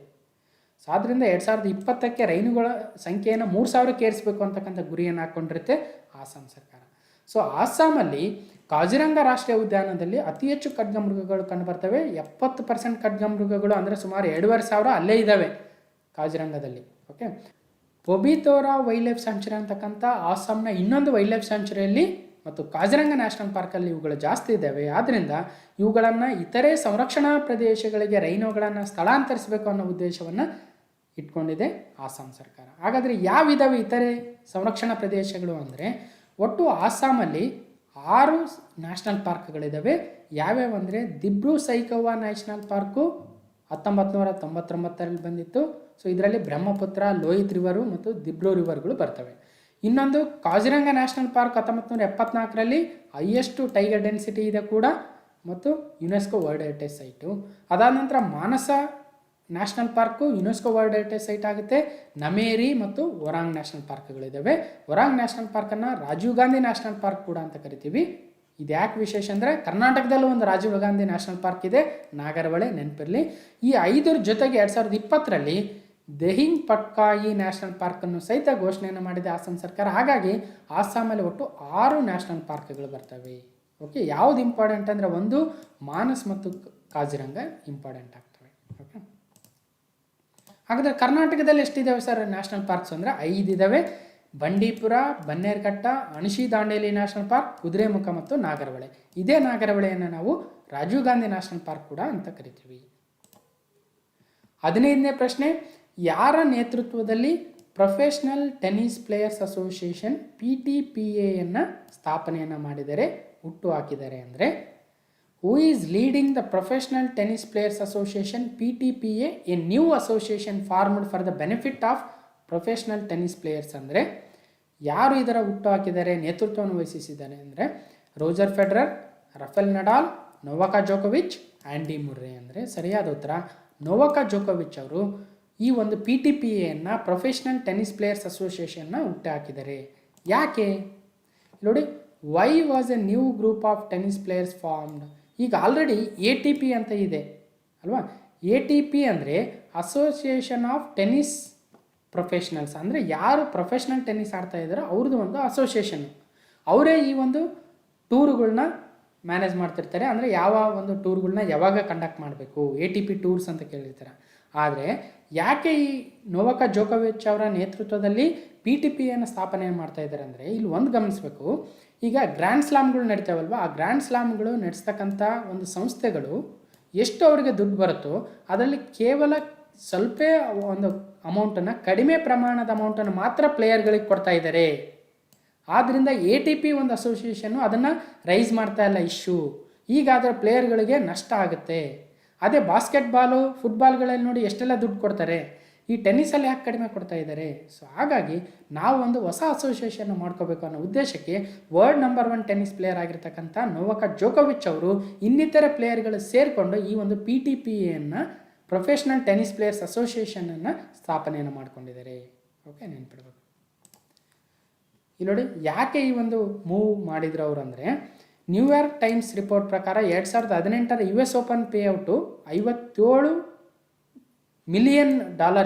ಸೊ ಆದ್ದರಿಂದ 2020ಕ್ಕೆ ರೈನುಗಳ ಸಂಖ್ಯೆಯನ್ನು 3000ಕ್ಕೆ ಏರಿಸಬೇಕು ಅಂತಕ್ಕಂಥ ಗುರಿಯನ್ನು ಹಾಕ್ಕೊಂಡಿರುತ್ತೆ ಆಸಾಂ ಸರ್ಕಾರ. ಸೊ ಆಸಾಮಲ್ಲಿ ಕಾಜಿರಂಗ ರಾಷ್ಟ್ರೀಯ ಉದ್ಯಾನದಲ್ಲಿ ಅತಿ ಹೆಚ್ಚು ಖಡ್ಗಮೃಗಗಳು ಕಂಡುಬರ್ತವೆ. 70% ಖಡ್ಗಮೃಗಗಳು ಅಂದರೆ ಸುಮಾರು 2500 ಅಲ್ಲೇ ಇದ್ದಾವೆ ಕಾಜಿರಂಗದಲ್ಲಿ. ಓಕೆ, ಪೊಬಿತೋರಾ ವೈಲ್ಡ್ ಲೈಫ್ ಸ್ಯಾಂಕ್ಚುರಿ ಅಂತಕ್ಕಂಥ ಆಸಾಂನ ಇನ್ನೊಂದು ವೈಲ್ಡ್ ಲೈಫ್ ಸ್ಯಾಂಕ್ಚುರಿಯಲ್ಲಿ ಮತ್ತು ಕಾಜಿರಂಗ ನ್ಯಾಷನಲ್ ಪಾರ್ಕಲ್ಲಿ ಇವುಗಳು ಜಾಸ್ತಿ ಇದ್ದಾವೆ. ಆದ್ದರಿಂದ ಇವುಗಳನ್ನು ಇತರೆ ಸಂರಕ್ಷಣಾ ಪ್ರದೇಶಗಳಿಗೆ ರೈನೋಗಳನ್ನು ಸ್ಥಳಾಂತರಿಸಬೇಕು ಅನ್ನೋ ಉದ್ದೇಶವನ್ನು ಇಟ್ಕೊಂಡಿದೆ ಆಸಾಂ ಸರ್ಕಾರ. ಹಾಗಾದರೆ ಯಾವಿದಾವೆ ಇತರೆ ಸಂರಕ್ಷಣಾ ಪ್ರದೇಶಗಳು ಅಂದರೆ ಒಟ್ಟು ಆಸಾಮಲ್ಲಿ 6 ನ್ಯಾಷನಲ್ ಪಾರ್ಕ್ಗಳಿದ್ದಾವೆ. ಯಾವ್ಯಾವ ಅಂದರೆ ದಿಬ್ರು ಸೈಖೋವಾ ನ್ಯಾಷನಲ್ ಪಾರ್ಕು 1999ರಲ್ಲಿ ಬಂದಿತ್ತು. ಸೊ ಇದರಲ್ಲಿ ಬ್ರಹ್ಮಪುತ್ರ, ಲೋಹಿತ್ ರಿವರು ಮತ್ತು ದಿಬ್ರು ರಿವರ್ಗಳು ಬರ್ತವೆ. ಇನ್ನೊಂದು ಕಾಜಿರಂಗ ನ್ಯಾಷನಲ್ ಪಾರ್ಕ್ 1974ರಲ್ಲಿ ಹೈಯೆಸ್ಟು ಟೈಗರ್ ಡೆನ್ಸಿಟಿ ಇದೆ ಕೂಡ ಮತ್ತು ಯುನೆಸ್ಕೋ ವರ್ಲ್ಡ್ ಹೆರಿಟೇಜ್ ಸೈಟು. ಅದಾದ ನಂತರ Manas national park UNESCO world heritage site ಆಗುತ್ತೆ. ನಮೇರಿ ಮತ್ತು ಒರಾಂಗ್ ನ್ಯಾಷನಲ್ ಪಾರ್ಕ್ಗಳಿದ್ದಾವೆ. ಒರಾಂಗ್ ನ್ಯಾಷನಲ್ ಪಾರ್ಕನ್ನು ರಾಜೀವ್ ಗಾಂಧಿ ನ್ಯಾಷನಲ್ ಪಾರ್ಕ್ ಕೂಡ ಅಂತ ಕರಿತೀವಿ. ಇದು ಯಾಕೆ ವಿಶೇಷ ಅಂದರೆ ಕರ್ನಾಟಕದಲ್ಲೂ ಒಂದು ರಾಜೀವ್ ಗಾಂಧಿ ನ್ಯಾಷನಲ್ ಪಾರ್ಕ್ ಇದೆ, ನಾಗರಹೊಳೆ, ನೆನಪಿರಲಿ. ಈ 5 ಜೊತೆಗೆ 2020ರಲ್ಲಿ ದೆಹಿಂಗ್ ಪಟ್ಕಾಯಿ ನ್ಯಾಷನಲ್ ಪಾರ್ಕನ್ನು ಸಹಿತ ಘೋಷಣೆಯನ್ನು ಮಾಡಿದೆ ಆಸಾಂ ಸರ್ಕಾರ. ಹಾಗಾಗಿ ಆಸಾಮಲ್ಲಿ ಒಟ್ಟು 6 ನ್ಯಾಷನಲ್ ಪಾರ್ಕ್ಗಳು ಬರ್ತವೆ. ಓಕೆ, ಯಾವುದು ಇಂಪಾರ್ಟೆಂಟ್ ಅಂದರೆ ಒಂದು ಮಾನಸ್ ಮತ್ತು ಕಾಜಿರಂಗ ಇಂಪಾರ್ಟೆಂಟ್ ಆಗ್ತವೆ. ಓಕೆ, ಹಾಗಾದರೆ ಕರ್ನಾಟಕದಲ್ಲಿ ಎಷ್ಟಿದ್ದಾವೆ ಸರ್ ನ್ಯಾಷನಲ್ ಪಾರ್ಕ್ಸ್ ಅಂದರೆ 5 ಇದ್ದಾವೆ. ಬಂಡೀಪುರ, ಬನ್ನೇರುಘಟ್ಟ, ಅಣಶಿ ದಾಂಡೇಲಿ ನ್ಯಾಷನಲ್ ಪಾರ್ಕ್, ಕುದುರೆಮುಖ ಮತ್ತು ನಾಗರಹೊಳೆ. ಇದೇ ನಾಗರಹೊಳೆಯನ್ನು ನಾವು ರಾಜೀವ್ ಗಾಂಧಿ ನ್ಯಾಷನಲ್ ಪಾರ್ಕ್ ಕೂಡ ಅಂತ ಕರಿತೀವಿ. 15ನೇ ಪ್ರಶ್ನೆ, ಯಾರ ನೇತೃತ್ವದಲ್ಲಿ ಪ್ರೊಫೆಷನಲ್ ಟೆನ್ನಿಸ್ ಪ್ಲೇಯರ್ಸ್ ಅಸೋಸಿಯೇಷನ್ PTPAಯನ್ನು ಸ್ಥಾಪನೆಯನ್ನು ಮಾಡಿದರೆ, ಹುಟ್ಟು ಹಾಕಿದ್ದಾರೆ ಅಂದರೆ who is leading the professional tennis players association PTPA, a new association formed for the benefit of professional tennis players. ಅಂದರೆ ಯಾರು ಇದರ ಹುಟ್ಟು ಹಾಕಿದ್ದಾರೆ, ನೇತೃತ್ವವನ್ನು ವಹಿಸಿದ್ದಾರೆ ಅಂದರೆ Roger Federer, Rafael Nadal, Novak ಜೋಕೋವಿಚ್, ಆ್ಯಂಡಿ ಮುರ್ರೆ. ಅಂದರೆ ಸರಿಯಾದ ಉತ್ತರ ನೊವಾಕ್ ಜೋಕೋವಿಚ್ ಅವರು ಈ ಒಂದು PTPAಯನ್ನು ಪ್ರೊಫೆಷನಲ್ ಟೆನ್ನಿಸ್ ಪ್ಲೇಯರ್ಸ್ ಅಸೋಸಿಯೇಷನ್ನ ಹುಟ್ಟು ಹಾಕಿದ್ದಾರೆ. ಯಾಕೆ ನೋಡಿ, why was A new group of tennis players formed. ಈಗ ಆಲ್ರೆಡಿ ATP ಅಂತ ಇದೆ ಅಲ್ವಾ. ATP ಅಂದರೆ ಅಸೋಸಿಯೇಷನ್ ಆಫ್ ಟೆನ್ನಿಸ್ ಪ್ರೊಫೆಷನಲ್ಸ್. ಅಂದರೆ ಯಾರು ಪ್ರೊಫೆಷ್ನಲ್ ಟೆನ್ನಿಸ್ ಆಡ್ತಾ ಇದ್ದಾರೋ ಅವ್ರದ್ದು ಒಂದು ಅಸೋಸಿಯೇಷನ್. ಅವರೇ ಈ ಒಂದು ಟೂರುಗಳನ್ನ ಮ್ಯಾನೇಜ್ ಮಾಡ್ತಿರ್ತಾರೆ. ಅಂದರೆ ಯಾವ ಒಂದು ಟೂರ್ಗಳನ್ನ ಯಾವಾಗ ಕಂಡಕ್ಟ್ ಮಾಡಬೇಕು, ATP ಟೂರ್ಸ್ ಅಂತ ಕೇಳಿರ್ತಾರೆ. ಆದರೆ ಯಾಕೆ ಈ ನೊವಾಕ್ ಜೋಕೋವಿಚ್ ಅವರ ನೇತೃತ್ವದಲ್ಲಿ PTPAಯನ್ನು ಸ್ಥಾಪನೆ ಮಾಡ್ತಾ ಇದ್ದಾರೆ ಅಂದರೆ ಇಲ್ಲಿ ಒಂದು ಗಮನಿಸಬೇಕು. ಈಗ ಗ್ರ್ಯಾಂಡ್ ಸ್ಲಾಮ್ಗಳು ನಡೀತಾವಲ್ವ, ಆ ಗ್ರ್ಯಾಂಡ್ ಸ್ಲಾಮ್ಗಳು ನಡೆಸ್ತಕ್ಕಂಥ ಒಂದು ಸಂಸ್ಥೆಗಳು ಎಷ್ಟು ಅವರಿಗೆ ದುಡ್ಡು ಬರುತ್ತೋ ಅದರಲ್ಲಿ ಕೇವಲ ಸ್ವಲ್ಪ ಒಂದು ಅಮೌಂಟನ್ನು, ಕಡಿಮೆ ಪ್ರಮಾಣದ ಅಮೌಂಟನ್ನು ಮಾತ್ರ ಪ್ಲೇಯರ್ಗಳಿಗೆ ಕೊಡ್ತಾ ಇದ್ದಾರೆ. ಆದ್ದರಿಂದ ATP ಒಂದು ಅಸೋಸಿಯೇಷನ್ನು ಅದನ್ನು ರೈಸ್ ಮಾಡ್ತಾ ಇಲ್ಲ ಇಶ್ಯೂ. ಈಗಾದರೆ ಪ್ಲೇಯರ್ಗಳಿಗೆ ನಷ್ಟ ಆಗುತ್ತೆ. ಅದೇ ಬಾಸ್ಕೆಟ್ಬಾಲು, ಫುಟ್ಬಾಲ್ಗಳಲ್ಲಿ ನೋಡಿ ಎಷ್ಟೆಲ್ಲ ದುಡ್ಡು ಕೊಡ್ತಾರೆ, ಈ ಟೆನ್ನಿಸಲ್ಲಿ ಯಾಕೆ ಕಡಿಮೆ ಕೊಡ್ತಾ ಇದ್ದಾರೆ. ಸೊ ಹಾಗಾಗಿ ನಾವು ಒಂದು ಹೊಸ ಅಸೋಸಿಯೇಷನ್ ಮಾಡ್ಕೋಬೇಕು ಅನ್ನೋ ಉದ್ದೇಶಕ್ಕೆ ವರ್ಲ್ಡ್ ನಂಬರ್ 1 ಟೆನ್ನಿಸ್ ಪ್ಲೇಯರ್ ಆಗಿರ್ತಕ್ಕಂಥ ನೊವಾಕ್ ಜೋಕೋವಿಚ್ ಅವರು ಇನ್ನಿತರ ಪ್ಲೇಯರ್ಗಳು ಸೇರಿಕೊಂಡು ಈ ಒಂದು PTPAಯನ್ನು ಪ್ರೊಫೆಷನಲ್ ಟೆನ್ನಿಸ್ ಪ್ಲೇಯರ್ಸ್ ಅಸೋಸಿಯೇಷನನ್ನು ಸ್ಥಾಪನೆಯನ್ನು ಮಾಡ್ಕೊಂಡಿದ್ದಾರೆ. ಓಕೆ, ನೆನ್ಪಿಡ್ಬೇಕು. ಇಲ್ಲಿ ನೋಡಿ ಯಾಕೆ ಈ ಒಂದು ಮೂವ್ ಮಾಡಿದ್ರು ಅವರು ಅಂದರೆ ನ್ಯೂಯಾರ್ಕ್ ಟೈಮ್ಸ್ ರಿಪೋರ್ಟ್ ಪ್ರಕಾರ 2018ರ US ಓಪನ್ ಪೇಔಟು $57 ಮಿಲಿಯನ್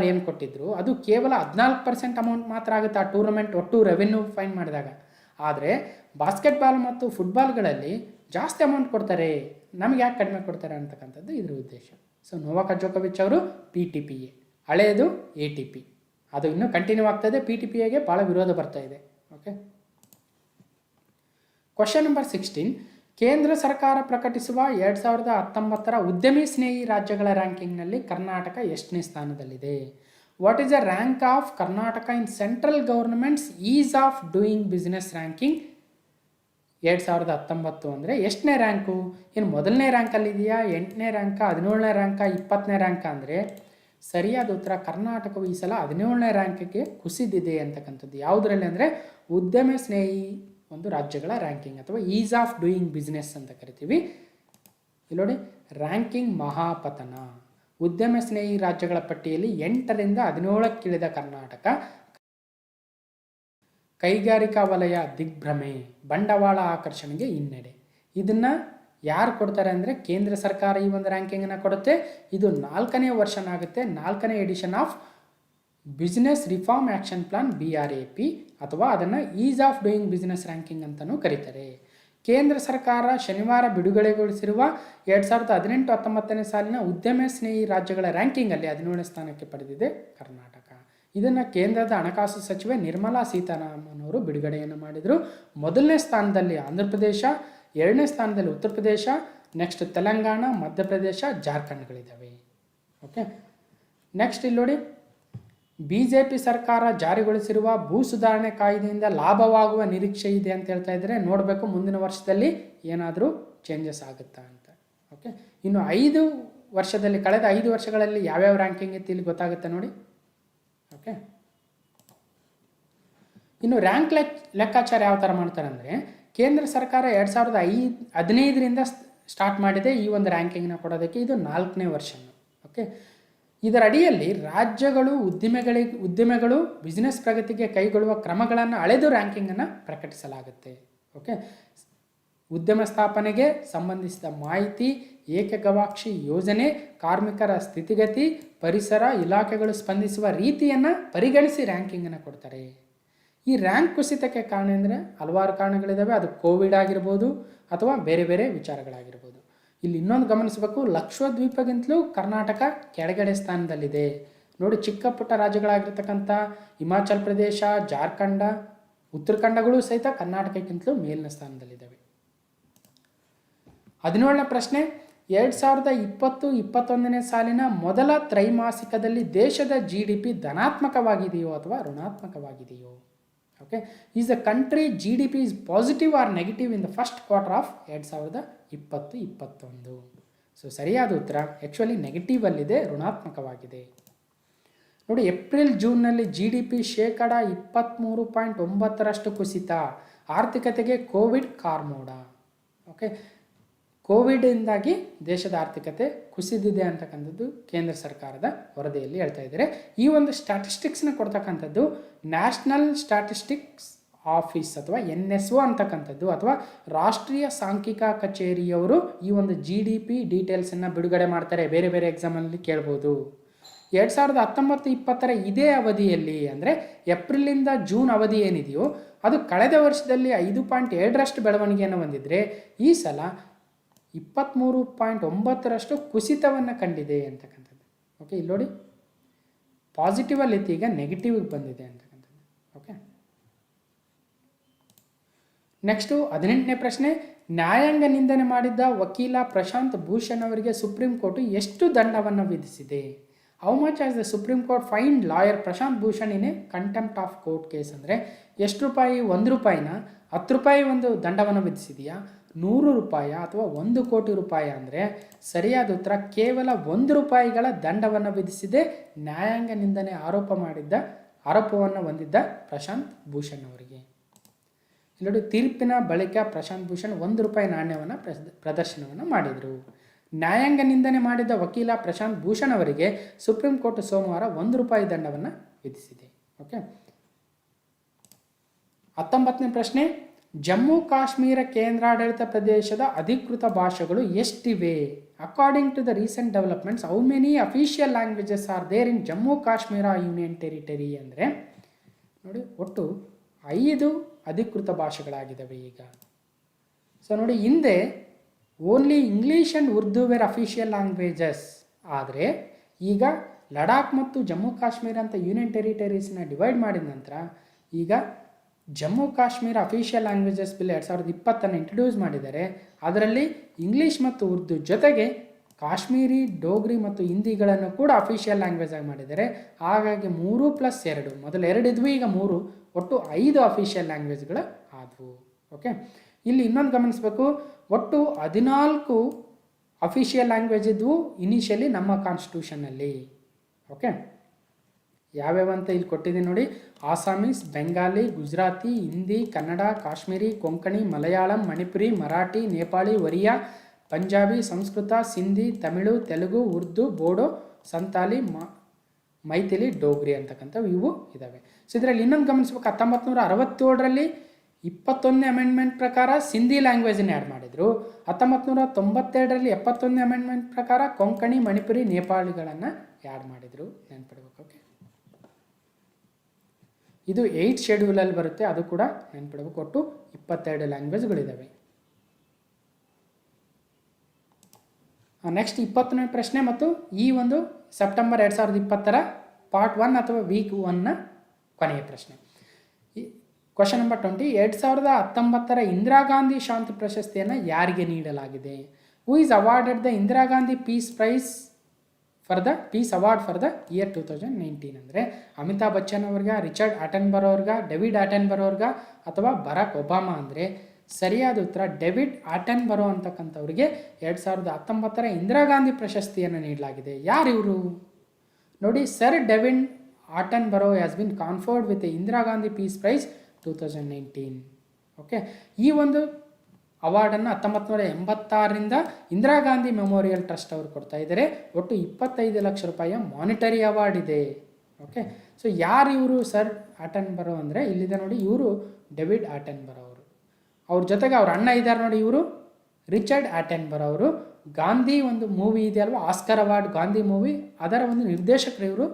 ಏನು ಕೊಟ್ಟಿದ್ರು, ಅದು ಕೇವಲ 14% ಅಮೌಂಟ್ ಮಾತ್ರ ಆಗುತ್ತೆ ಆ ಟೂರ್ನಮೆಂಟ್ ಒಟ್ಟು ರೆವೆನ್ಯೂ ಫೈನ್ ಮಾಡಿದಾಗ. ಆದರೆ ಬಾಸ್ಕೆಟ್ಬಾಲ್ ಮತ್ತು ಫುಟ್ಬಾಲ್ಗಳಲ್ಲಿ ಜಾಸ್ತಿ ಅಮೌಂಟ್ ಕೊಡ್ತಾರೆ, ನಮಗೆ ಯಾಕೆ ಕಡಿಮೆ ಕೊಡ್ತಾರೆ ಅಂತಕ್ಕಂಥದ್ದು ಇದ್ರ ಉದ್ದೇಶ. ಸೊ ನೊವಾಕ್ ಜೋಕೋವಿಚ್ ಅವರು PTPA, ಹಳೆಯದು ATP, ಅದು ಇನ್ನೂ ಕಂಟಿನ್ಯೂ ಆಗ್ತಾ ಇದೆ. PTPAಗೆ ಭಾಳ ವಿರೋಧ ಬರ್ತಾ ಇದೆ. ಓಕೆ, ಕ್ವಶನ್ ನಂಬರ್ 16, ಕೇಂದ್ರ ಸರ್ಕಾರ ಪ್ರಕಟಿಸುವ 2019ರ ಉದ್ಯಮಿ ಸ್ನೇಹಿ ರಾಜ್ಯಗಳ ರ್ಯಾಂಕಿಂಗ್ನಲ್ಲಿ ಕರ್ನಾಟಕ ಎಷ್ಟನೇ ಸ್ಥಾನದಲ್ಲಿದೆ? What is the rank of Karnataka in central governments is of doing business ranking 2019 ಅಂದರೆ ಎಷ್ಟನೇ ರ್ಯಾಂಕು? ಏನು ಮೊದಲನೇ ರ್ಯಾಂಕಲ್ಲಿದೆಯಾ, 8ನೇ ರ್ಯಾಂಕ, 17ನೇ ರ್ಯಾಂಕ, 20ನೇ ರ್ಯಾಂಕ? ಅಂದರೆ ಸರಿಯಾದ ಉತ್ತರ ಕರ್ನಾಟಕವು ಈ ಸಲ 17ನೇ ರ್ಯಾಂಕಿಗೆ ಕುಸಿದಿದೆ ಅಂತಕ್ಕಂಥದ್ದು. ಯಾವುದರಲ್ಲಿ ಅಂದರೆ ಉದ್ಯಮ ಸ್ನೇಹಿ ಒಂದು ರಾಜ್ಯಗಳ ರ್ಯಾಂಕಿಂಗ್ ಅಥವಾ ಈಸ್ ಆಫ್ ಡೂಯಿಂಗ್ ಬಿಸ್ನೆಸ್ ಅಂತ ಕರಿತೀವಿ. ಇಲ್ಲಿ ನೋಡಿ, ರ್ಯಾಂಕಿಂಗ್ ಮಹಾಪತನ. ಉದ್ಯಮ ಸ್ನೇಹಿ ರಾಜ್ಯಗಳ ಪಟ್ಟಿಯಲ್ಲಿ 8ರಿಂದ 17ಕ್ಕಿಳಿದ ಕರ್ನಾಟಕ. ಕೈಗಾರಿಕಾ ವಲಯ ದಿಗ್ಭ್ರಮೆ, ಬಂಡವಾಳ ಆಕರ್ಷಣೆಗೆ ಹಿನ್ನಡೆ. ಇದನ್ನು ಯಾರು ಕೊಡ್ತಾರೆ ಅಂದರೆ ಕೇಂದ್ರ ಸರ್ಕಾರ ಈ ಒಂದು ರ್ಯಾಂಕಿಂಗನ್ನು ಕೊಡುತ್ತೆ. ಇದು 4ನೇ ವರ್ಷನ ಆಗುತ್ತೆ, 4ನೇ edition of business reform action plan BRAP, ಅಥವಾ ಅದನ್ನು ease of doing business ranking ಅಂತಲೂ ಕರೀತಾರೆ. ಕೇಂದ್ರ ಸರ್ಕಾರ ಶನಿವಾರ ಬಿಡುಗಡೆಗೊಳಿಸಿರುವ 2018-19ನೇ ಸಾಲಿನ ಉದ್ಯಮ ಸ್ನೇಹಿ ರಾಜ್ಯಗಳ ರ್ಯಾಂಕಿಂಗಲ್ಲಿ 17ನೇ ಸ್ಥಾನಕ್ಕೆ ಪಡೆದಿದೆ ಕರ್ನಾಟಕ. ಇದನ್ನು ಕೇಂದ್ರದ ಹಣಕಾಸು ಸಚಿವೆ ನಿರ್ಮಲಾ ಸೀತಾರಾಮನ್ ಅವರು ಬಿಡುಗಡೆಯನ್ನು ಮಾಡಿದರು. ಮೊದಲನೇ ಸ್ಥಾನದಲ್ಲಿ ಆಂಧ್ರ ಪ್ರದೇಶ, 2ನೇ ಸ್ಥಾನದಲ್ಲಿ Uttar Pradesh, next Telangana, Madhya Pradesh, ಜಾರ್ಖಂಡ್ಗಳಿದ್ದಾವೆ. Okay, next ಇಲ್ಲಿ ನೋಡಿ, BJP ಸರ್ಕಾರ ಜಾರಿಗೊಳಿಸಿರುವ ಭೂ ಸುಧಾರಣೆ ಕಾಯ್ದೆಯಿಂದ ಲಾಭವಾಗುವ ನಿರೀಕ್ಷೆ ಇದೆ ಅಂತ ಹೇಳ್ತಾ ಇದ್ದಾರೆ. ನೋಡಬೇಕು ಮುಂದಿನ ವರ್ಷದಲ್ಲಿ ಏನಾದರೂ ಚೇಂಜಸ್ ಆಗುತ್ತಾ ಅಂತ. ಓಕೆ, ಇನ್ನು ಕಳೆದ 5 ವರ್ಷಗಳಲ್ಲಿ ಯಾವ್ಯಾವ ರ್ಯಾಂಕಿಂಗ್ ಇತ್ತು ಇಲ್ಲಿ ಗೊತ್ತಾಗುತ್ತೆ ನೋಡಿ. ಓಕೆ, ಇನ್ನು ರ್ಯಾಂಕ್ ಲೆಕ್ಕಾಚಾರ ಯಾವ ಥರ ಮಾಡ್ತಾರೆ ಅಂದರೆ, ಕೇಂದ್ರ ಸರ್ಕಾರ 2015ರಿಂದ ಸ್ಟಾರ್ಟ್ ಮಾಡಿದೆ ಈ ಒಂದು ರ್ಯಾಂಕಿಂಗ್ನ ಕೊಡೋದಕ್ಕೆ. ಇದು 4ನೇ ವರ್ಷನು. ಓಕೆ, ಇದರ ಅಡಿಯಲ್ಲಿ ರಾಜ್ಯಗಳು ಉದ್ದಿಮೆಗಳು ಬಿಸ್ನೆಸ್ ಪ್ರಗತಿಗೆ ಕೈಗೊಳ್ಳುವ ಕ್ರಮಗಳನ್ನು ಅಳೆದು ರ್ಯಾಂಕಿಂಗನ್ನು ಪ್ರಕಟಿಸಲಾಗುತ್ತೆ. ಓಕೆ, ಉದ್ಯಮ ಸ್ಥಾಪನೆಗೆ ಸಂಬಂಧಿಸಿದ ಮಾಹಿತಿ, ಏಕಗವಾಕ್ಷಿ ಯೋಜನೆ, ಕಾರ್ಮಿಕರ ಸ್ಥಿತಿಗತಿ, ಪರಿಸರ ಇಲಾಖೆಗಳು ಸ್ಪಂದಿಸುವ ರೀತಿಯನ್ನು ಪರಿಗಣಿಸಿ ರ್ಯಾಂಕಿಂಗನ್ನು ಕೊಡ್ತಾರೆ. ಈ ರ್ಯಾಂಕ್ ಕುಸಿತಕ್ಕೆ ಕಾರಣ ಅಂದರೆ ಹಲವಾರು ಕಾರಣಗಳಿದ್ದಾವೆ. ಅದು ಕೋವಿಡ್ ಆಗಿರ್ಬೋದು ಅಥವಾ ಬೇರೆ ಬೇರೆ ವಿಚಾರಗಳಾಗಿರ್ಬೋದು. ಇಲ್ಲಿ ಇನ್ನೊಂದು ಗಮನಿಸಬೇಕು, ಲಕ್ಷದ್ವೀಪಗಿಂತಲೂ ಕರ್ನಾಟಕ ಕೆಳಗಡೆ ಸ್ಥಾನದಲ್ಲಿದೆ ನೋಡಿ. ಚಿಕ್ಕ ಪುಟ್ಟ ರಾಜ್ಯಗಳಾಗಿರ್ತಕ್ಕಂಥ ಹಿಮಾಚಲ್ ಪ್ರದೇಶ, ಜಾರ್ಖಂಡ, ಉತ್ತರಾಖಂಡಗಳು ಸಹಿತ ಕರ್ನಾಟಕಕ್ಕಿಂತಲೂ ಮೇಲಿನ ಸ್ಥಾನದಲ್ಲಿದ್ದಾವೆ. 17ನೇ ಪ್ರಶ್ನೆ, 2020-21ನೇ ಸಾಲಿನ ಮೊದಲ ತ್ರೈಮಾಸಿಕದಲ್ಲಿ ದೇಶದ GDP ಧನಾತ್ಮಕವಾಗಿದೆಯೋ ಅಥವಾ ಋಣಾತ್ಮಕವಾಗಿದೆಯೋ? Okay, is the country GDP is positive or negative in the first quarter of 2020-21? So ಸರಿಯಾದ ಉತ್ತರ ಆ್ಯಕ್ಚುಲಿ ನೆಗೆಟಿವ್ ಅಲ್ಲಿದೆ, ಋಣಾತ್ಮಕವಾಗಿದೆ ನೋಡಿ. ಏಪ್ರಿಲ್ ಜೂನ್ನಲ್ಲಿ GDP 23.9% ಕುಸಿತ. ಆರ್ಥಿಕತೆಗೆ ಕೋವಿಡ್ ಕಾರ್ಮೋಡ. ಓಕೆ, ಕೋವಿಡಿಂದಾಗಿ ದೇಶದ ಆರ್ಥಿಕತೆ ಕುಸಿದಿದೆ ಅಂತಕ್ಕಂಥದ್ದು ಕೇಂದ್ರ ಸರ್ಕಾರದ ವರದಿಯಲ್ಲಿ ಹೇಳ್ತಾ ಇದ್ದಾರೆ. ಈ ಒಂದು ಸ್ಟ್ಯಾಟಿಸ್ಟಿಕ್ಸ್ನ ಕೊಡ್ತಕ್ಕಂಥದ್ದು ನ್ಯಾಷನಲ್ ಸ್ಟ್ಯಾಟಿಸ್ಟಿಕ್ಸ್ ಆಫೀಸ್ ಅಥವಾ NSO ಅಂತಕ್ಕಂಥದ್ದು, ಅಥವಾ ರಾಷ್ಟ್ರೀಯ ಸಾಂಖ್ಯಿಕ ಕಚೇರಿಯವರು ಈ ಒಂದು GDP ಡೀಟೇಲ್ಸನ್ನು ಬಿಡುಗಡೆ ಮಾಡ್ತಾರೆ. ಬೇರೆ ಬೇರೆ ಎಕ್ಸಾಮಲ್ಲಿ ಕೇಳ್ಬೋದು. 2019-20 ಇದೇ ಅವಧಿಯಲ್ಲಿ ಅಂದರೆ ಏಪ್ರಿಲಿಂದ ಜೂನ್ ಅವಧಿ ಏನಿದೆಯೋ ಅದು ಕಳೆದ ವರ್ಷದಲ್ಲಿ 5.7% ಬೆಳವಣಿಗೆಯನ್ನು ಹೊಂದಿದ್ರೆ ಈ ಸಲ 23.9% ಕುಸಿತವನ್ನು ಕಂಡಿದೆ ಅಂತಕ್ಕಂಥದ್ದು. ಓಕೆ, ಇಲ್ಲಿ ನೋಡಿ, ಪಾಸಿಟಿವ್ ಅಲ್ಲಿತ್ತು, ಈಗ ನೆಗೆಟಿವ್ಗೆ ಬಂದಿದೆ ಅಂತಕ್ಕಂಥದ್ದು. ಓಕೆ, ನೆಕ್ಸ್ಟು 18ನೇ ಪ್ರಶ್ನೆ, ನ್ಯಾಯಾಂಗ ನಿಂದನೆ ಮಾಡಿದ್ದ ವಕೀಲ ಪ್ರಶಾಂತ್ ಭೂಷಣ್ ಅವರಿಗೆ ಸುಪ್ರೀಂ ಕೋರ್ಟ್ ಎಷ್ಟು ದಂಡವನ್ನು ವಿಧಿಸಿದೆ? How much has the supreme court fine lawyer Prashant Bhushan in a contempt of court case? ಅಂದರೆ ಎಷ್ಟು ರೂಪಾಯಿ? 1 ರೂಪಾಯಿನ, 10 ರೂಪಾಯಿ ಒಂದು ದಂಡವನ್ನು ವಿಧಿಸಿದೆಯಾ, 100 ರೂಪಾಯಿ ಅಥವಾ 1 ಕೋಟಿ ರೂಪಾಯಿ? ಅಂದರೆ ಸರಿಯಾದ ಉತ್ತರ ಕೇವಲ 1 ರೂಪಾಯಿಗಳ ದಂಡವನ್ನು ವಿಧಿಸಿದೆ ನ್ಯಾಯಾಂಗ ನಿಂದನೆ ಆರೋಪವನ್ನು ಹೊಂದಿದ್ದ ಪ್ರಶಾಂತ್ ಭೂಷಣ್ ಅವರಿಗೆ. ಇಲ್ಲಿ ತೀರ್ಪಿನ ಬಳಿಕ ಪ್ರಶಾಂತ್ ಭೂಷಣ್ 1 ರೂಪಾಯಿ ನಾಣ್ಯವನ್ನು ಪ್ರದರ್ಶನವನ್ನು ಮಾಡಿದರು. ನ್ಯಾಯಾಂಗ ನಿಂದನೆ ಮಾಡಿದ ವಕೀಲ ಪ್ರಶಾಂತ್ ಭೂಷಣ್ ಅವರಿಗೆ ಸುಪ್ರೀಂ ಕೋರ್ಟ್ ಸೋಮವಾರ 1 ರೂಪಾಯಿ ದಂಡವನ್ನು ವಿಧಿಸಿದೆ. ಓಕೆ, 19ನೇ ಪ್ರಶ್ನೆ, ಜಮ್ಮು ಕಾಶ್ಮೀರ ಕೇಂದ್ರಾಡಳಿತ ಪ್ರದೇಶದ ಅಧಿಕೃತ ಭಾಷೆಗಳು ಎಷ್ಟಿವೆ? According to the recent developments how many official languages are there in Jammu Kashmir union territory? ಅಂದರೆ ನೋಡಿ, ಒಟ್ಟು 5 ಅಧಿಕೃತ ಭಾಷೆಗಳಾಗಿದ್ದಾವೆ ಈಗ. ಸೊ ನೋಡಿ, ಹಿಂದೆ only English and Urdu were official languages. ಆದರೆ ಈಗ ಲಡಾಖ್ ಮತ್ತು ಜಮ್ಮು ಕಾಶ್ಮೀರ ಅಂತ ಯೂನಿಯನ್ ಟೆರಿಟರೀಸ್ನ ಡಿವೈಡ್ ಮಾಡಿದ ನಂತರ ಈಗ Jammu Kashmir official languages bill 2020 introduce ಮಾಡಿದ್ದಾರೆ. ಅದರಲ್ಲಿ ಇಂಗ್ಲೀಷ್ ಮತ್ತು ಉರ್ದು ಜೊತೆಗೆ ಕಾಶ್ಮೀರಿ, ಡೋಗ್ರಿ ಮತ್ತು ಹಿಂದಿಗಳನ್ನು ಕೂಡ ಅಫಿಷಿಯಲ್ ಲ್ಯಾಂಗ್ವೇಜ್ ಆಗಿ ಮಾಡಿದ್ದಾರೆ. ಹಾಗಾಗಿ 3+2, ಮೊದಲು 2 ಇದ್ವು, ಈಗ 3, ಒಟ್ಟು 5 ಅಫಿಷಿಯಲ್ ಲ್ಯಾಂಗ್ವೇಜ್ಗಳು ಆದವು. ಓಕೆ, ಇಲ್ಲಿ ಇನ್ನೊಂದು ಗಮನಿಸಬೇಕು, ಒಟ್ಟು 14 ಅಫಿಷಿಯಲ್ ಲ್ಯಾಂಗ್ವೇಜ್ ಇದ್ವು ಇನಿಷಿಯಲಿ ನಮ್ಮ ಕಾನ್ಸ್ಟಿಟ್ಯೂಷನಲ್ಲಿ. ಓಕೆ, ಯಾವ್ಯಾವ ಅಂತ ಇಲ್ಲಿ ಕೊಟ್ಟಿದ್ದೀನಿ ನೋಡಿ. ಆಸಾಮೀಸ್, ಬೆಂಗಾಲಿ, ಗುಜರಾತಿ, ಹಿಂದಿ, ಕನ್ನಡ, ಕಾಶ್ಮೀರಿ, ಕೊಂಕಣಿ, ಮಲಯಾಳಂ, ಮಣಿಪುರಿ, ಮರಾಠಿ, ನೇಪಾಳಿ, ಒರಿಯಾ, ಪಂಜಾಬಿ, ಸಂಸ್ಕೃತ, ಸಿಂಧಿ, ತಮಿಳು, ತೆಲುಗು, ಉರ್ದು, ಬೋಡೋ, ಸಂತಾಲಿ, ಮೈಥಿಲಿ, ಡೋಗ್ರಿ ಅಂತಕ್ಕಂಥವು ಇವು ಇದ್ದಾವೆ. ಸೊ ಇದರಲ್ಲಿ ಇನ್ನೊಂದು ಗಮನಿಸ್ಬೇಕು, 1967ರಲ್ಲಿ 21ನೇ ಅಮೆಂಡ್ಮೆಂಟ್ ಪ್ರಕಾರ ಸಿಂಧಿ ಲ್ಯಾಂಗ್ವೇಜನ್ನು ಆ್ಯಡ್ ಮಾಡಿದರು. 1992ರಲ್ಲಿ 71ನೇ ಅಮೆಂಡ್ಮೆಂಟ್ ಪ್ರಕಾರ ಕೊಂಕಣಿ, ಮಣಿಪುರಿ, ನೇಪಾಳಿಗಳನ್ನು ಆ್ಯಡ್ ಮಾಡಿದರು. ನೆನ್ಪಿಡ್ಬೇಕು. ಓಕೆ, ಇದು 8th ಶೆಡ್ಯೂಲಲ್ಲಿ ಬರುತ್ತೆ, ಅದು ಕೂಡ ನೆನ್ಪಿಡ್ಬೇಕು. ಒಟ್ಟು 22 ಲ್ಯಾಂಗ್ವೇಜ್ಗಳಿದ್ದಾವೆ. ನೆಕ್ಸ್ಟ್ 20ನೇ ಪ್ರಶ್ನೆ ಮತ್ತು ಈ ಒಂದು ಸೆಪ್ಟೆಂಬರ್ 2020 ಪಾರ್ಟ್ 1 ಅಥವಾ ವೀಕ್ 1ನ ಕೊನೆಯ ಪ್ರಶ್ನೆ. ಕ್ವಶನ್ ನಂಬರ್ 20, 2019 ಇಂದಿರಾ ಗಾಂಧಿ ಶಾಂತಿ ಪ್ರಶಸ್ತಿಯನ್ನು ಯಾರಿಗೆ ನೀಡಲಾಗಿದೆ? Who is awarded the Indira Gandhi peace prize for the peace award for the year 2019 ಅಂದರೆ ಅಮಿತಾಬ್ ಬಚ್ಚನ್ ಅವ್ರಿಗೆ, ರಿಚರ್ಡ್ ಆಟನ್ಬರೋ ಅವ್ರಿಗೆ, ಡೇವಿಡ್ ಆಟನ್ಬರೋ ಅವ್ರಿಗೆ ಅಥವಾ ಬರಾಕ್ ಒಬಾಮಾ ಅಂದರೆ ಸರಿಯಾದ ಉತ್ತರ ಡೇವಿಡ್ ಆಟನ್ಬರೋ ಅಂತಕ್ಕಂಥವ್ರಿಗೆ 2019 ಇಂದಿರಾ ಗಾಂಧಿ ಪ್ರಶಸ್ತಿಯನ್ನು ನೀಡಲಾಗಿದೆ. ಯಾರು ಇವರು ನೋಡಿ, sir David Attenborough has been conferred with Indira Gandhi peace prize 2019. Okay, ಈ ಒಂದು ಅವಾರ್ಡನ್ನು 1986ರಿಂದ ಇಂದಿರಾ ಗಾಂಧಿ ಮೆಮೋರಿಯಲ್ ಟ್ರಸ್ಟ್ ಅವರು ಕೊಡ್ತಾ ಇದ್ದಾರೆ. ಒಟ್ಟು 25 ಲಕ್ಷ ರೂಪಾಯಿಯ ಮಾನಿಟರಿ ಅವಾರ್ಡ್ ಇದೆ. ಓಕೆ, ಸೊ ಯಾರು ಇವರು ಸರ್ ಆಟನ್ಬರೋ ಅಂದರೆ ಇಲ್ಲಿದೆ ನೋಡಿ, ಇವರು ಡೇವಿಡ್ ಆಟನ್ಬರೋ ಅವರು. ಅವ್ರ ಜೊತೆಗೆ ಅವ್ರ ಅಣ್ಣ ಇದ್ದಾರೆ ನೋಡಿ, ಇವರು ರಿಚರ್ಡ್ ಆಟನ್ಬರೋ ಅವರು. ಗಾಂಧಿ ಒಂದು ಮೂವಿ ಇದೆ ಅಲ್ವಾ, ಆಸ್ಕರ್ ಅವಾರ್ಡ್ ಗಾಂಧಿ ಮೂವಿ, ಅದರ ಒಂದು ನಿರ್ದೇಶಕರು ಇವರು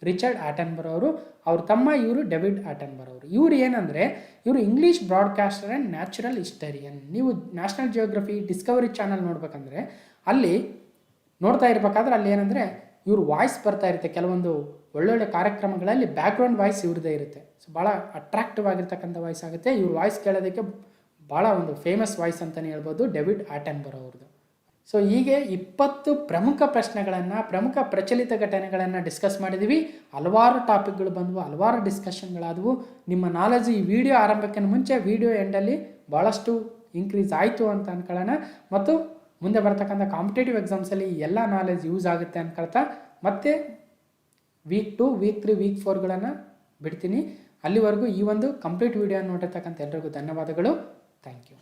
ರಿಚರ್ಡ್ ಆಟನ್ಬರೋ ಅವರು. ಅವ್ರ ತಮ್ಮ ಇವರು ಡೇವಿಡ್ ಆಟನ್ಬರೋ ಅವರು. ಇವರು ಏನಂದರೆ ಇವರು ಇಂಗ್ಲೀಷ್ ಬ್ರಾಡ್ಕಾಸ್ಟರ್ ಆ್ಯಂಡ್ ನ್ಯಾಚುರಲ್ ಹಿಸ್ಟರಿಯನ್. ನೀವು ನ್ಯಾಷನಲ್ ಜಿಯೋಗ್ರಫಿ ಡಿಸ್ಕವರಿ ಚಾನಲ್ ನೋಡ್ಬೇಕಂದ್ರೆ ಅಲ್ಲಿ ನೋಡ್ತಾ ಇರಬೇಕಾದ್ರೆ ಅಲ್ಲಿ ಏನಂದರೆ ಇವ್ರ ವಾಯ್ಸ್ ಬರ್ತಾ ಇರುತ್ತೆ. ಕೆಲವೊಂದು ಒಳ್ಳೊಳ್ಳೆ ಕಾರ್ಯಕ್ರಮಗಳಲ್ಲಿ ಬ್ಯಾಕ್ಗ್ರೌಂಡ್ ವಾಯ್ಸ್ ಇವ್ರದ್ದೇ ಇರುತ್ತೆ. ಸೊ ಭಾಳ ಅಟ್ರಾಕ್ಟಿವ್ ಆಗಿರ್ತಕ್ಕಂಥ ವಾಯ್ಸ್ ಆಗುತ್ತೆ. ಇವ್ರ ವಾಯ್ಸ್ ಕೇಳೋದಕ್ಕೆ ಭಾಳ ಒಂದು ಫೇಮಸ್ ವಾಯ್ಸ್ ಅಂತಲೇ ಹೇಳ್ಬೋದು ಡೇವಿಡ್ ಆಟನ್ಬರೋ ಅವ್ರದ್ದು. ಸೊ ಹೀಗೆ 20 ಪ್ರಮುಖ ಪ್ರಶ್ನೆಗಳನ್ನು, ಪ್ರಮುಖ ಪ್ರಚಲಿತ ಘಟನೆಗಳನ್ನು ಡಿಸ್ಕಸ್ ಮಾಡಿದ್ದೀವಿ. ಹಲವಾರು ಟಾಪಿಕ್ಗಳು ಬಂದವು, ಹಲವಾರು ಡಿಸ್ಕಷನ್ಗಳಾದವು. ನಿಮ್ಮ ನಾಲೆಜ್ ಈ ವಿಡಿಯೋ ಆರಂಭಕ್ಕಿಂತ ಮುಂಚೆ ವಿಡಿಯೋ ಎಂಡಲ್ಲಿ ಭಾಳಷ್ಟು ಇನ್ಕ್ರೀಸ್ ಆಯಿತು ಅಂತ ಅಂದ್ಕೊಳ್ಳೋಣ. ಮತ್ತು ಮುಂದೆ ಬರ್ತಕ್ಕಂಥ ಕಾಂಪಿಟೇಟಿವ್ ಎಕ್ಸಾಮ್ಸಲ್ಲಿ ಎಲ್ಲ ನಾಲೆಜ್ ಯೂಸ್ ಆಗುತ್ತೆ ಅಂದ್ಕೊಳ್ತಾ ಮತ್ತೆ ವೀಕ್ 2, ವೀಕ್ 3, ವೀಕ್ 4ಗಳನ್ನು ಬಿಡ್ತೀನಿ. ಅಲ್ಲಿವರೆಗೂ ಈ ಒಂದು ಕಂಪ್ಲೀಟ್ ವಿಡಿಯೋ ನೋಡಿರ್ತಕ್ಕಂಥ ಎಲ್ಲರಿಗೂ ಧನ್ಯವಾದಗಳು. Thank you.